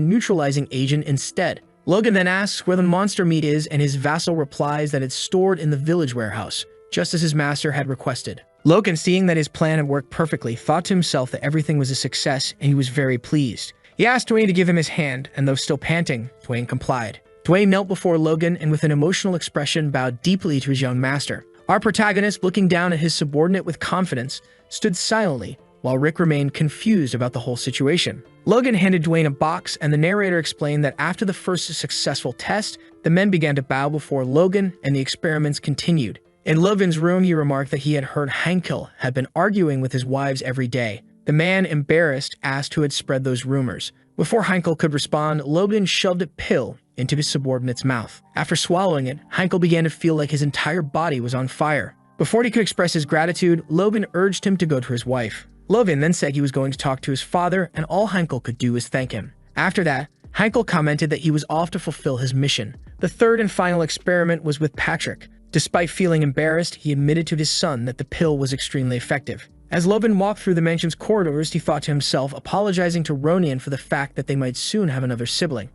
neutralizing agent instead. Logan then asks where the monster meat is, and his vassal replies that it's stored in the village warehouse, just as his master had requested. Logan, seeing that his plan had worked perfectly, thought to himself that everything was a success, and he was very pleased. He asked Dwayne to give him his hand, and though still panting, Dwayne complied. Dwayne knelt before Logan and with an emotional expression bowed deeply to his young master. Our protagonist, looking down at his subordinate with confidence, stood silently, while Rick remained confused about the whole situation. Logan handed Dwayne a box, and the narrator explained that after the first successful test, the men began to bow before Logan, and the experiments continued. In Logan's room, he remarked that he had heard Heinkel had been arguing with his wives every day. The man, embarrassed, asked who had spread those rumors. Before Heinkel could respond, Logan shoved a pill into his subordinate's mouth. After swallowing it, Heinkel began to feel like his entire body was on fire. Before he could express his gratitude, Logan urged him to go to his wife. Logan then said he was going to talk to his father, and all Heinkel could do was thank him. After that, Heinkel commented that he was off to fulfill his mission. The third and final experiment was with Patrick. Despite feeling embarrassed, he admitted to his son that the pill was extremely effective. As Logan walked through the mansion's corridors, he thought to himself, apologizing to Ronian for the fact that they might soon have another sibling.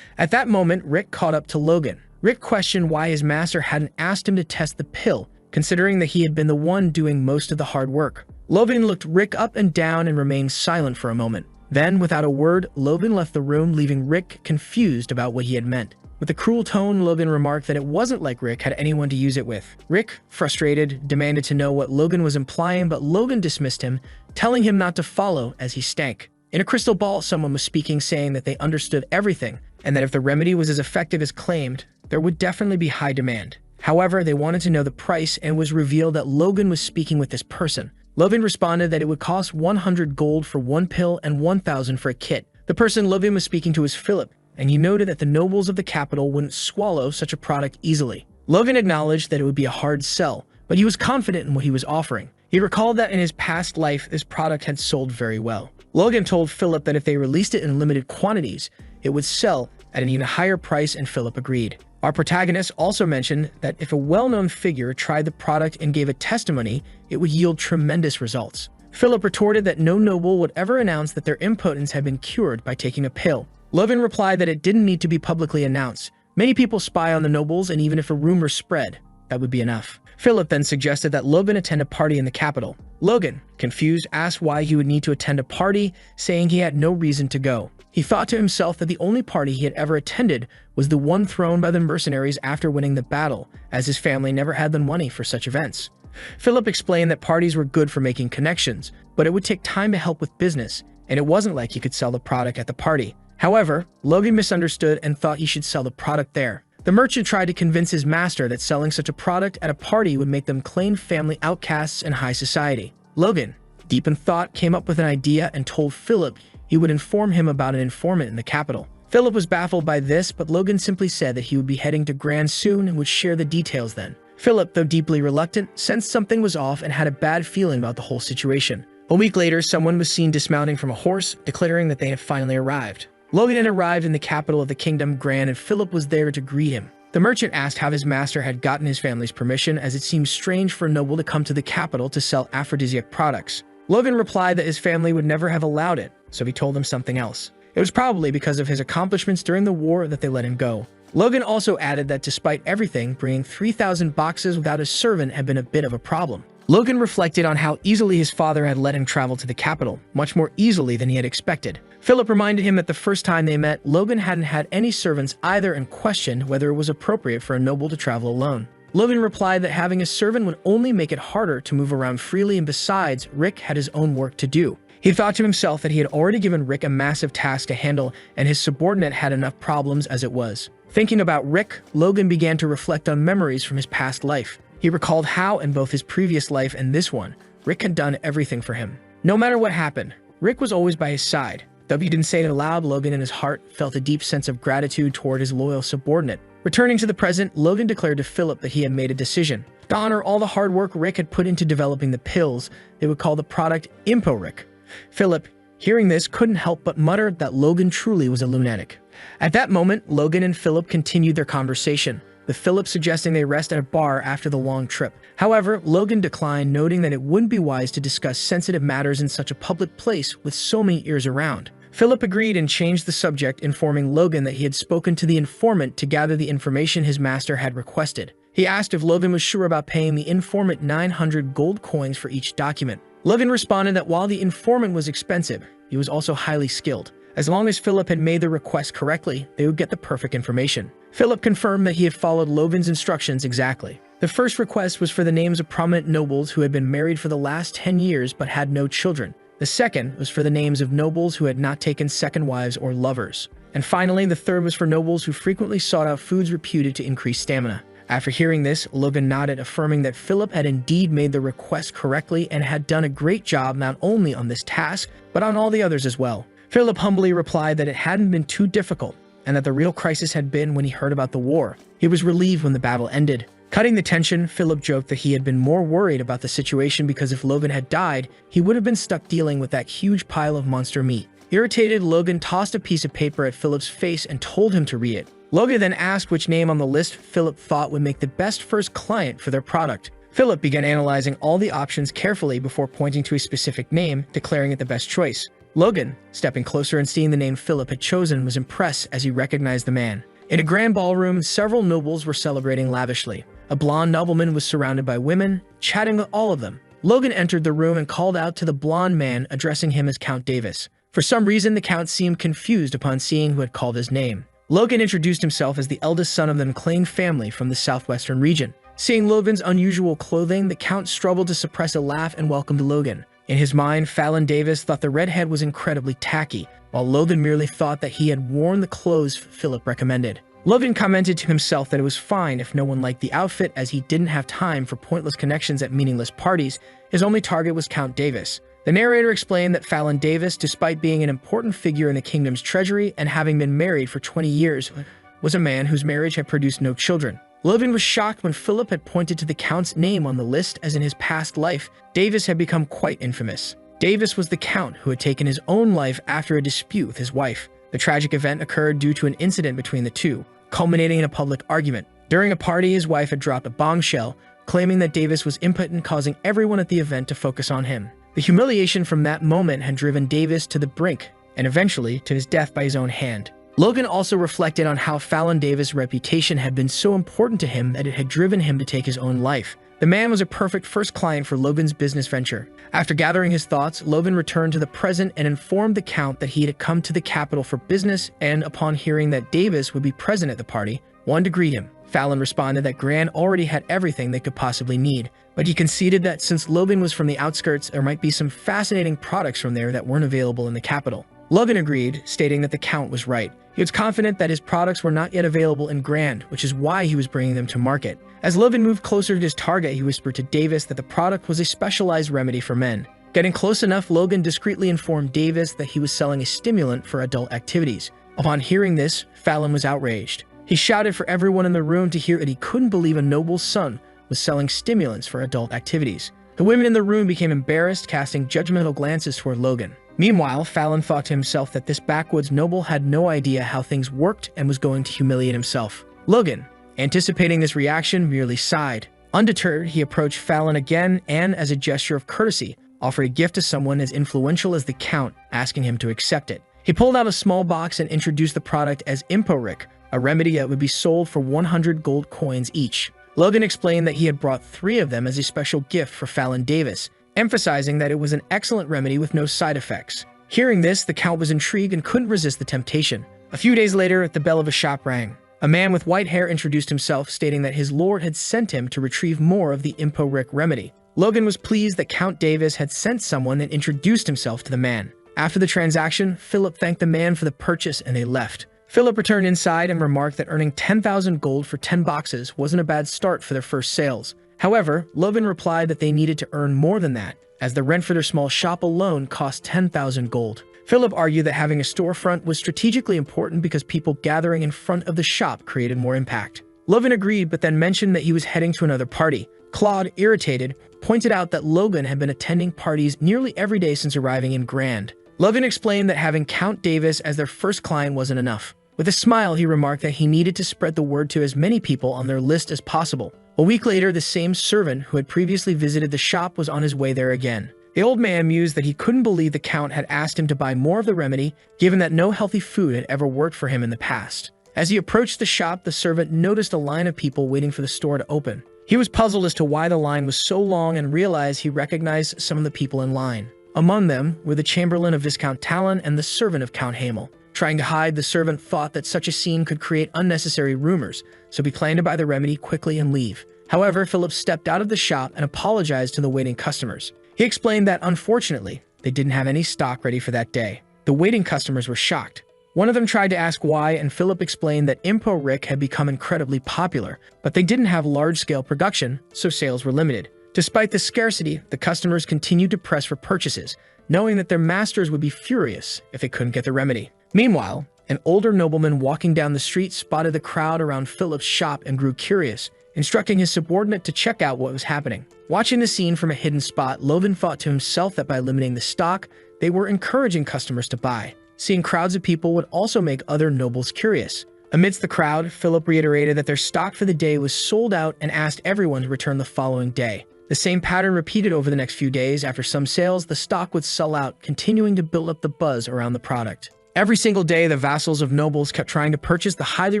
At that moment, Rick caught up to Logan. Rick questioned why his master hadn't asked him to test the pill, considering that he had been the one doing most of the hard work. Logan looked Rick up and down and remained silent for a moment. Then, without a word, Logan left the room, leaving Rick confused about what he had meant. With a cruel tone, Logan remarked that it wasn't like Rick had anyone to use it with. Rick, frustrated, demanded to know what Logan was implying, but Logan dismissed him, telling him not to follow as he stank. In a crystal ball, someone was speaking, saying that they understood everything, and that if the remedy was as effective as claimed, there would definitely be high demand. However, they wanted to know the price, and it was revealed that Logan was speaking with this person. Logan responded that it would cost 100 gold for one pill and 1,000 for a kit. The person Logan was speaking to was Philip, and he noted that the nobles of the capital wouldn't swallow such a product easily. Logan acknowledged that it would be a hard sell, but he was confident in what he was offering. He recalled that in his past life, this product had sold very well. Logan told Philip that if they released it in limited quantities, it would sell at an even higher price, and Philip agreed. Our protagonist also mentioned that if a well-known figure tried the product and gave a testimony, it would yield tremendous results. Philip retorted that no noble would ever announce that their impotence had been cured by taking a pill. Logan replied that it didn't need to be publicly announced. Many people spy on the nobles, and even if a rumor spread, that would be enough. Philip then suggested that Logan attend a party in the capital. Logan, confused, asked why he would need to attend a party, saying he had no reason to go. He thought to himself that the only party he had ever attended was the one thrown by the mercenaries after winning the battle, as his family never had the money for such events. Philip explained that parties were good for making connections, but it would take time to help with business, and it wasn't like he could sell the product at the party. However, Logan misunderstood and thought he should sell the product there. The merchant tried to convince his master that selling such a product at a party would make them claimed family outcasts in high society. Logan, deep in thought, came up with an idea and told Philip he would inform him about an informant in the capital. Philip was baffled by this, but Logan simply said that he would be heading to Grand soon and would share the details then. Philip, though deeply reluctant, sensed something was off and had a bad feeling about the whole situation. A week later, someone was seen dismounting from a horse, declaring that they had finally arrived. Logan had arrived in the capital of the kingdom, Grand, and Philip was there to greet him. The merchant asked how his master had gotten his family's permission, as it seemed strange for a noble to come to the capital to sell aphrodisiac products. Logan replied that his family would never have allowed it, so he told them something else. It was probably because of his accomplishments during the war that they let him go. Logan also added that despite everything, bringing 3,000 boxes without a servant had been a bit of a problem. Logan reflected on how easily his father had let him travel to the capital, much more easily than he had expected. Philip reminded him that the first time they met, Logan hadn't had any servants either and questioned whether it was appropriate for a noble to travel alone. Logan replied that having a servant would only make it harder to move around freely, and besides, Rick had his own work to do. He thought to himself that he had already given Rick a massive task to handle, and his subordinate had enough problems as it was. Thinking about Rick, Logan began to reflect on memories from his past life. He recalled how, in both his previous life and this one, Rick had done everything for him. No matter what happened, Rick was always by his side. Though he didn't say it aloud, Logan in his heart felt a deep sense of gratitude toward his loyal subordinate. Returning to the present, Logan declared to Philip that he had made a decision. To honor all the hard work Rick had put into developing the pills, they would call the product Impo-Rick. Philip, hearing this, couldn't help but mutter that Logan truly was a lunatic. At that moment, Logan and Philip continued their conversation, with Philip suggesting they rest at a bar after the long trip. However, Logan declined, noting that it wouldn't be wise to discuss sensitive matters in such a public place with so many ears around. Philip agreed and changed the subject, informing Logan that he had spoken to the informant to gather the information his master had requested. He asked if Logan was sure about paying the informant 900 gold coins for each document. Logan responded that while the informant was expensive, he was also highly skilled. As long as Philip had made the request correctly, they would get the perfect information. Philip confirmed that he had followed Logan's instructions exactly. The first request was for the names of prominent nobles who had been married for the last 10 years but had no children. The second was for the names of nobles who had not taken second wives or lovers. And finally, the third was for nobles who frequently sought out foods reputed to increase stamina. After hearing this, Logan nodded, affirming that Philip had indeed made the request correctly and had done a great job not only on this task, but on all the others as well. Philip humbly replied that it hadn't been too difficult, and that the real crisis had been when he heard about the war. He was relieved when the battle ended. Cutting the tension, Philip joked that he had been more worried about the situation because if Logan had died, he would have been stuck dealing with that huge pile of monster meat. Irritated, Logan tossed a piece of paper at Philip's face and told him to read it. Logan then asked which name on the list Philip thought would make the best first client for their product. Philip began analyzing all the options carefully before pointing to a specific name, declaring it the best choice. Logan, stepping closer and seeing the name Philip had chosen, was impressed as he recognized the man. In a grand ballroom, several nobles were celebrating lavishly. A blonde nobleman was surrounded by women, chatting with all of them. Logan entered the room and called out to the blonde man, addressing him as Count Davis. For some reason, the Count seemed confused upon seeing who had called his name. Logan introduced himself as the eldest son of the McLean family from the southwestern region. Seeing Logan's unusual clothing, the Count struggled to suppress a laugh and welcomed Logan. In his mind, Fallon Davis thought the redhead was incredibly tacky, while Logan merely thought that he had worn the clothes Philip recommended. Logan commented to himself that it was fine if no one liked the outfit, as he didn't have time for pointless connections at meaningless parties. His only target was Count Davis. The narrator explained that Fallon Davis, despite being an important figure in the kingdom's treasury and having been married for 20 years, was a man whose marriage had produced no children. Logan was shocked when Philip had pointed to the Count's name on the list, as in his past life, Davis had become quite infamous. Davis was the Count who had taken his own life after a dispute with his wife. The tragic event occurred due to an incident between the two, culminating in a public argument. During a party, his wife had dropped a bombshell, claiming that Davis was impotent, causing everyone at the event to focus on him. The humiliation from that moment had driven Davis to the brink, and eventually to his death by his own hand. Logan also reflected on how Fallon Davis' reputation had been so important to him that it had driven him to take his own life. The man was a perfect first client for Logan's business venture. After gathering his thoughts, Logan returned to the present and informed the Count that he had come to the capital for business, and upon hearing that Davis would be present at the party, wanted to greet him. Fallon responded that Gran already had everything they could possibly need, but he conceded that since Logan was from the outskirts, there might be some fascinating products from there that weren't available in the capital. Logan agreed, stating that the Count was right. He was confident that his products were not yet available in Grand, which is why he was bringing them to market. As Logan moved closer to his target, he whispered to Davis that the product was a specialized remedy for men. Getting close enough, Logan discreetly informed Davis that he was selling a stimulant for adult activities. Upon hearing this, Fallon was outraged. He shouted for everyone in the room to hear that he couldn't believe a noble's son was selling stimulants for adult activities. The women in the room became embarrassed, casting judgmental glances toward Logan. Meanwhile, Fallon thought to himself that this backwoods noble had no idea how things worked and was going to humiliate himself. Logan, anticipating this reaction, merely sighed. Undeterred, he approached Fallon again and, as a gesture of courtesy, offered a gift to someone as influential as the Count, asking him to accept it. He pulled out a small box and introduced the product as Imporic, a remedy that would be sold for 100 gold coins each. Logan explained that he had brought 3 of them as a special gift for Fallon Davis, emphasizing that it was an excellent remedy with no side effects. Hearing this, the Count was intrigued and couldn't resist the temptation. A few days later, the bell of a shop rang. A man with white hair introduced himself, stating that his lord had sent him to retrieve more of the Imporic remedy. Logan was pleased that Count Davis had sent someone and introduced himself to the man. After the transaction, Philip thanked the man for the purchase and they left. Philip returned inside and remarked that earning 10,000 gold for 10 boxes wasn't a bad start for their first sales. However, Logan replied that they needed to earn more than that, as the rent for their small shop alone cost 10,000 gold. Philip argued that having a storefront was strategically important because people gathering in front of the shop created more impact. Logan agreed, but then mentioned that he was heading to another party. Claude, irritated, pointed out that Logan had been attending parties nearly every day since arriving in Grand. Logan explained that having Count Davis as their first client wasn't enough. With a smile, he remarked that he needed to spread the word to as many people on their list as possible. A week later, the same servant who had previously visited the shop was on his way there again. The old man mused that he couldn't believe the Count had asked him to buy more of the remedy, given that no healthy food had ever worked for him in the past. As he approached the shop, the servant noticed a line of people waiting for the store to open. He was puzzled as to why the line was so long and realized he recognized some of the people in line. Among them were the chamberlain of Viscount Talon and the servant of Count Hamel. Trying to hide, the servant thought that such a scene could create unnecessary rumors, so he planned to buy the remedy quickly and leave. However, Philip stepped out of the shop and apologized to the waiting customers. He explained that, unfortunately, they didn't have any stock ready for that day. The waiting customers were shocked. One of them tried to ask why, and Philip explained that Impo Rick had become incredibly popular, but they didn't have large-scale production, so sales were limited. Despite the scarcity, the customers continued to press for purchases, knowing that their masters would be furious if they couldn't get the remedy. Meanwhile, an older nobleman walking down the street spotted the crowd around Philip's shop and grew curious, instructing his subordinate to check out what was happening. Watching the scene from a hidden spot, Logan thought to himself that by limiting the stock, they were encouraging customers to buy. Seeing crowds of people would also make other nobles curious. Amidst the crowd, Philip reiterated that their stock for the day was sold out and asked everyone to return the following day. The same pattern repeated over the next few days. After some sales, the stock would sell out, continuing to build up the buzz around the product. Every single day, the vassals of nobles kept trying to purchase the highly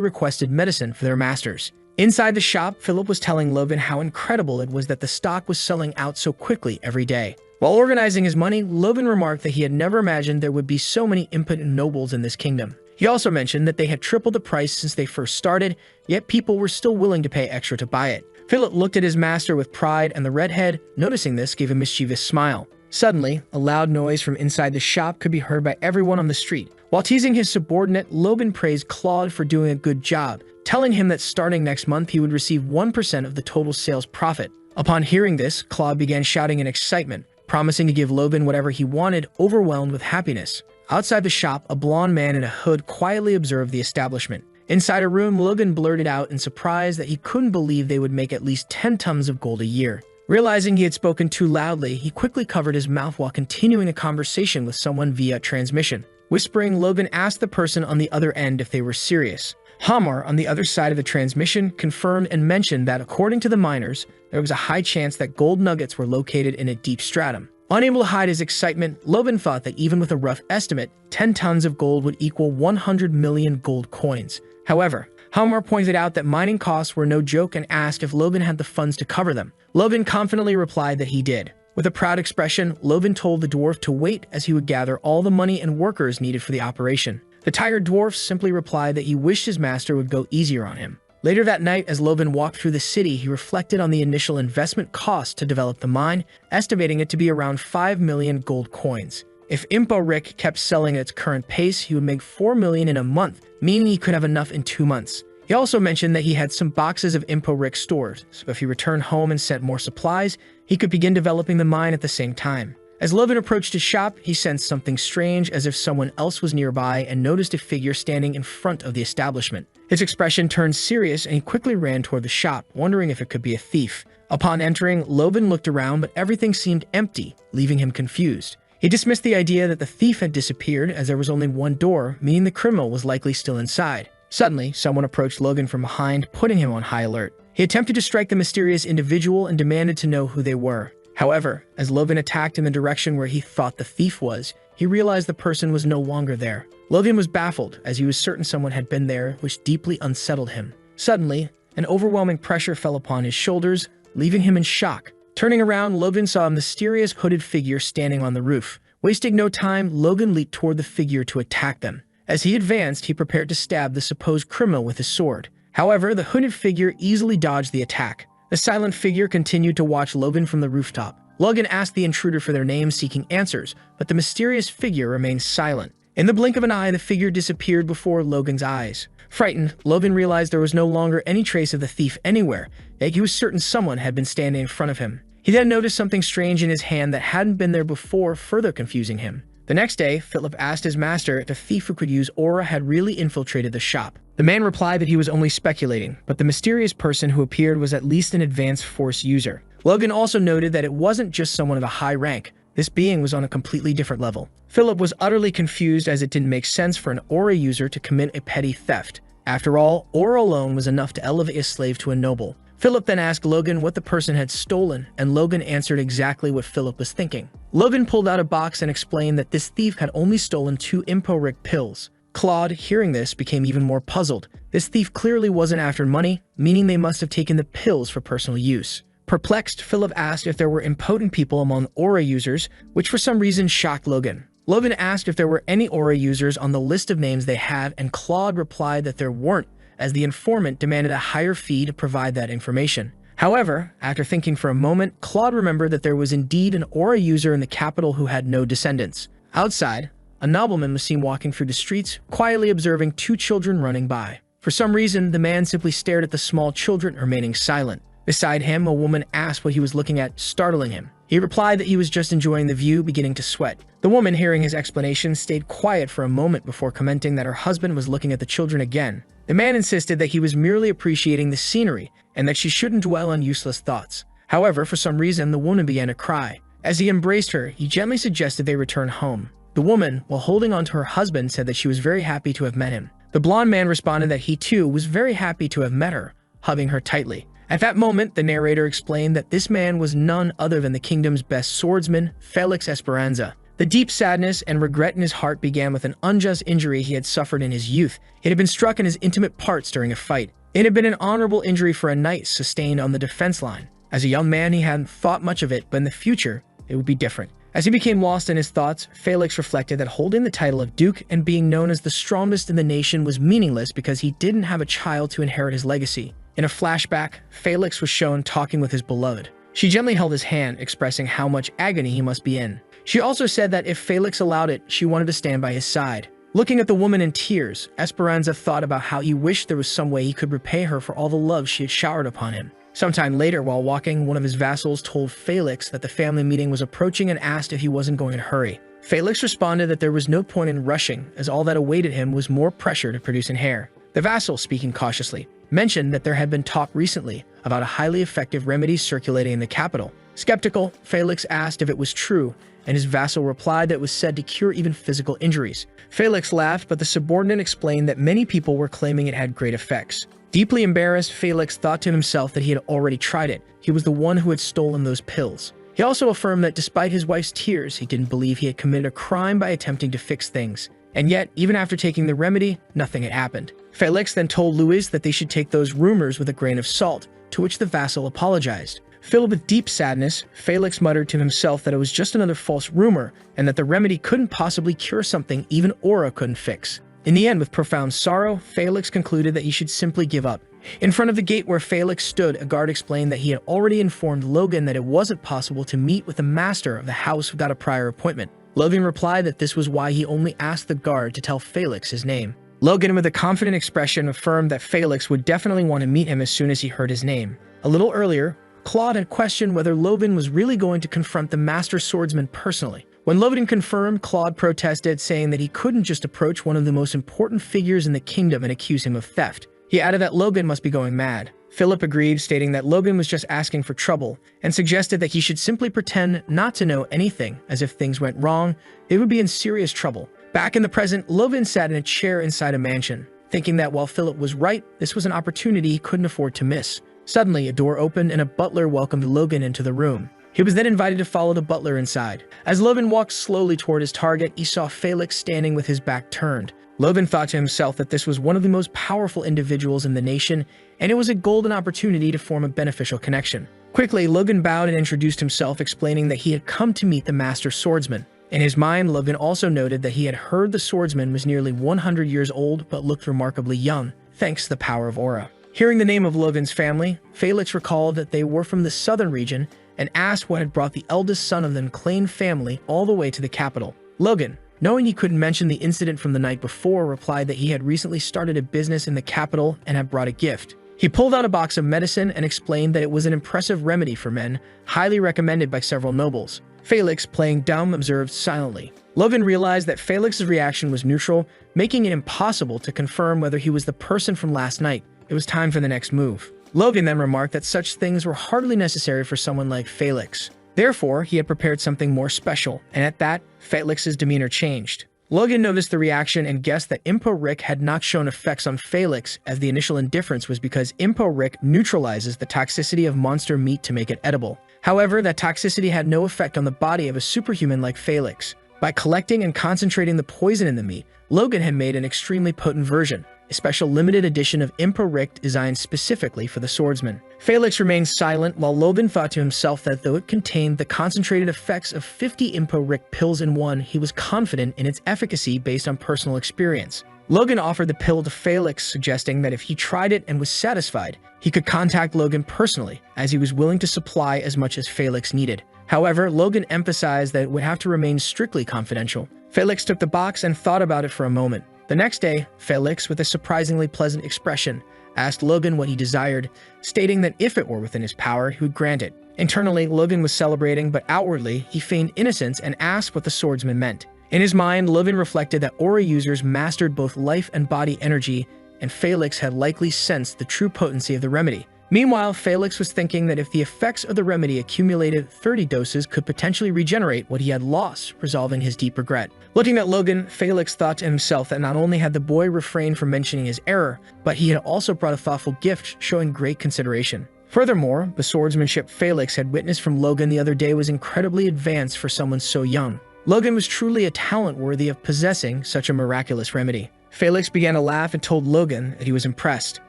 requested medicine for their masters. Inside the shop, Philip was telling Logan how incredible it was that the stock was selling out so quickly every day. While organizing his money, Logan remarked that he had never imagined there would be so many impotent nobles in this kingdom. He also mentioned that they had tripled the price since they first started, yet people were still willing to pay extra to buy it. Philip looked at his master with pride, and the redhead, noticing this, gave a mischievous smile. Suddenly, a loud noise from inside the shop could be heard by everyone on the street. While teasing his subordinate, Logan praised Claude for doing a good job, telling him that starting next month he would receive 1% of the total sales profit. Upon hearing this, Claude began shouting in excitement, promising to give Logan whatever he wanted, overwhelmed with happiness. Outside the shop, a blond man in a hood quietly observed the establishment. Inside a room, Logan blurted out in surprise that he couldn't believe they would make at least 10 tons of gold a year. Realizing he had spoken too loudly, he quickly covered his mouth while continuing a conversation with someone via transmission. Whispering, Logan asked the person on the other end if they were serious. Hamar, on the other side of the transmission, confirmed and mentioned that according to the miners, there was a high chance that gold nuggets were located in a deep stratum. Unable to hide his excitement, Logan thought that even with a rough estimate, 10 tons of gold would equal 100 million gold coins. However, Hamar pointed out that mining costs were no joke and asked if Logan had the funds to cover them. Logan confidently replied that he did. With a proud expression, Logan told the dwarf to wait as he would gather all the money and workers needed for the operation. The tired dwarf simply replied that he wished his master would go easier on him. Later that night, as Logan walked through the city, he reflected on the initial investment cost to develop the mine, estimating it to be around 5 million gold coins. If Impo Rick kept selling at its current pace, he would make 4 million in a month, meaning he could have enough in 2 months. He also mentioned that he had some boxes of Impo Rick stored, so if he returned home and sent more supplies, he could begin developing the mine at the same time. As Logan approached his shop, he sensed something strange, as if someone else was nearby, and noticed a figure standing in front of the establishment. His expression turned serious, and he quickly ran toward the shop, wondering if it could be a thief. Upon entering, Logan looked around, but everything seemed empty, leaving him confused. He dismissed the idea that the thief had disappeared, as there was only one door, meaning the criminal was likely still inside. Suddenly, someone approached Logan from behind, putting him on high alert. He attempted to strike the mysterious individual and demanded to know who they were. However, as Logan attacked in the direction where he thought the thief was, he realized the person was no longer there. Logan was baffled, as he was certain someone had been there, which deeply unsettled him. Suddenly, an overwhelming pressure fell upon his shoulders, leaving him in shock. Turning around, Logan saw a mysterious hooded figure standing on the roof. Wasting no time, Logan leaped toward the figure to attack them. As he advanced, he prepared to stab the supposed criminal with his sword. However, the hooded figure easily dodged the attack. The silent figure continued to watch Logan from the rooftop. Logan asked the intruder for their names, seeking answers, but the mysterious figure remained silent. In the blink of an eye, the figure disappeared before Logan's eyes. Frightened, Logan realized there was no longer any trace of the thief anywhere, yet he was certain someone had been standing in front of him. He then noticed something strange in his hand that hadn't been there before, further confusing him. The next day, Philip asked his master if the thief who could use aura had really infiltrated the shop. The man replied that he was only speculating, but the mysterious person who appeared was at least an advanced force user. Logan also noted that it wasn't just someone of a high rank. This being was on a completely different level. Philip was utterly confused, as it didn't make sense for an aura user to commit a petty theft. After all, aura alone was enough to elevate a slave to a noble. Philip then asked Logan what the person had stolen, and Logan answered exactly what Philip was thinking. Logan pulled out a box and explained that this thief had only stolen 2 Impo Rick pills. Claude, hearing this, became even more puzzled. This thief clearly wasn't after money, meaning they must have taken the pills for personal use. Perplexed, Philip asked if there were impotent people among aura users, which for some reason shocked Logan. Logan asked if there were any aura users on the list of names they had, and Claude replied that there weren't, as the informant demanded a higher fee to provide that information. However, after thinking for a moment, Claude remembered that there was indeed an aura user in the capital who had no descendants. Outside, a nobleman was seen walking through the streets, quietly observing two children running by. For some reason, the man simply stared at the small children, remaining silent. Beside him, a woman asked what he was looking at, startling him. He replied that he was just enjoying the view, beginning to sweat. The woman, hearing his explanation, stayed quiet for a moment before commenting that her husband was looking at the children again. The man insisted that he was merely appreciating the scenery and that she shouldn't dwell on useless thoughts. However, for some reason, the woman began to cry. As he embraced her, he gently suggested they return home. The woman, while holding on to her husband, said that she was very happy to have met him. The blonde man responded that he too was very happy to have met her, hugging her tightly. At that moment, the narrator explained that this man was none other than the kingdom's best swordsman, Felix Esperanza. The deep sadness and regret in his heart began with an unjust injury he had suffered in his youth. It had been struck in his intimate parts during a fight. It had been an honorable injury for a knight sustained on the defense line. As a young man, he hadn't thought much of it, but in the future, it would be different. As he became lost in his thoughts, Felix reflected that holding the title of Duke and being known as the strongest in the nation was meaningless because he didn't have a child to inherit his legacy. In a flashback, Felix was shown talking with his beloved. She gently held his hand, expressing how much agony he must be in. She also said that if Felix allowed it, she wanted to stand by his side. Looking at the woman in tears, Esperanza thought about how he wished there was some way he could repay her for all the love she had showered upon him. Sometime later, while walking, one of his vassals told Felix that the family meeting was approaching and asked if he wasn't going to hurry. Felix responded that there was no point in rushing, as all that awaited him was more pressure to produce an heir. The vassal, speaking cautiously, mentioned that there had been talk recently about a highly effective remedy circulating in the capital. Skeptical, Felix asked if it was true, and his vassal replied that it was said to cure even physical injuries. Felix laughed, but the subordinate explained that many people were claiming it had great effects. Deeply embarrassed, Felix thought to himself that he had already tried it. He was the one who had stolen those pills. He also affirmed that despite his wife's tears, he didn't believe he had committed a crime by attempting to fix things. And yet, even after taking the remedy, nothing had happened. Felix then told Louis that they should take those rumors with a grain of salt, to which the vassal apologized. Filled with deep sadness, Felix muttered to himself that it was just another false rumor, and that the remedy couldn't possibly cure something even Aura couldn't fix. In the end, with profound sorrow, Felix concluded that he should simply give up. In front of the gate where Felix stood, a guard explained that he had already informed Logan that it wasn't possible to meet with the master of the house without a prior appointment. Logan replied that this was why he only asked the guard to tell Felix his name. Logan, with a confident expression, affirmed that Felix would definitely want to meet him as soon as he heard his name. A little earlier, Claude had questioned whether Logan was really going to confront the master swordsman personally. When Logan confirmed, Claude protested, saying that he couldn't just approach one of the most important figures in the kingdom and accuse him of theft. He added that Logan must be going mad. Philip agreed, stating that Logan was just asking for trouble, and suggested that he should simply pretend not to know anything, as if things went wrong, they would be in serious trouble. Back in the present, Logan sat in a chair inside a mansion, thinking that while Philip was right, this was an opportunity he couldn't afford to miss. Suddenly, a door opened and a butler welcomed Logan into the room. He was then invited to follow the butler inside. As Logan walked slowly toward his target, he saw Felix standing with his back turned. Logan thought to himself that this was one of the most powerful individuals in the nation, and it was a golden opportunity to form a beneficial connection. Quickly, Logan bowed and introduced himself, explaining that he had come to meet the master swordsman. In his mind, Logan also noted that he had heard the swordsman was nearly 100 years old but looked remarkably young, thanks to the power of aura. Hearing the name of Logan's family, Felix recalled that they were from the southern region and asked what had brought the eldest son of the McLean family all the way to the capital. Logan, knowing he couldn't mention the incident from the night before, replied that he had recently started a business in the capital and had brought a gift. He pulled out a box of medicine and explained that it was an impressive remedy for men, highly recommended by several nobles. Felix, playing dumb, observed silently. Logan realized that Felix's reaction was neutral, making it impossible to confirm whether he was the person from last night. It was time for the next move. Logan then remarked that such things were hardly necessary for someone like Felix. Therefore, he had prepared something more special, and at that, Felix's demeanor changed. Logan noticed the reaction and guessed that Impo Rick had not shown effects on Felix, as the initial indifference was because Impo Rick neutralizes the toxicity of monster meat to make it edible. However, that toxicity had no effect on the body of a superhuman like Felix. By collecting and concentrating the poison in the meat, Logan had made an extremely potent version, a special limited edition of Impo Rick designed specifically for the swordsman. Felix remained silent while Logan thought to himself that though it contained the concentrated effects of 50 Impo Rick pills in one, he was confident in its efficacy based on personal experience. Logan offered the pill to Felix, suggesting that if he tried it and was satisfied, he could contact Logan personally, as he was willing to supply as much as Felix needed. However, Logan emphasized that it would have to remain strictly confidential. Felix took the box and thought about it for a moment. The next day, Felix, with a surprisingly pleasant expression, asked Logan what he desired, stating that if it were within his power, he would grant it. Internally, Logan was celebrating, but outwardly, he feigned innocence and asked what the swordsman meant. In his mind, Logan reflected that aura users mastered both life and body energy, and Felix had likely sensed the true potency of the remedy. Meanwhile, Felix was thinking that if the effects of the remedy accumulated, 30 doses could potentially regenerate what he had lost, resolving his deep regret. Looking at Logan, Felix thought to himself that not only had the boy refrained from mentioning his error, but he had also brought a thoughtful gift showing great consideration. Furthermore, the swordsmanship Felix had witnessed from Logan the other day was incredibly advanced for someone so young. Logan was truly a talent worthy of possessing such a miraculous remedy. Felix began to laugh and told Logan that he was impressed.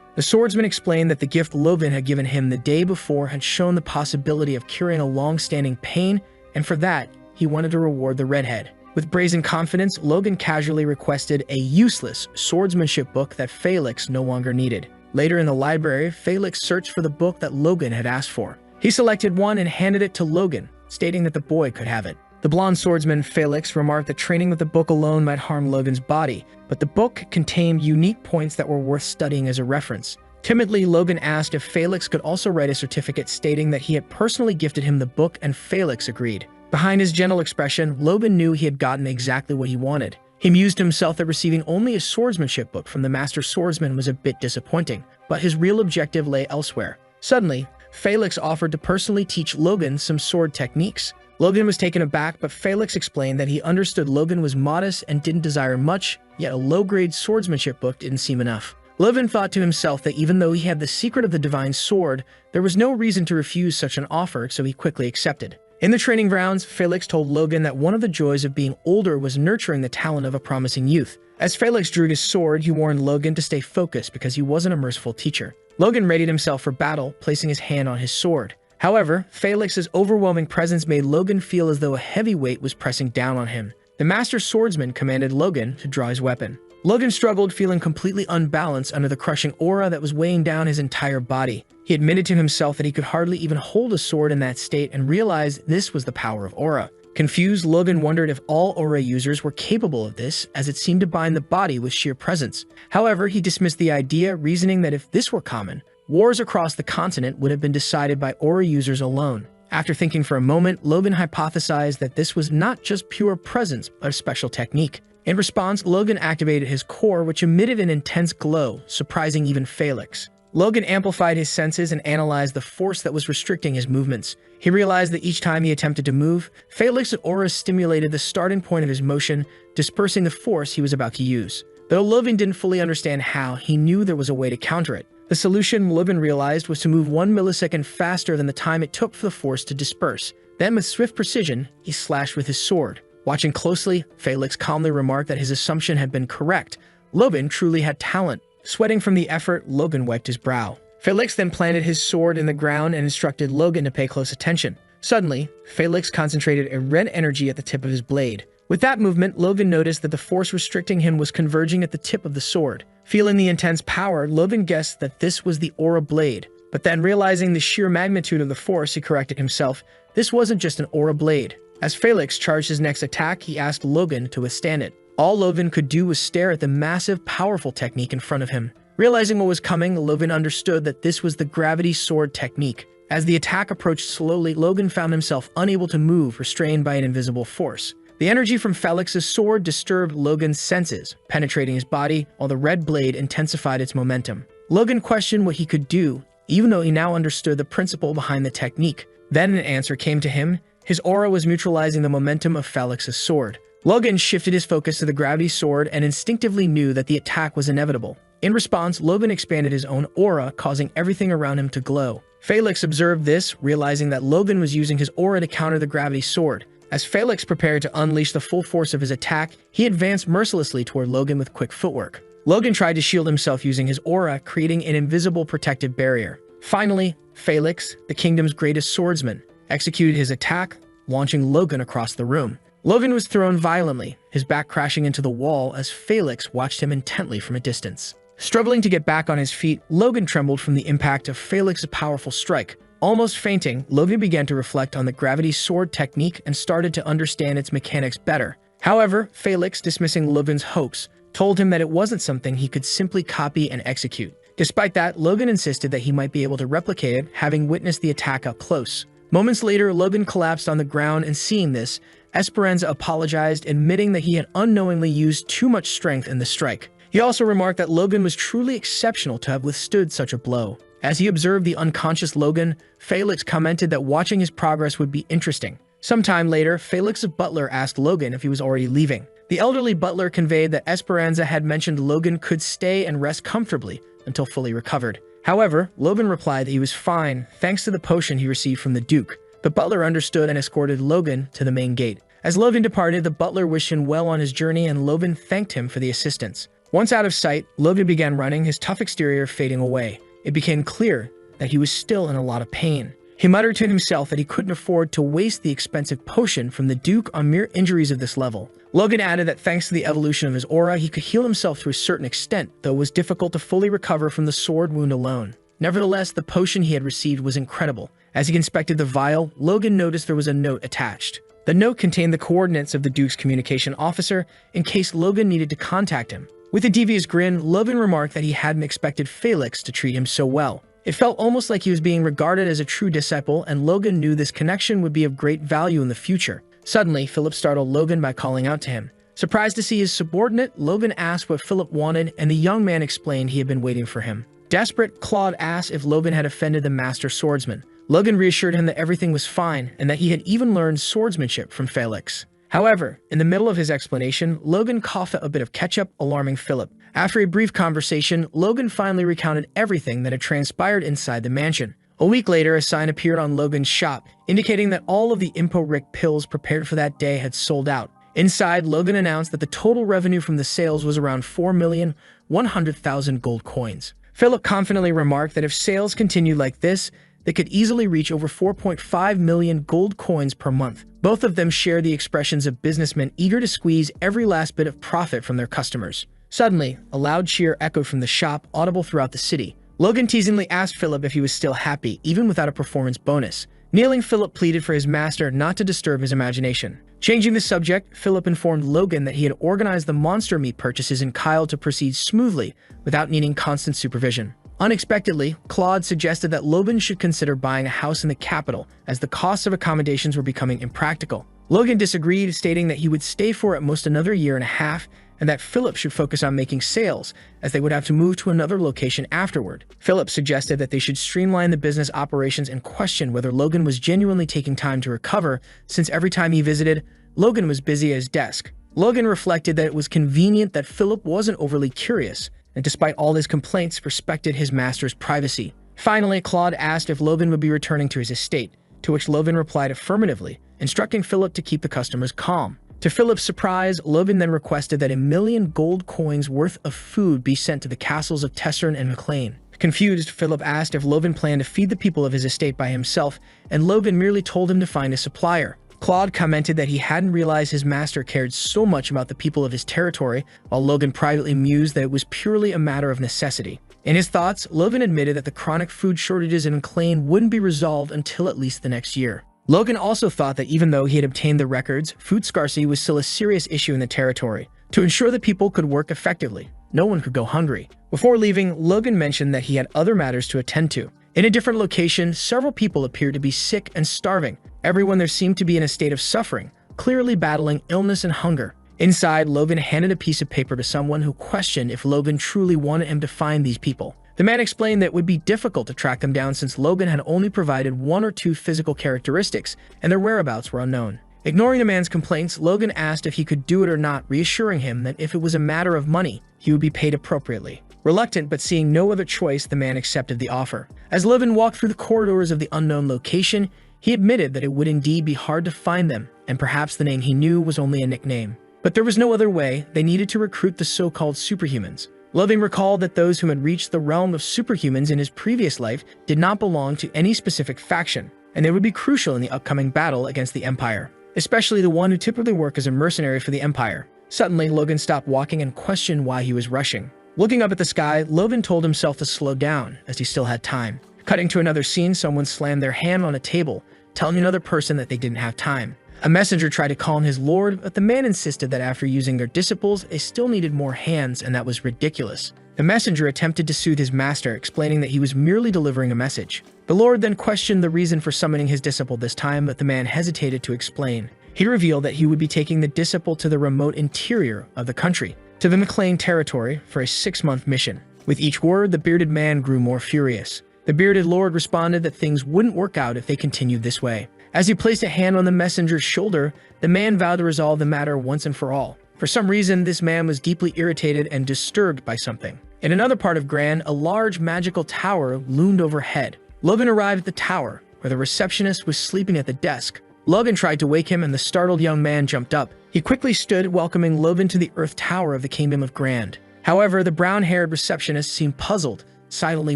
The swordsman explained that the gift Logan had given him the day before had shown the possibility of curing a long-standing pain, and for that, he wanted to reward the redhead. With brazen confidence, Logan casually requested a useless swordsmanship book that Felix no longer needed. Later in the library, Felix searched for the book that Logan had asked for. He selected one and handed it to Logan, stating that the boy could have it. The blonde swordsman Felix remarked that training with the book alone might harm Logan's body, but the book contained unique points that were worth studying as a reference. Timidly, Logan asked if Felix could also write a certificate stating that he had personally gifted him the book, and Felix agreed. Behind his gentle expression, Logan knew he had gotten exactly what he wanted. He mused to himself that receiving only a swordsmanship book from the master swordsman was a bit disappointing, but his real objective lay elsewhere. Suddenly, Felix offered to personally teach Logan some sword techniques. Logan was taken aback, but Felix explained that he understood Logan was modest and didn't desire much, yet a low-grade swordsmanship book didn't seem enough. Logan thought to himself that even though he had the secret of the divine sword, there was no reason to refuse such an offer, so he quickly accepted. In the training grounds, Felix told Logan that one of the joys of being older was nurturing the talent of a promising youth. As Felix drew his sword, he warned Logan to stay focused because he wasn't a merciful teacher. Logan readied himself for battle, placing his hand on his sword. However, Felix's overwhelming presence made Logan feel as though a heavy weight was pressing down on him. The master swordsman commanded Logan to draw his weapon. Logan struggled, feeling completely unbalanced under the crushing aura that was weighing down his entire body. He admitted to himself that he could hardly even hold a sword in that state and realized this was the power of aura. Confused, Logan wondered if all aura users were capable of this, as it seemed to bind the body with sheer presence. However, he dismissed the idea, reasoning that if this were common, wars across the continent would have been decided by aura users alone. After thinking for a moment, Logan hypothesized that this was not just pure presence, but a special technique. In response, Logan activated his core, which emitted an intense glow, surprising even Felix. Logan amplified his senses and analyzed the force that was restricting his movements. He realized that each time he attempted to move, Felix's aura stimulated the starting point of his motion, dispersing the force he was about to use. Though Logan didn't fully understand how, he knew there was a way to counter it. The solution, Logan realized, was to move 1 millisecond faster than the time it took for the force to disperse. Then, with swift precision, he slashed with his sword. Watching closely, Felix calmly remarked that his assumption had been correct. Logan truly had talent. Sweating from the effort, Logan wiped his brow. Felix then planted his sword in the ground and instructed Logan to pay close attention. Suddenly, Felix concentrated a red energy at the tip of his blade. With that movement, Logan noticed that the force restricting him was converging at the tip of the sword. Feeling the intense power, Logan guessed that this was the aura blade. But then, realizing the sheer magnitude of the force, he corrected himself. This wasn't just an aura blade. As Felix charged his next attack, he asked Logan to withstand it. All Logan could do was stare at the massive, powerful technique in front of him. Realizing what was coming, Logan understood that this was the gravity sword technique. As the attack approached slowly, Logan found himself unable to move, restrained by an invisible force. The energy from Felix's sword disturbed Logan's senses, penetrating his body, while the red blade intensified its momentum. Logan questioned what he could do, even though he now understood the principle behind the technique. Then an answer came to him. His aura was neutralizing the momentum of Felix's sword. Logan shifted his focus to the gravity sword and instinctively knew that the attack was inevitable. In response, Logan expanded his own aura, causing everything around him to glow. Felix observed this, realizing that Logan was using his aura to counter the gravity sword. As Felix prepared to unleash the full force of his attack, he advanced mercilessly toward Logan with quick footwork. Logan tried to shield himself using his aura, creating an invisible protective barrier. Finally, Felix, the kingdom's greatest swordsman, executed his attack, launching Logan across the room. Logan was thrown violently, his back crashing into the wall as Felix watched him intently from a distance. Struggling to get back on his feet, Logan trembled from the impact of Felix's powerful strike. Almost fainting, Logan began to reflect on the gravity sword technique and started to understand its mechanics better. However, Felix, dismissing Logan's hopes, told him that it wasn't something he could simply copy and execute. Despite that, Logan insisted that he might be able to replicate it, having witnessed the attack up close. Moments later, Logan collapsed on the ground, and seeing this, Esperanza apologized, admitting that he had unknowingly used too much strength in the strike. He also remarked that Logan was truly exceptional to have withstood such a blow. As he observed the unconscious Logan, Felix commented that watching his progress would be interesting. Sometime later, Felix's butler asked Logan if he was already leaving. The elderly butler conveyed that Esperanza had mentioned Logan could stay and rest comfortably until fully recovered. However, Logan replied that he was fine thanks to the potion he received from the Duke. The butler understood and escorted Logan to the main gate. As Logan departed, the butler wished him well on his journey, and Logan thanked him for the assistance. Once out of sight, Logan began running, his tough exterior fading away. It became clear that he was still in a lot of pain. He muttered to himself that he couldn't afford to waste the expensive potion from the Duke on mere injuries of this level. Logan added that thanks to the evolution of his aura, he could heal himself to a certain extent, though it was difficult to fully recover from the sword wound alone. Nevertheless, the potion he had received was incredible. As he inspected the vial, Logan noticed there was a note attached. The note contained the coordinates of the Duke's communication officer in case Logan needed to contact him. With a devious grin, Logan remarked that he hadn't expected Felix to treat him so well. It felt almost like he was being regarded as a true disciple, and Logan knew this connection would be of great value in the future. Suddenly, Philip startled Logan by calling out to him. Surprised to see his subordinate, Logan asked what Philip wanted, and the young man explained he had been waiting for him. Desperate, Claude asked if Logan had offended the master swordsman. Logan reassured him that everything was fine, and that he had even learned swordsmanship from Felix. However, in the middle of his explanation, Logan coughed out a bit of ketchup, alarming Philip. After a brief conversation, Logan finally recounted everything that had transpired inside the mansion. A week later, a sign appeared on Logan's shop, indicating that all of the Impo-Rick pills prepared for that day had sold out. Inside, Logan announced that the total revenue from the sales was around 4,100,000 gold coins. Philip confidently remarked that if sales continued like this, they could easily reach over 4.5 million gold coins per month. Both of them share the expressions of businessmen eager to squeeze every last bit of profit from their customers. Suddenly, a loud cheer echoed from the shop, audible throughout the city. Logan teasingly asked Philip if he was still happy, even without a performance bonus. Kneeling, Philip pleaded for his master not to disturb his imagination. Changing the subject, Philip informed Logan that he had organized the monster meat purchases in Kyle to proceed smoothly without needing constant supervision. Unexpectedly, Claude suggested that Logan should consider buying a house in the capital, as the costs of accommodations were becoming impractical. Logan disagreed, stating that he would stay for at most another year and a half, and that Philip should focus on making sales, as they would have to move to another location afterward. Philip suggested that they should streamline the business operations and questioned whether Logan was genuinely taking time to recover, since every time he visited, Logan was busy at his desk. Logan reflected that it was convenient that Philip wasn't overly curious, and despite all his complaints, respected his master's privacy. Finally, Claude asked if Logan would be returning to his estate, to which Logan replied affirmatively, instructing Philip to keep the customers calm. To Philip's surprise, Logan then requested that 1 million gold coins worth of food be sent to the castles of Tessern and McLean. Confused, Philip asked if Logan planned to feed the people of his estate by himself, and Logan merely told him to find a supplier. Claude commented that he hadn't realized his master cared so much about the people of his territory, while Logan privately mused that it was purely a matter of necessity. In his thoughts, Logan admitted that the chronic food shortages in McLean wouldn't be resolved until at least the next year. Logan also thought that even though he had obtained the records, food scarcity was still a serious issue in the territory. To ensure that people could work effectively, no one could go hungry. Before leaving, Logan mentioned that he had other matters to attend to. In a different location, several people appeared to be sick and starving. Everyone there seemed to be in a state of suffering, clearly battling illness and hunger. Inside, Logan handed a piece of paper to someone who questioned if Logan truly wanted him to find these people. The man explained that it would be difficult to track them down since Logan had only provided 1 or 2 physical characteristics, and their whereabouts were unknown. Ignoring the man's complaints, Logan asked if he could do it or not, reassuring him that if it was a matter of money, he would be paid appropriately. Reluctant but seeing no other choice, the man accepted the offer. As Logan walked through the corridors of the unknown location, he admitted that it would indeed be hard to find them, and perhaps the name he knew was only a nickname. But there was no other way. They needed to recruit the so-called superhumans. Logan recalled that those who had reached the realm of superhumans in his previous life did not belong to any specific faction, and they would be crucial in the upcoming battle against the Empire. especially the one who typically worked as a mercenary for the Empire. Suddenly, Logan stopped walking and questioned why he was rushing. Looking up at the sky, Logan told himself to slow down, as he still had time. Cutting to another scene, someone slammed their hand on a table, telling another person that they didn't have time. A messenger tried to call on his lord, but the man insisted that after using their disciples, they still needed more hands, and that was ridiculous. The messenger attempted to soothe his master, explaining that he was merely delivering a message. The lord then questioned the reason for summoning his disciple this time, but the man hesitated to explain. He revealed that he would be taking the disciple to the remote interior of the country, to the McLean territory, for a 6-month mission. With each word, the bearded man grew more furious. The bearded lord responded that things wouldn't work out if they continued this way. As he placed a hand on the messenger's shoulder, the man vowed to resolve the matter once and for all. For some reason, this man was deeply irritated and disturbed by something. In another part of Grand, a large magical tower loomed overhead. Logan arrived at the tower, where the receptionist was sleeping at the desk. Logan tried to wake him, and the startled young man jumped up. He quickly stood, welcoming Logan to the Earth Tower of the Kingdom of Grand. However, the brown-haired receptionist seemed puzzled, silently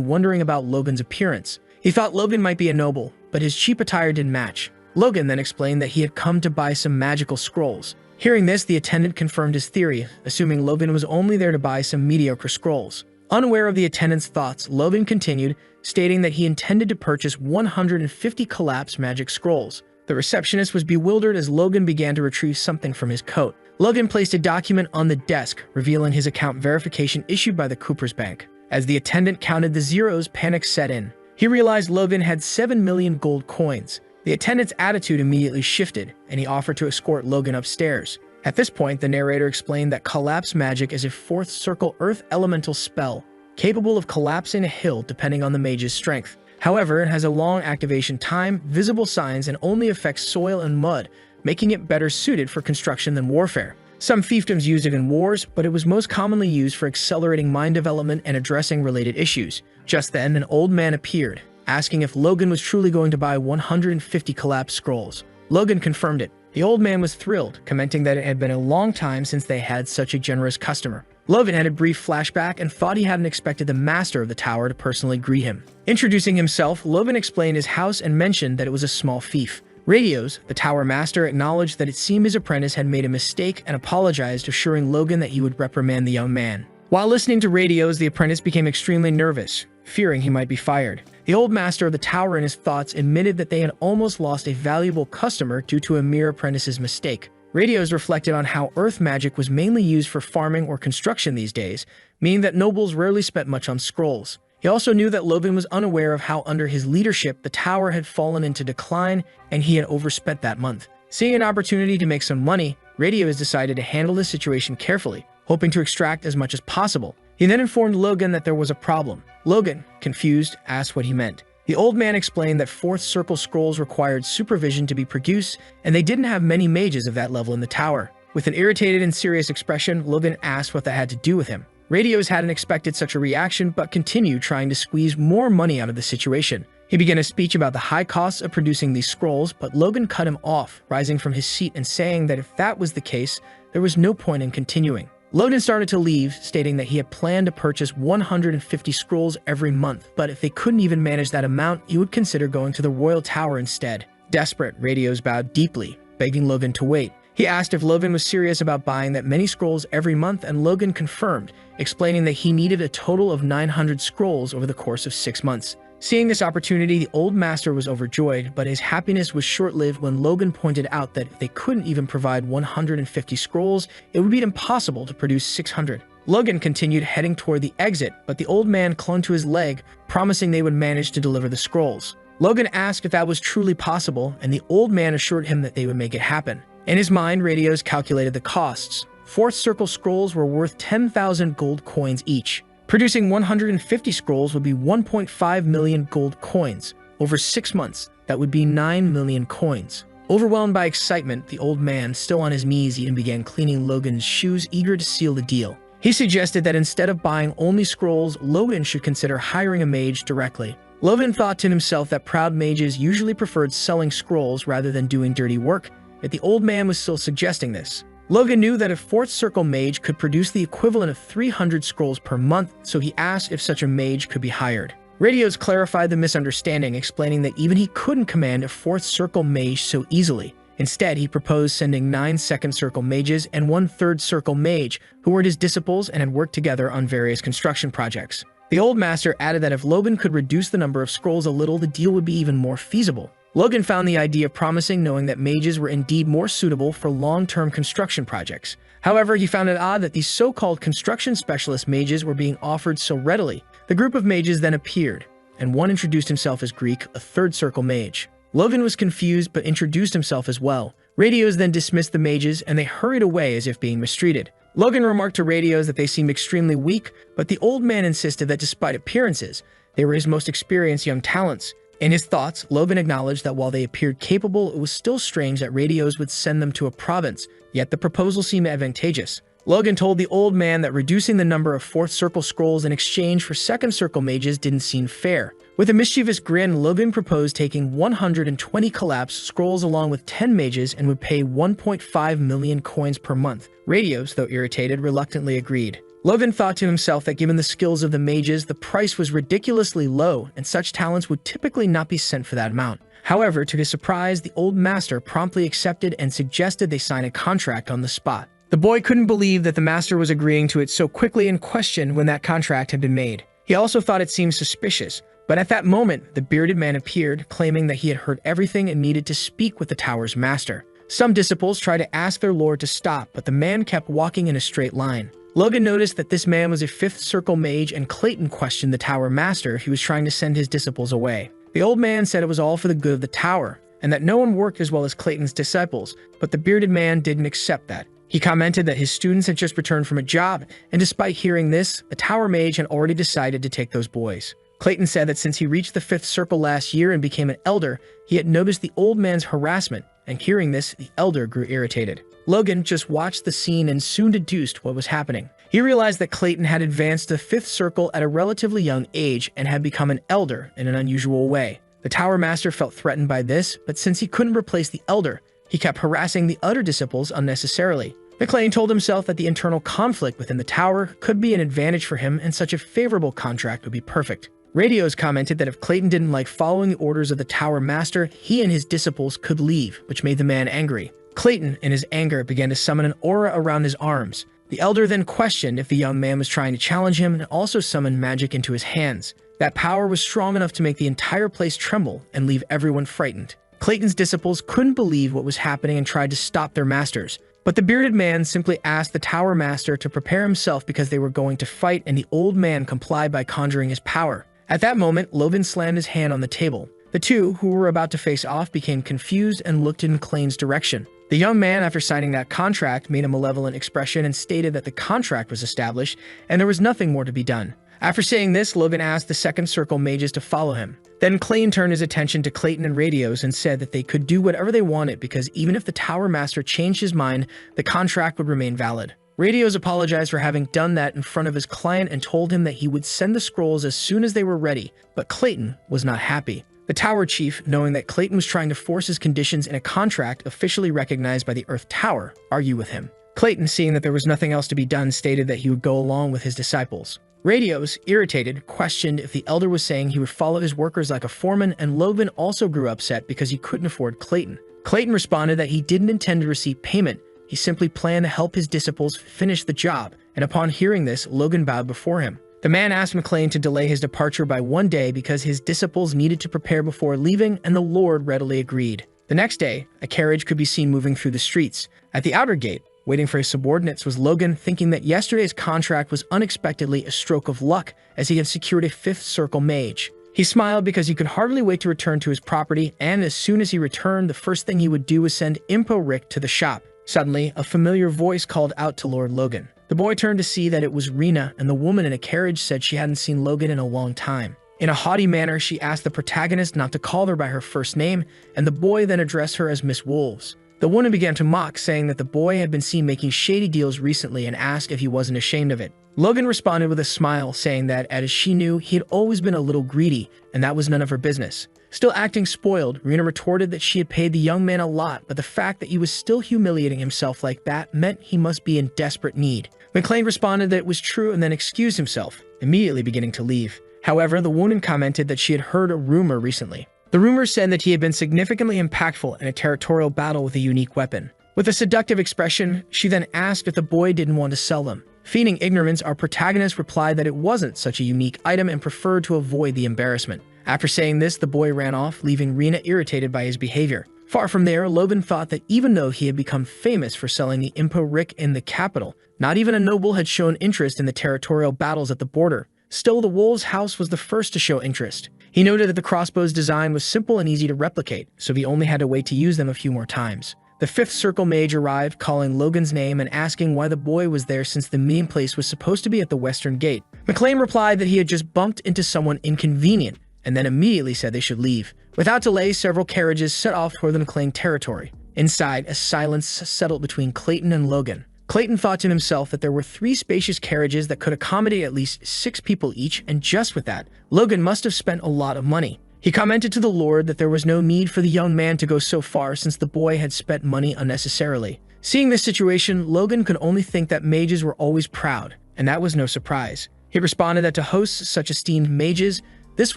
wondering about Logan's appearance. He thought Logan might be a noble, but his cheap attire didn't match. Logan then explained that he had come to buy some magical scrolls. Hearing this, the attendant confirmed his theory, assuming Logan was only there to buy some mediocre scrolls. Unaware of the attendant's thoughts, Logan continued, stating that he intended to purchase 150 collapsed magic scrolls. The receptionist was bewildered as Logan began to retrieve something from his coat. Logan placed a document on the desk, revealing his account verification issued by the Cooper's Bank. As the attendant counted the zeros, panic set in. He realized Logan had 7 million gold coins. The attendant's attitude immediately shifted, and he offered to escort Logan upstairs. At this point, the narrator explained that collapse magic is a fourth circle earth elemental spell, capable of collapsing a hill depending on the mage's strength. However, it has a long activation time, visible signs, and only affects soil and mud, making it better suited for construction than warfare. Some fiefdoms used it in wars, but it was most commonly used for accelerating mind development and addressing related issues. Just then, an old man appeared, asking if Logan was truly going to buy 150 collapsed scrolls. Logan confirmed it. The old man was thrilled, commenting that it had been a long time since they had such a generous customer. Logan had a brief flashback and thought he hadn't expected the master of the tower to personally greet him. Introducing himself, Logan explained his house and mentioned that it was a small fief. Radios, the tower master, acknowledged that it seemed his apprentice had made a mistake and apologized, assuring Logan that he would reprimand the young man. While listening to radios, the apprentice became extremely nervous, fearing he might be fired. The old master of the tower, in his thoughts, admitted that they had almost lost a valuable customer due to a mere apprentice's mistake. Radios reflected on how earth magic was mainly used for farming or construction these days, meaning that nobles rarely spent much on scrolls. He also knew that Logan was unaware of how under his leadership the tower had fallen into decline and he had overspent that month. Seeing an opportunity to make some money, Radios decided to handle the situation carefully, hoping to extract as much as possible. He then informed Logan that there was a problem. Logan, confused, asked what he meant. The old man explained that fourth circle scrolls required supervision to be produced, and they didn't have many mages of that level in the tower. With an irritated and serious expression, Logan asked what that had to do with him. Radios hadn't expected such a reaction, but continued trying to squeeze more money out of the situation. He began a speech about the high costs of producing these scrolls, but Logan cut him off, rising from his seat and saying that if that was the case, there was no point in continuing. Logan started to leave, stating that he had planned to purchase 150 scrolls every month, but if they couldn't even manage that amount, he would consider going to the Royal Tower instead. Desperate, Radios bowed deeply, begging Logan to wait. He asked if Logan was serious about buying that many scrolls every month, and Logan confirmed, explaining that he needed a total of 900 scrolls over the course of 6 months. Seeing this opportunity, the old master was overjoyed, but his happiness was short-lived when Logan pointed out that if they couldn't even provide 150 scrolls, it would be impossible to produce 600. Logan continued heading toward the exit, but the old man clung to his leg, promising they would manage to deliver the scrolls. Logan asked if that was truly possible, and the old man assured him that they would make it happen. In his mind, Radios calculated the costs. Fourth circle scrolls were worth 10,000 gold coins each. Producing 150 scrolls would be 1.5 million gold coins. Over 6 months, that would be 9 million coins. Overwhelmed by excitement, the old man, still on his knees, even began cleaning Logan's shoes, eager to seal the deal. He suggested that instead of buying only scrolls, Logan should consider hiring a mage directly. Logan thought to himself that proud mages usually preferred selling scrolls rather than doing dirty work, yet the old man was still suggesting this. Logan knew that a fourth circle mage could produce the equivalent of 300 scrolls per month, so he asked if such a mage could be hired. Radios clarified the misunderstanding, explaining that even he couldn't command a fourth circle mage so easily. Instead, he proposed sending 9 second circle mages and 1 third circle mage, who were his disciples and had worked together on various construction projects. The old master added that if Logan could reduce the number of scrolls a little, the deal would be even more feasible. Logan found the idea promising, knowing that mages were indeed more suitable for long-term construction projects. However, he found it odd that these so-called construction specialist mages were being offered so readily. The group of mages then appeared, and one introduced himself as Greek, a third circle mage. Logan was confused but introduced himself as well. Radios then dismissed the mages and they hurried away as if being mistreated. Logan remarked to Radios that they seemed extremely weak, but the old man insisted that despite appearances, they were his most experienced young talents. In his thoughts, Logan acknowledged that while they appeared capable, it was still strange that Radios would send them to a province, yet the proposal seemed advantageous. Logan told the old man that reducing the number of fourth circle scrolls in exchange for second circle mages didn't seem fair. With a mischievous grin, Logan proposed taking 120 collapsed scrolls along with 10 mages and would pay 1.5 million coins per month. Radios, though irritated, reluctantly agreed. Logan thought to himself that given the skills of the mages, the price was ridiculously low and such talents would typically not be sent for that amount. However, to his surprise, the old master promptly accepted and suggested they sign a contract on the spot. The boy couldn't believe that the master was agreeing to it so quickly and questioned when that contract had been made. He also thought it seemed suspicious, but at that moment, the bearded man appeared, claiming that he had heard everything and needed to speak with the tower's master. Some disciples tried to ask their lord to stop, but the man kept walking in a straight line. Logan noticed that this man was a fifth circle mage, and Clayton questioned the tower master if he was trying to send his disciples away. The old man said it was all for the good of the tower, and that no one worked as well as Clayton's disciples, but the bearded man didn't accept that. He commented that his students had just returned from a job, and despite hearing this, the tower mage had already decided to take those boys. Clayton said that since he reached the fifth circle last year and became an elder, he had noticed the old man's harassment, and hearing this, the elder grew irritated. Logan just watched the scene and soon deduced what was happening. He realized that Clayton had advanced to the fifth circle at a relatively young age and had become an elder in an unusual way. The tower master felt threatened by this, but since he couldn't replace the elder, he kept harassing the other disciples unnecessarily. McLean told himself that the internal conflict within the tower could be an advantage for him, and such a favorable contract would be perfect. Radios commented that if Clayton didn't like following the orders of the tower master, he and his disciples could leave, which made the man angry. Clayton, in his anger, began to summon an aura around his arms. The elder then questioned if the young man was trying to challenge him and also summoned magic into his hands. That power was strong enough to make the entire place tremble and leave everyone frightened. Clayton's disciples couldn't believe what was happening and tried to stop their masters. But the bearded man simply asked the tower master to prepare himself because they were going to fight, and the old man complied by conjuring his power. At that moment, Logan slammed his hand on the table. The two, who were about to face off, became confused and looked in McLean's direction. The young man, after signing that contract, made a malevolent expression and stated that the contract was established and there was nothing more to be done. After saying this, Logan asked the second circle mages to follow him. Then Clayton turned his attention to Clayton and Radios and said that they could do whatever they wanted because even if the tower master changed his mind, the contract would remain valid. Radios apologized for having done that in front of his client and told him that he would send the scrolls as soon as they were ready, but Clayton was not happy. The tower chief, knowing that Clayton was trying to force his conditions in a contract officially recognized by the Earth Tower, argued with him. Clayton, seeing that there was nothing else to be done, stated that he would go along with his disciples. Radios, irritated, questioned if the elder was saying he would follow his workers like a foreman, and Logan also grew upset because he couldn't afford Clayton. Clayton responded that he didn't intend to receive payment. He simply planned to help his disciples finish the job, and upon hearing this, Logan bowed before him. The man asked McLean to delay his departure by 1 day because his disciples needed to prepare before leaving, and the Lord readily agreed. The next day, a carriage could be seen moving through the streets. At the outer gate, waiting for his subordinates, was Logan, thinking that yesterday's contract was unexpectedly a stroke of luck as he had secured a fifth circle mage. He smiled because he could hardly wait to return to his property, and as soon as he returned, the first thing he would do was send Impo Rick to the shop. Suddenly, a familiar voice called out to Lord Logan. The boy turned to see that it was Rena, and the woman in a carriage said she hadn't seen Logan in a long time. In a haughty manner, she asked the protagonist not to call her by her first name, and the boy then addressed her as Miss Wolves. The woman began to mock, saying that the boy had been seen making shady deals recently and asked if he wasn't ashamed of it. Logan responded with a smile, saying that, as she knew, he had always been a little greedy, and that was none of her business. Still acting spoiled, Rena retorted that she had paid the young man a lot, but the fact that he was still humiliating himself like that meant he must be in desperate need. McLean responded that it was true and then excused himself, immediately beginning to leave. However, the woman commented that she had heard a rumor recently. The rumors said that he had been significantly impactful in a territorial battle with a unique weapon. With a seductive expression, she then asked if the boy didn't want to sell them. Feigning ignorance, our protagonist replied that it wasn't such a unique item and preferred to avoid the embarrassment. After saying this, the boy ran off, leaving Rena irritated by his behavior. Far from there, Logan thought that even though he had become famous for selling the Impo Rick in the capital, not even a noble had shown interest in the territorial battles at the border. Still, the Wolves' house was the first to show interest. He noted that the crossbow's design was simple and easy to replicate, so he only had to wait to use them a few more times. The fifth circle mage arrived, calling Logan's name and asking why the boy was there since the meeting place was supposed to be at the western gate. McLean replied that he had just bumped into someone inconvenient, and then immediately said they should leave. Without delay, several carriages set off toward the McLean territory. Inside, a silence settled between Clayton and Logan. Clayton thought to himself that there were 3 spacious carriages that could accommodate at least 6 people each, and just with that, Logan must have spent a lot of money. He commented to the Lord that there was no need for the young man to go so far since the boy had spent money unnecessarily. Seeing this situation, Logan could only think that mages were always proud, and that was no surprise. He responded that to hosts such esteemed mages, this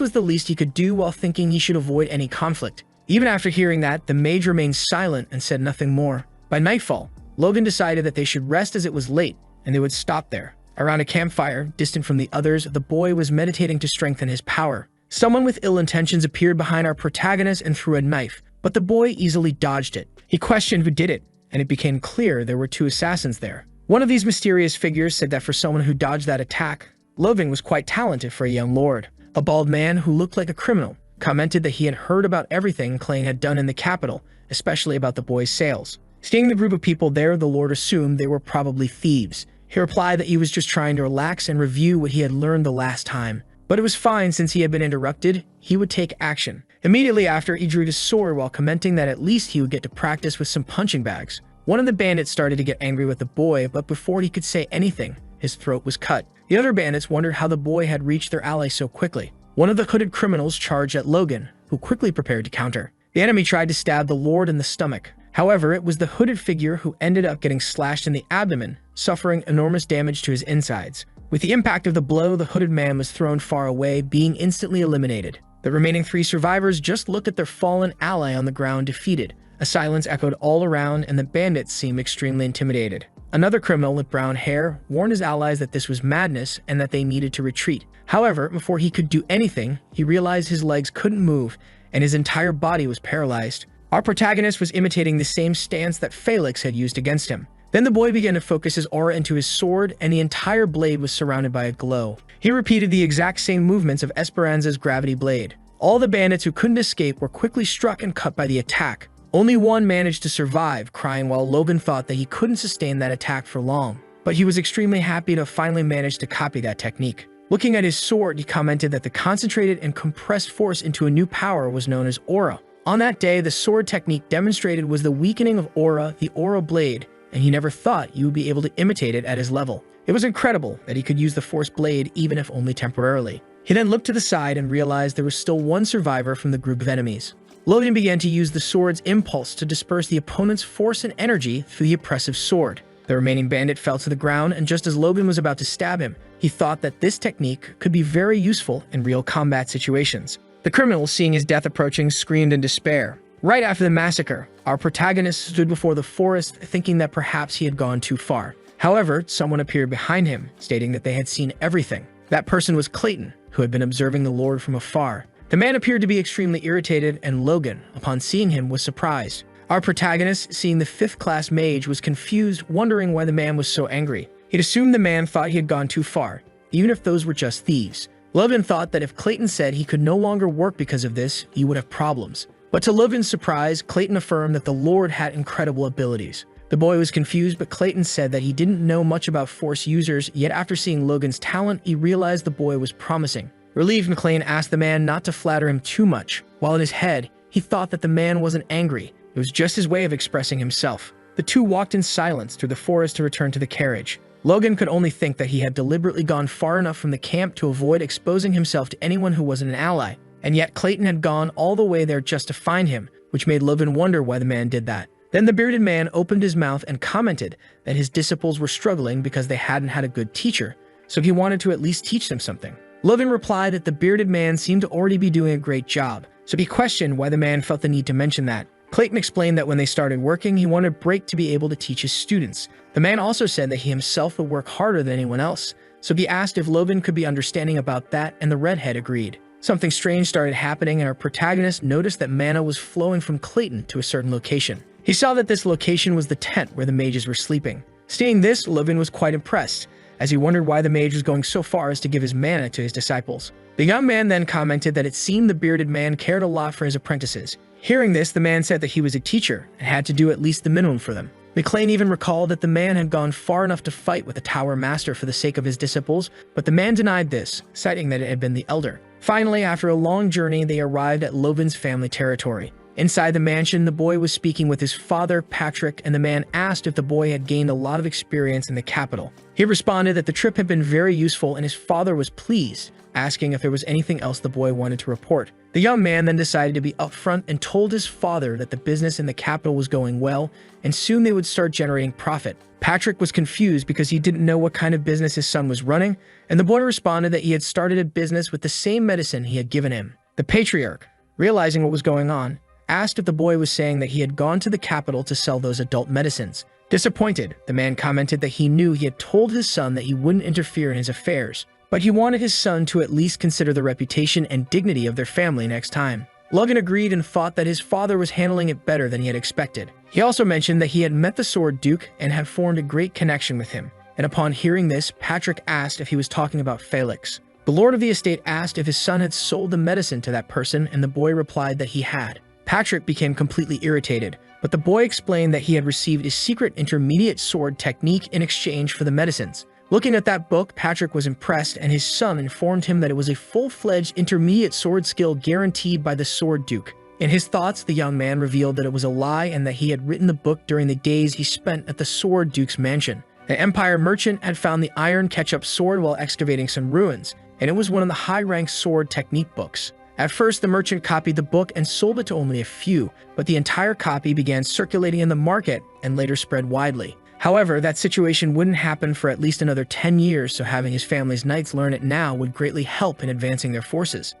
was the least he could do while thinking he should avoid any conflict. Even after hearing that, the mage remained silent and said nothing more. By nightfall, Logan decided that they should rest as it was late, and they would stop there. Around a campfire, distant from the others, the boy was meditating to strengthen his power. Someone with ill intentions appeared behind our protagonist and threw a knife, but the boy easily dodged it. He questioned who did it, and it became clear there were 2 assassins there. One of these mysterious figures said that for someone who dodged that attack, Logan was quite talented for a young lord. A bald man who looked like a criminal commented that he had heard about everything Clayton had done in the capital, especially about the boy's sales. Seeing the group of people there, the Lord assumed they were probably thieves. He replied that he was just trying to relax and review what he had learned the last time. But it was fine since he had been interrupted, he would take action. Immediately after, he drew his sword while commenting that at least he would get to practice with some punching bags. One of the bandits started to get angry with the boy, but before he could say anything, his throat was cut. The other bandits wondered how the boy had reached their ally so quickly. One of the hooded criminals charged at Logan, who quickly prepared to counter. The enemy tried to stab the Lord in the stomach. However, it was the hooded figure who ended up getting slashed in the abdomen, suffering enormous damage to his insides. With the impact of the blow, the hooded man was thrown far away, being instantly eliminated. The remaining 3 survivors just looked at their fallen ally on the ground defeated. A silence echoed all around, and the bandits seemed extremely intimidated. Another criminal with brown hair warned his allies that this was madness and that they needed to retreat. However, before he could do anything, he realized his legs couldn't move, and his entire body was paralyzed. Our protagonist was imitating the same stance that Felix had used against him. Then the boy began to focus his aura into his sword, and the entire blade was surrounded by a glow. He repeated the exact same movements of Esperanza's gravity blade. All the bandits who couldn't escape were quickly struck and cut by the attack. Only one managed to survive, crying while Logan thought that he couldn't sustain that attack for long. But he was extremely happy to finally manage to copy that technique. Looking at his sword, he commented that the concentrated and compressed force into a new power was known as aura. On that day, the sword technique demonstrated was the weakening of aura, the aura blade, and he never thought you would be able to imitate it at his level. It was incredible that he could use the force blade even if only temporarily. He then looked to the side and realized there was still one survivor from the group of enemies. Logan began to use the sword's impulse to disperse the opponent's force and energy through the oppressive sword. The remaining bandit fell to the ground, and just as Logan was about to stab him, he thought that this technique could be very useful in real combat situations. The criminal, seeing his death approaching, screamed in despair. Right after the massacre, our protagonist stood before the forest thinking that perhaps he had gone too far. However, someone appeared behind him, stating that they had seen everything. That person was Clayton, who had been observing the Lord from afar. The man appeared to be extremely irritated, and Logan, upon seeing him, was surprised. Our protagonist, seeing the 5th-class mage, was confused, wondering why the man was so angry. He'd assumed the man thought he had gone too far, even if those were just thieves. Logan thought that if Clayton said he could no longer work because of this, he would have problems. But to Logan's surprise, Clayton affirmed that the Lord had incredible abilities. The boy was confused, but Clayton said that he didn't know much about Force users, yet after seeing Logan's talent, he realized the boy was promising. Relieved, McLean asked the man not to flatter him too much, while in his head, he thought that the man wasn't angry. It was just his way of expressing himself. The two walked in silence through the forest to return to the carriage. Logan could only think that he had deliberately gone far enough from the camp to avoid exposing himself to anyone who wasn't an ally, and yet Clayton had gone all the way there just to find him, which made Logan wonder why the man did that. Then the bearded man opened his mouth and commented that his disciples were struggling because they hadn't had a good teacher, so he wanted to at least teach them something. Logan replied that the bearded man seemed to already be doing a great job, so he questioned why the man felt the need to mention that. Clayton explained that when they started working, he wanted a break to be able to teach his students. The man also said that he himself would work harder than anyone else, so he asked if Logan could be understanding about that, and the redhead agreed. Something strange started happening, and our protagonist noticed that mana was flowing from Clayton to a certain location. He saw that this location was the tent where the mages were sleeping. Seeing this, Logan was quite impressed, as he wondered why the mage was going so far as to give his mana to his disciples. The young man then commented that it seemed the bearded man cared a lot for his apprentices. Hearing this, the man said that he was a teacher and had to do at least the minimum for them. McLean even recalled that the man had gone far enough to fight with the Tower Master for the sake of his disciples, but the man denied this, citing that it had been the Elder. Finally, after a long journey, they arrived at Logan's family territory. Inside the mansion, the boy was speaking with his father, Patrick, and the man asked if the boy had gained a lot of experience in the capital. He responded that the trip had been very useful and his father was pleased, asking if there was anything else the boy wanted to report. The young man then decided to be upfront and told his father that the business in the capital was going well and soon they would start generating profit. Patrick was confused because he didn't know what kind of business his son was running, and the boy responded that he had started a business with the same medicine he had given him. The patriarch, realizing what was going on, asked if the boy was saying that he had gone to the capital to sell those adult medicines. Disappointed, the man commented that he knew he had told his son that he wouldn't interfere in his affairs, but he wanted his son to at least consider the reputation and dignity of their family next time. Logan agreed and thought that his father was handling it better than he had expected. He also mentioned that he had met the Sword Duke and had formed a great connection with him, and upon hearing this, Patrick asked if he was talking about Felix. The lord of the estate asked if his son had sold the medicine to that person, and the boy replied that he had. Patrick became completely irritated, but the boy explained that he had received a secret intermediate sword technique in exchange for the medicines. Looking at that book, Patrick was impressed, and his son informed him that it was a full-fledged intermediate sword skill guaranteed by the Sword Duke. In his thoughts, the young man revealed that it was a lie and that he had written the book during the days he spent at the Sword Duke's mansion. The Empire merchant had found the iron ketchup sword while excavating some ruins, and it was one of the high-ranked sword technique books. At first, the merchant copied the book and sold it to only a few, but the entire copy began circulating in the market and later spread widely. However, that situation wouldn't happen for at least another 10 years, so having his family's knights learn it now would greatly help in advancing their forces.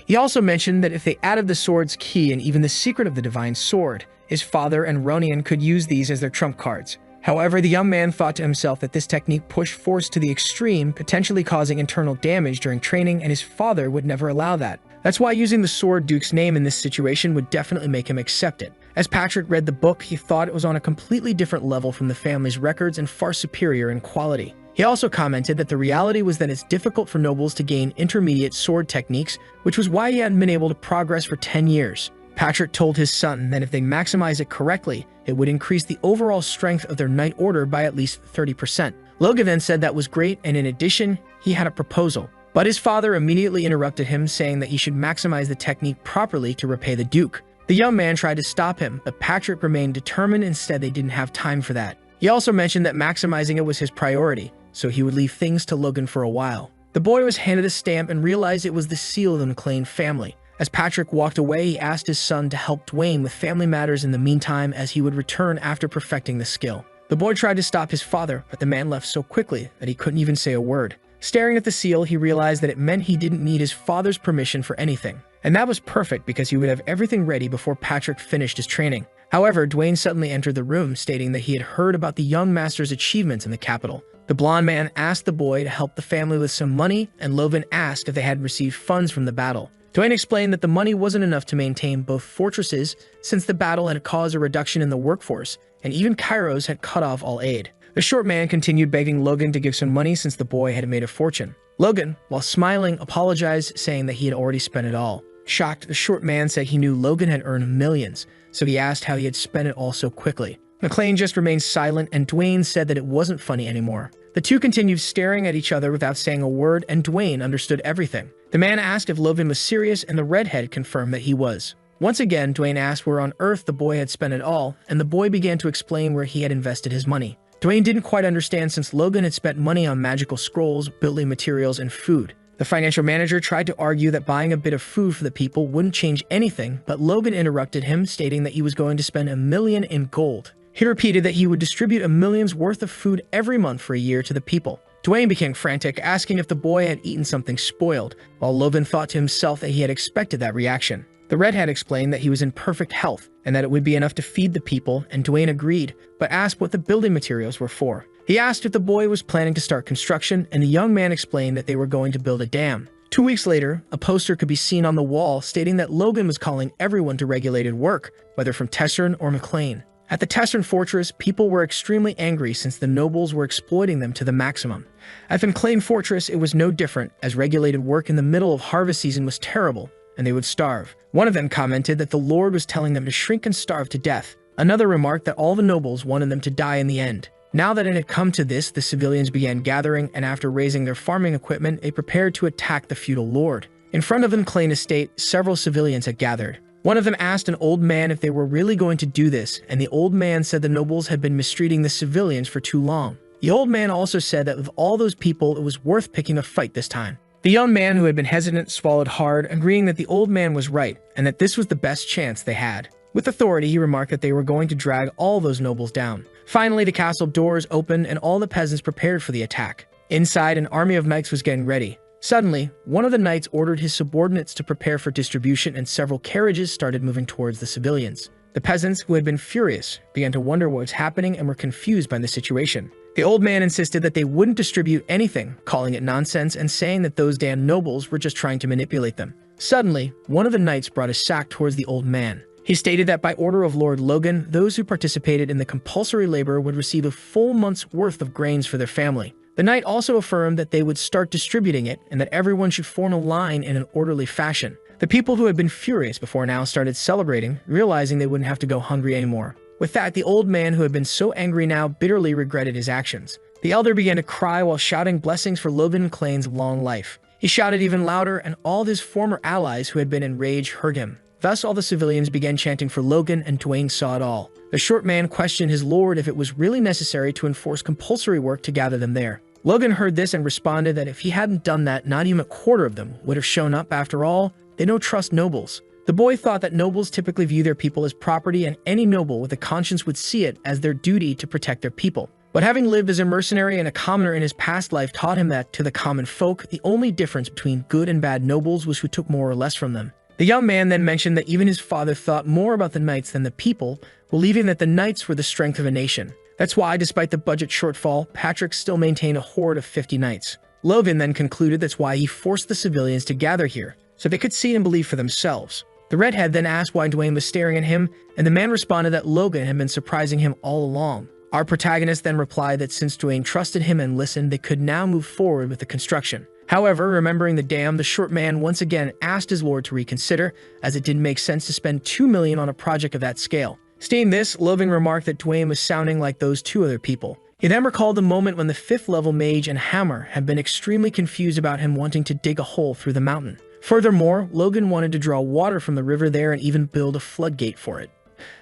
He also mentioned that if they added the sword's key and even the secret of the divine sword, his father and Ronian could use these as their trump cards. However, the young man thought to himself that this technique pushed force to the extreme, potentially causing internal damage during training, and his father would never allow that. That's why using the Sword Duke's name in this situation would definitely make him accept it. As Patrick read the book, he thought it was on a completely different level from the family's records and far superior in quality. He also commented that the reality was that it's difficult for nobles to gain intermediate sword techniques, which was why he hadn't been able to progress for 10 years. Patrick told his son that if they maximize it correctly, it would increase the overall strength of their knight order by at least 30%. Logan then said that was great, and in addition, he had a proposal. But his father immediately interrupted him, saying that he should maximize the technique properly to repay the Duke. The young man tried to stop him, but Patrick remained determined. Instead, they didn't have time for that. He also mentioned that maximizing it was his priority, so he would leave things to Logan for a while. The boy was handed a stamp and realized it was the seal of the McLean family. As Patrick walked away, he asked his son to help Dwayne with family matters in the meantime, as he would return after perfecting the skill. The boy tried to stop his father, but the man left so quickly that he couldn't even say a word. Staring at the seal, he realized that it meant he didn't need his father's permission for anything. And that was perfect because he would have everything ready before Patrick finished his training. However, Dwayne suddenly entered the room, stating that he had heard about the young master's achievements in the capital. The blonde man asked the boy to help the family with some money, and Logan asked if they had received funds from the battle. Dwayne explained that the money wasn't enough to maintain both fortresses, since the battle had caused a reduction in the workforce, and even Kairos had cut off all aid. The short man continued begging Logan to give some money since the boy had made a fortune. Logan, while smiling, apologized, saying that he had already spent it all. Shocked, the short man said he knew Logan had earned millions, so he asked how he had spent it all so quickly. McLean just remained silent, and Dwayne said that it wasn't funny anymore. The two continued staring at each other without saying a word, and Dwayne understood everything. The man asked if Logan was serious, and the redhead confirmed that he was. Once again, Dwayne asked where on earth the boy had spent it all, and the boy began to explain where he had invested his money. Dwayne didn't quite understand since Logan had spent money on magical scrolls, building materials, and food. The financial manager tried to argue that buying a bit of food for the people wouldn't change anything, but Logan interrupted him, stating that he was going to spend $1 million in gold. He repeated that he would distribute $1 million's worth of food every month for a year to the people. Dwayne became frantic, asking if the boy had eaten something spoiled, while Logan thought to himself that he had expected that reaction. The redhead explained that he was in perfect health and that it would be enough to feed the people, and Dwayne agreed, but asked what the building materials were for. He asked if the boy was planning to start construction, and the young man explained that they were going to build a dam. 2 weeks later, a poster could be seen on the wall stating that Logan was calling everyone to regulated work, whether from Tessern or McLean. At the Tessern fortress, people were extremely angry since the nobles were exploiting them to the maximum. At the McLean fortress, it was no different, as regulated work in the middle of harvest season was terrible, and they would starve. One of them commented that the Lord was telling them to shrink and starve to death. Another remarked that all the nobles wanted them to die in the end. Now that it had come to this, the civilians began gathering, and after raising their farming equipment, they prepared to attack the feudal lord. In front of the McLean estate, several civilians had gathered. One of them asked an old man if they were really going to do this, and the old man said the nobles had been mistreating the civilians for too long. The old man also said that with all those people, it was worth picking a fight this time. The young man, who had been hesitant, swallowed hard, agreeing that the old man was right, and that this was the best chance they had. With authority, he remarked that they were going to drag all those nobles down. Finally, the castle doors opened, and all the peasants prepared for the attack. Inside, an army of knights was getting ready. Suddenly, one of the knights ordered his subordinates to prepare for distribution, and several carriages started moving towards the civilians. The peasants, who had been furious, began to wonder what was happening and were confused by the situation. The old man insisted that they wouldn't distribute anything, calling it nonsense and saying that those damn nobles were just trying to manipulate them. Suddenly, one of the knights brought a sack towards the old man. He stated that by order of Lord Logan, those who participated in the compulsory labor would receive a full month's worth of grains for their family. The knight also affirmed that they would start distributing it and that everyone should form a line in an orderly fashion. The people who had been furious before now started celebrating, realizing they wouldn't have to go hungry anymore. With that, the old man, who had been so angry now, bitterly regretted his actions. The elder began to cry while shouting blessings for Logan McLean's long life. He shouted even louder, and all his former allies who had been enraged heard him. Thus, all the civilians began chanting for Logan, and Dwayne saw it all. The short man questioned his lord if it was really necessary to enforce compulsory work to gather them there. Logan heard this and responded that if he hadn't done that, not even a quarter of them would have shown up. After all, they don't trust nobles. The boy thought that nobles typically view their people as property, and any noble with a conscience would see it as their duty to protect their people. But having lived as a mercenary and a commoner in his past life taught him that, to the common folk, the only difference between good and bad nobles was who took more or less from them. The young man then mentioned that even his father thought more about the knights than the people, believing that the knights were the strength of a nation. That's why, despite the budget shortfall, Patrick still maintained a horde of 50 knights. Logan then concluded that's why he forced the civilians to gather here, so they could see and believe for themselves. The redhead then asked why Dwayne was staring at him, and the man responded that Logan had been surprising him all along. Our protagonist then replied that since Dwayne trusted him and listened, they could now move forward with the construction. However, remembering the dam, the short man once again asked his lord to reconsider, as it didn't make sense to spend $2 million on a project of that scale. Seeing this, Logan remarked that Dwayne was sounding like those two other people. He then recalled the moment when the 5th level mage and Hammer had been extremely confused about him wanting to dig a hole through the mountain. Furthermore, Logan wanted to draw water from the river there and even build a floodgate for it.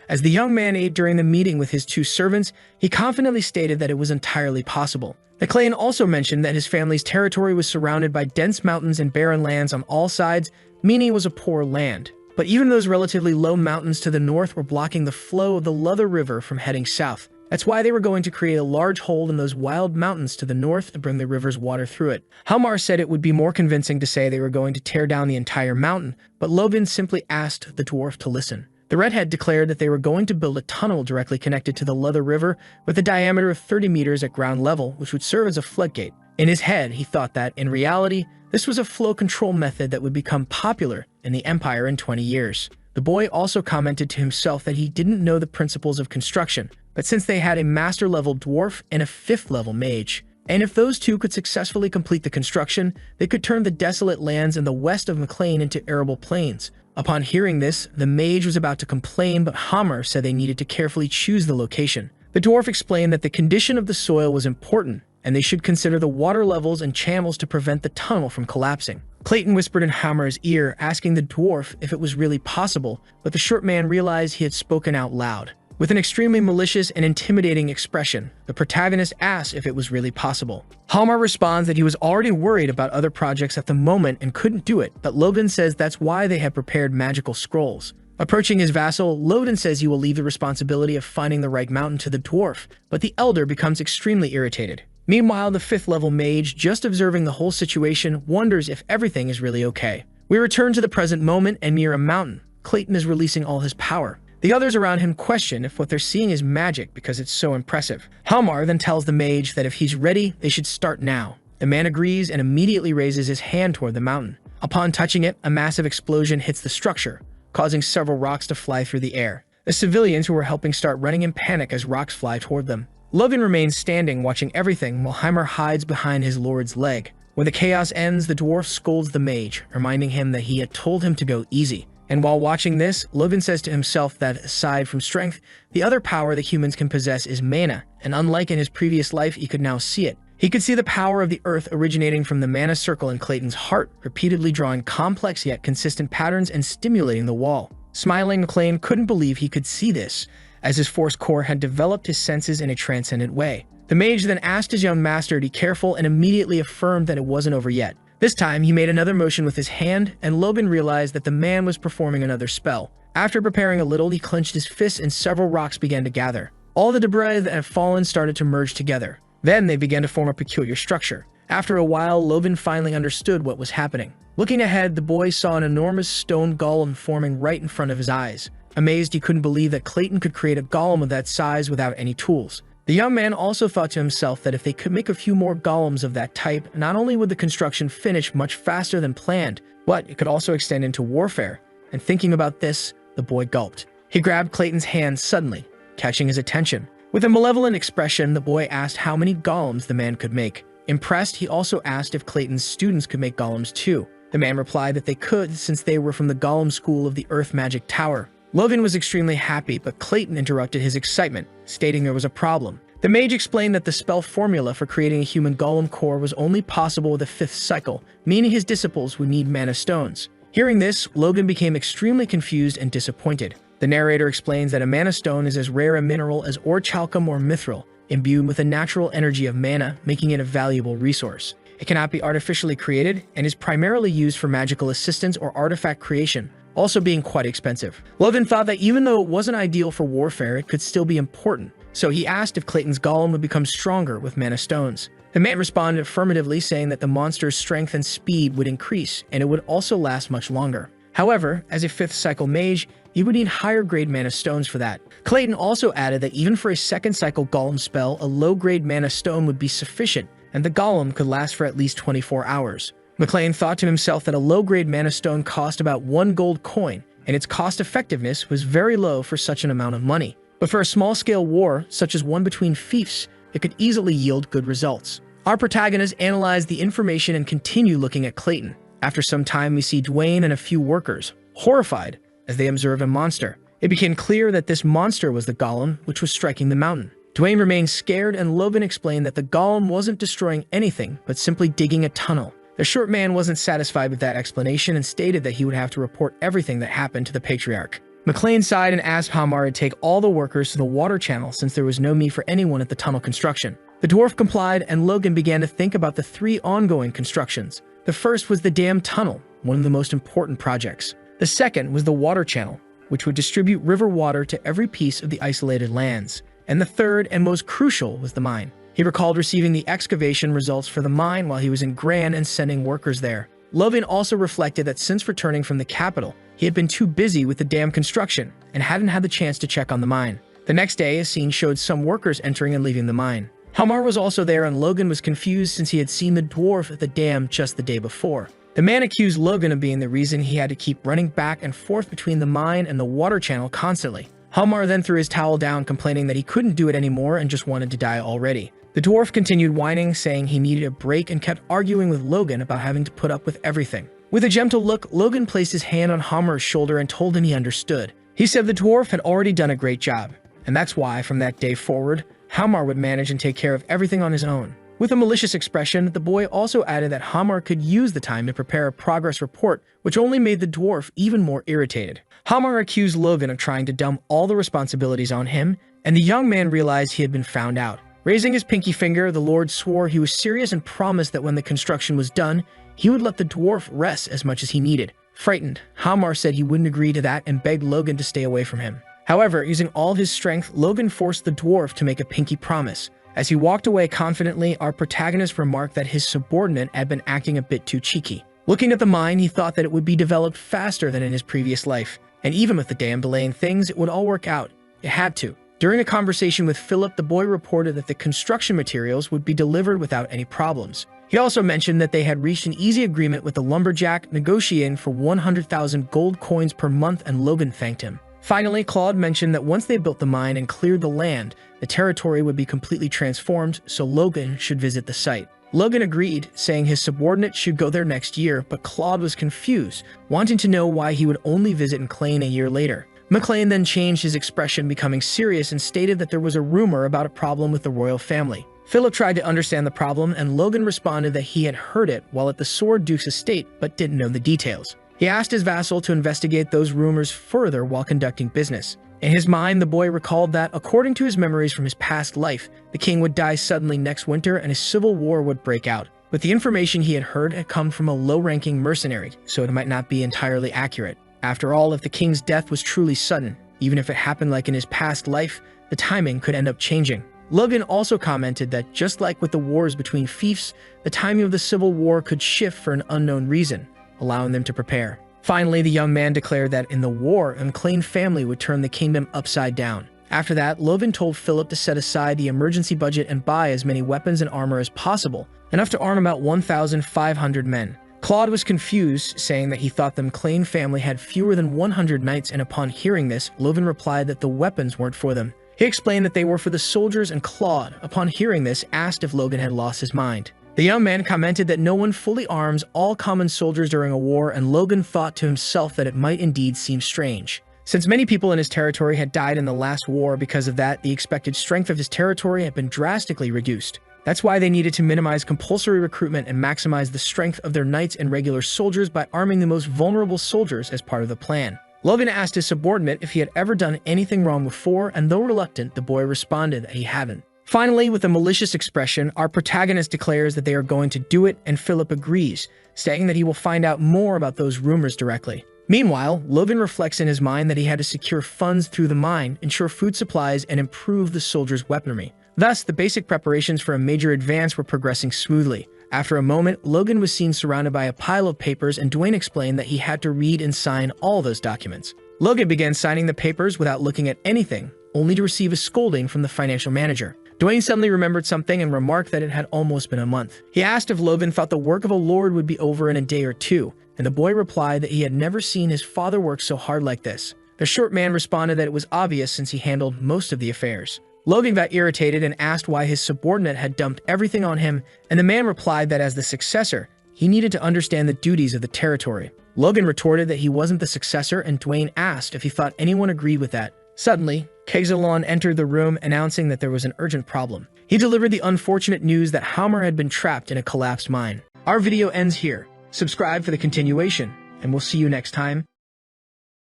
As the young man ate during the meeting with his 2 servants, he confidently stated that it was entirely possible. McLean also mentioned that his family's territory was surrounded by dense mountains and barren lands on all sides, meaning it was a poor land. But even those relatively low mountains to the north were blocking the flow of the Leather River from heading south. That's why they were going to create a large hole in those wild mountains to the north and bring the river's water through it. Halmar said it would be more convincing to say they were going to tear down the entire mountain, but Logan simply asked the dwarf to listen. The redhead declared that they were going to build a tunnel directly connected to the Leather River with a diameter of 30 meters at ground level, which would serve as a floodgate. In his head, he thought that, in reality, this was a flow control method that would become popular in the Empire in 20 years. The boy also commented to himself that he didn't know the principles of construction, but since they had a master-level dwarf and a 5th-level mage, and if those two could successfully complete the construction, they could turn the desolate lands in the west of McLean into arable plains. Upon hearing this, the mage was about to complain, but Hammer said they needed to carefully choose the location. The dwarf explained that the condition of the soil was important, and they should consider the water levels and channels to prevent the tunnel from collapsing. Clayton whispered in Hammer's ear, asking the dwarf if it was really possible, but the short man realized he had spoken out loud. With an extremely malicious and intimidating expression, the protagonist asks if it was really possible. Hammer responds that he was already worried about other projects at the moment and couldn't do it, but Logan says that's why they had prepared magical scrolls. Approaching his vassal, Logan says he will leave the responsibility of finding the right mountain to the dwarf, but the elder becomes extremely irritated. Meanwhile, the 5th-level mage, just observing the whole situation, wonders if everything is really okay. We return to the present moment and near a mountain. Clayton is releasing all his power. The others around him question if what they're seeing is magic because it's so impressive. Halmar then tells the mage that if he's ready, they should start now. The man agrees and immediately raises his hand toward the mountain. Upon touching it, a massive explosion hits the structure, causing several rocks to fly through the air. The civilians who were helping start running in panic as rocks fly toward them. Logan remains standing, watching everything while Halmar hides behind his lord's leg. When the chaos ends, the dwarf scolds the mage, reminding him that he had told him to go easy. And while watching this, Logan says to himself that aside from strength, the other power that humans can possess is mana, and unlike in his previous life, he could now see it. He could see the power of the earth originating from the mana circle in Clayton's heart, repeatedly drawing complex yet consistent patterns and stimulating the wall. Smiling, McLean couldn't believe he could see this, as his force core had developed his senses in a transcendent way. The mage then asked his young master to be careful and immediately affirmed that it wasn't over yet. This time, he made another motion with his hand, and Logan realized that the man was performing another spell. After preparing a little, he clenched his fists and several rocks began to gather. All the debris that had fallen started to merge together. Then they began to form a peculiar structure. After a while, Logan finally understood what was happening. Looking ahead, the boy saw an enormous stone golem forming right in front of his eyes. Amazed, he couldn't believe that Clayton could create a golem of that size without any tools. The young man also thought to himself that if they could make a few more golems of that type, not only would the construction finish much faster than planned, but it could also extend into warfare. And thinking about this, the boy gulped. He grabbed Clayton's hand suddenly, catching his attention. With a malevolent expression, the boy asked how many golems the man could make. Impressed, he also asked if Clayton's students could make golems too. The man replied that they could since they were from the golem school of the Earth Magic Tower. Logan was extremely happy, but Clayton interrupted his excitement, stating there was a problem. The mage explained that the spell formula for creating a human golem core was only possible with a 5th cycle, meaning his disciples would need mana stones. Hearing this, Logan became extremely confused and disappointed. The narrator explains that a mana stone is as rare a mineral as orichalcum or mithril, imbued with a natural energy of mana, making it a valuable resource. It cannot be artificially created and is primarily used for magical assistance or artifact creation, also being quite expensive. Logan thought that even though it wasn't ideal for warfare, it could still be important, so he asked if Clayton's golem would become stronger with mana stones. The man responded affirmatively, saying that the monster's strength and speed would increase, and it would also last much longer. However, as a 5th cycle mage, he would need higher grade mana stones for that. Clayton also added that even for a 2nd cycle golem spell, a low grade mana stone would be sufficient, and the golem could last for at least 24 hours. McLean thought to himself that a low-grade mana stone cost about 1 gold coin, and its cost-effectiveness was very low for such an amount of money. But for a small-scale war, such as one between fiefs, it could easily yield good results. Our protagonists analyze the information and continue looking at Clayton. After some time, we see Dwayne and a few workers, horrified, as they observe a monster. It became clear that this monster was the golem, which was striking the mountain. Dwayne remained scared, and Logan explained that the golem wasn't destroying anything, but simply digging a tunnel. The short man wasn't satisfied with that explanation and stated that he would have to report everything that happened to the patriarch. McLean sighed and asked Halmar to take all the workers to the water channel since there was no need for anyone at the tunnel construction. The dwarf complied, and Logan began to think about the 3 ongoing constructions. The first was the dam tunnel, one of the most important projects. The second was the water channel, which would distribute river water to every piece of the isolated lands. And the third and most crucial was the mine. He recalled receiving the excavation results for the mine while he was in Gran and sending workers there. Logan also reflected that since returning from the capital, he had been too busy with the dam construction and hadn't had the chance to check on the mine. The next day, a scene showed some workers entering and leaving the mine. Halmar was also there, and Logan was confused since he had seen the dwarf at the dam just the day before. The man accused Logan of being the reason he had to keep running back and forth between the mine and the water channel constantly. Halmar then threw his towel down, complaining that he couldn't do it anymore and just wanted to die already. The dwarf continued whining, saying he needed a break, and kept arguing with Logan about having to put up with everything. With a gentle look, Logan placed his hand on Halmar's shoulder and told him he understood. He said the dwarf had already done a great job, and that's why, from that day forward, Halmar would manage and take care of everything on his own. With a malicious expression, the boy also added that Halmar could use the time to prepare a progress report, which only made the dwarf even more irritated. Halmar accused Logan of trying to dump all the responsibilities on him, and the young man realized he had been found out. Raising his pinky finger, the Lord swore he was serious and promised that when the construction was done, he would let the dwarf rest as much as he needed. Frightened, Halmar said he wouldn't agree to that and begged Logan to stay away from him. However, using all his strength, Logan forced the dwarf to make a pinky promise. As he walked away confidently, our protagonist remarked that his subordinate had been acting a bit too cheeky. Looking at the mine, he thought that it would be developed faster than in his previous life, and even with the dam delaying things, it would all work out. It had to. During a conversation with Philip, the boy reported that the construction materials would be delivered without any problems. He also mentioned that they had reached an easy agreement with the lumberjack, negotiating for 100,000 gold coins per month, and Logan thanked him. Finally, Claude mentioned that once they built the mine and cleared the land, the territory would be completely transformed, so Logan should visit the site. Logan agreed, saying his subordinate should go there next year, but Claude was confused, wanting to know why he would only visit McLean a year later. McLean then changed his expression, becoming serious, and stated that there was a rumor about a problem with the royal family. Philip tried to understand the problem, and Logan responded that he had heard it while at the Sword Duke's estate, but didn't know the details. He asked his vassal to investigate those rumors further while conducting business. In his mind, the boy recalled that, according to his memories from his past life, the king would die suddenly next winter and a civil war would break out. But the information he had heard had come from a low-ranking mercenary, so it might not be entirely accurate. After all, if the king's death was truly sudden, even if it happened like in his past life, the timing could end up changing. Logan also commented that just like with the wars between fiefs, the timing of the civil war could shift for an unknown reason, allowing them to prepare. Finally, the young man declared that in the war, an McLean family would turn the kingdom upside down. After that, Logan told Philip to set aside the emergency budget and buy as many weapons and armor as possible, enough to arm about 1,500 men. Claude was confused, saying that he thought the McLean family had fewer than 100 knights, and upon hearing this, Logan replied that the weapons weren't for them. He explained that they were for the soldiers, and Claude, upon hearing this, asked if Logan had lost his mind. The young man commented that no one fully arms all common soldiers during a war, and Logan thought to himself that it might indeed seem strange. Since many people in his territory had died in the last war, because of that, the expected strength of his territory had been drastically reduced. That's why they needed to minimize compulsory recruitment and maximize the strength of their knights and regular soldiers by arming the most vulnerable soldiers as part of the plan. Logan asked his subordinate if he had ever done anything wrong before, and though reluctant, the boy responded that he hadn't. Finally, with a malicious expression, our protagonist declares that they are going to do it, and Philip agrees, stating that he will find out more about those rumors directly. Meanwhile, Logan reflects in his mind that he had to secure funds through the mine, ensure food supplies, and improve the soldiers' weaponry. Thus, the basic preparations for a major advance were progressing smoothly. After a moment, Logan was seen surrounded by a pile of papers, and Dwayne explained that he had to read and sign all those documents. Logan began signing the papers without looking at anything, only to receive a scolding from the financial manager. Dwayne suddenly remembered something and remarked that it had almost been a month. He asked if Logan thought the work of a lord would be over in a day or two, and the boy replied that he had never seen his father work so hard like this. The short man responded that it was obvious since he handled most of the affairs. Logan got irritated and asked why his subordinate had dumped everything on him, and the man replied that as the successor, he needed to understand the duties of the territory. Logan retorted that he wasn't the successor, and Dwayne asked if he thought anyone agreed with that. Suddenly, Kegzalon entered the room, announcing that there was an urgent problem. He delivered the unfortunate news that Hammer had been trapped in a collapsed mine. Our video ends here. Subscribe for the continuation, and we'll see you next time.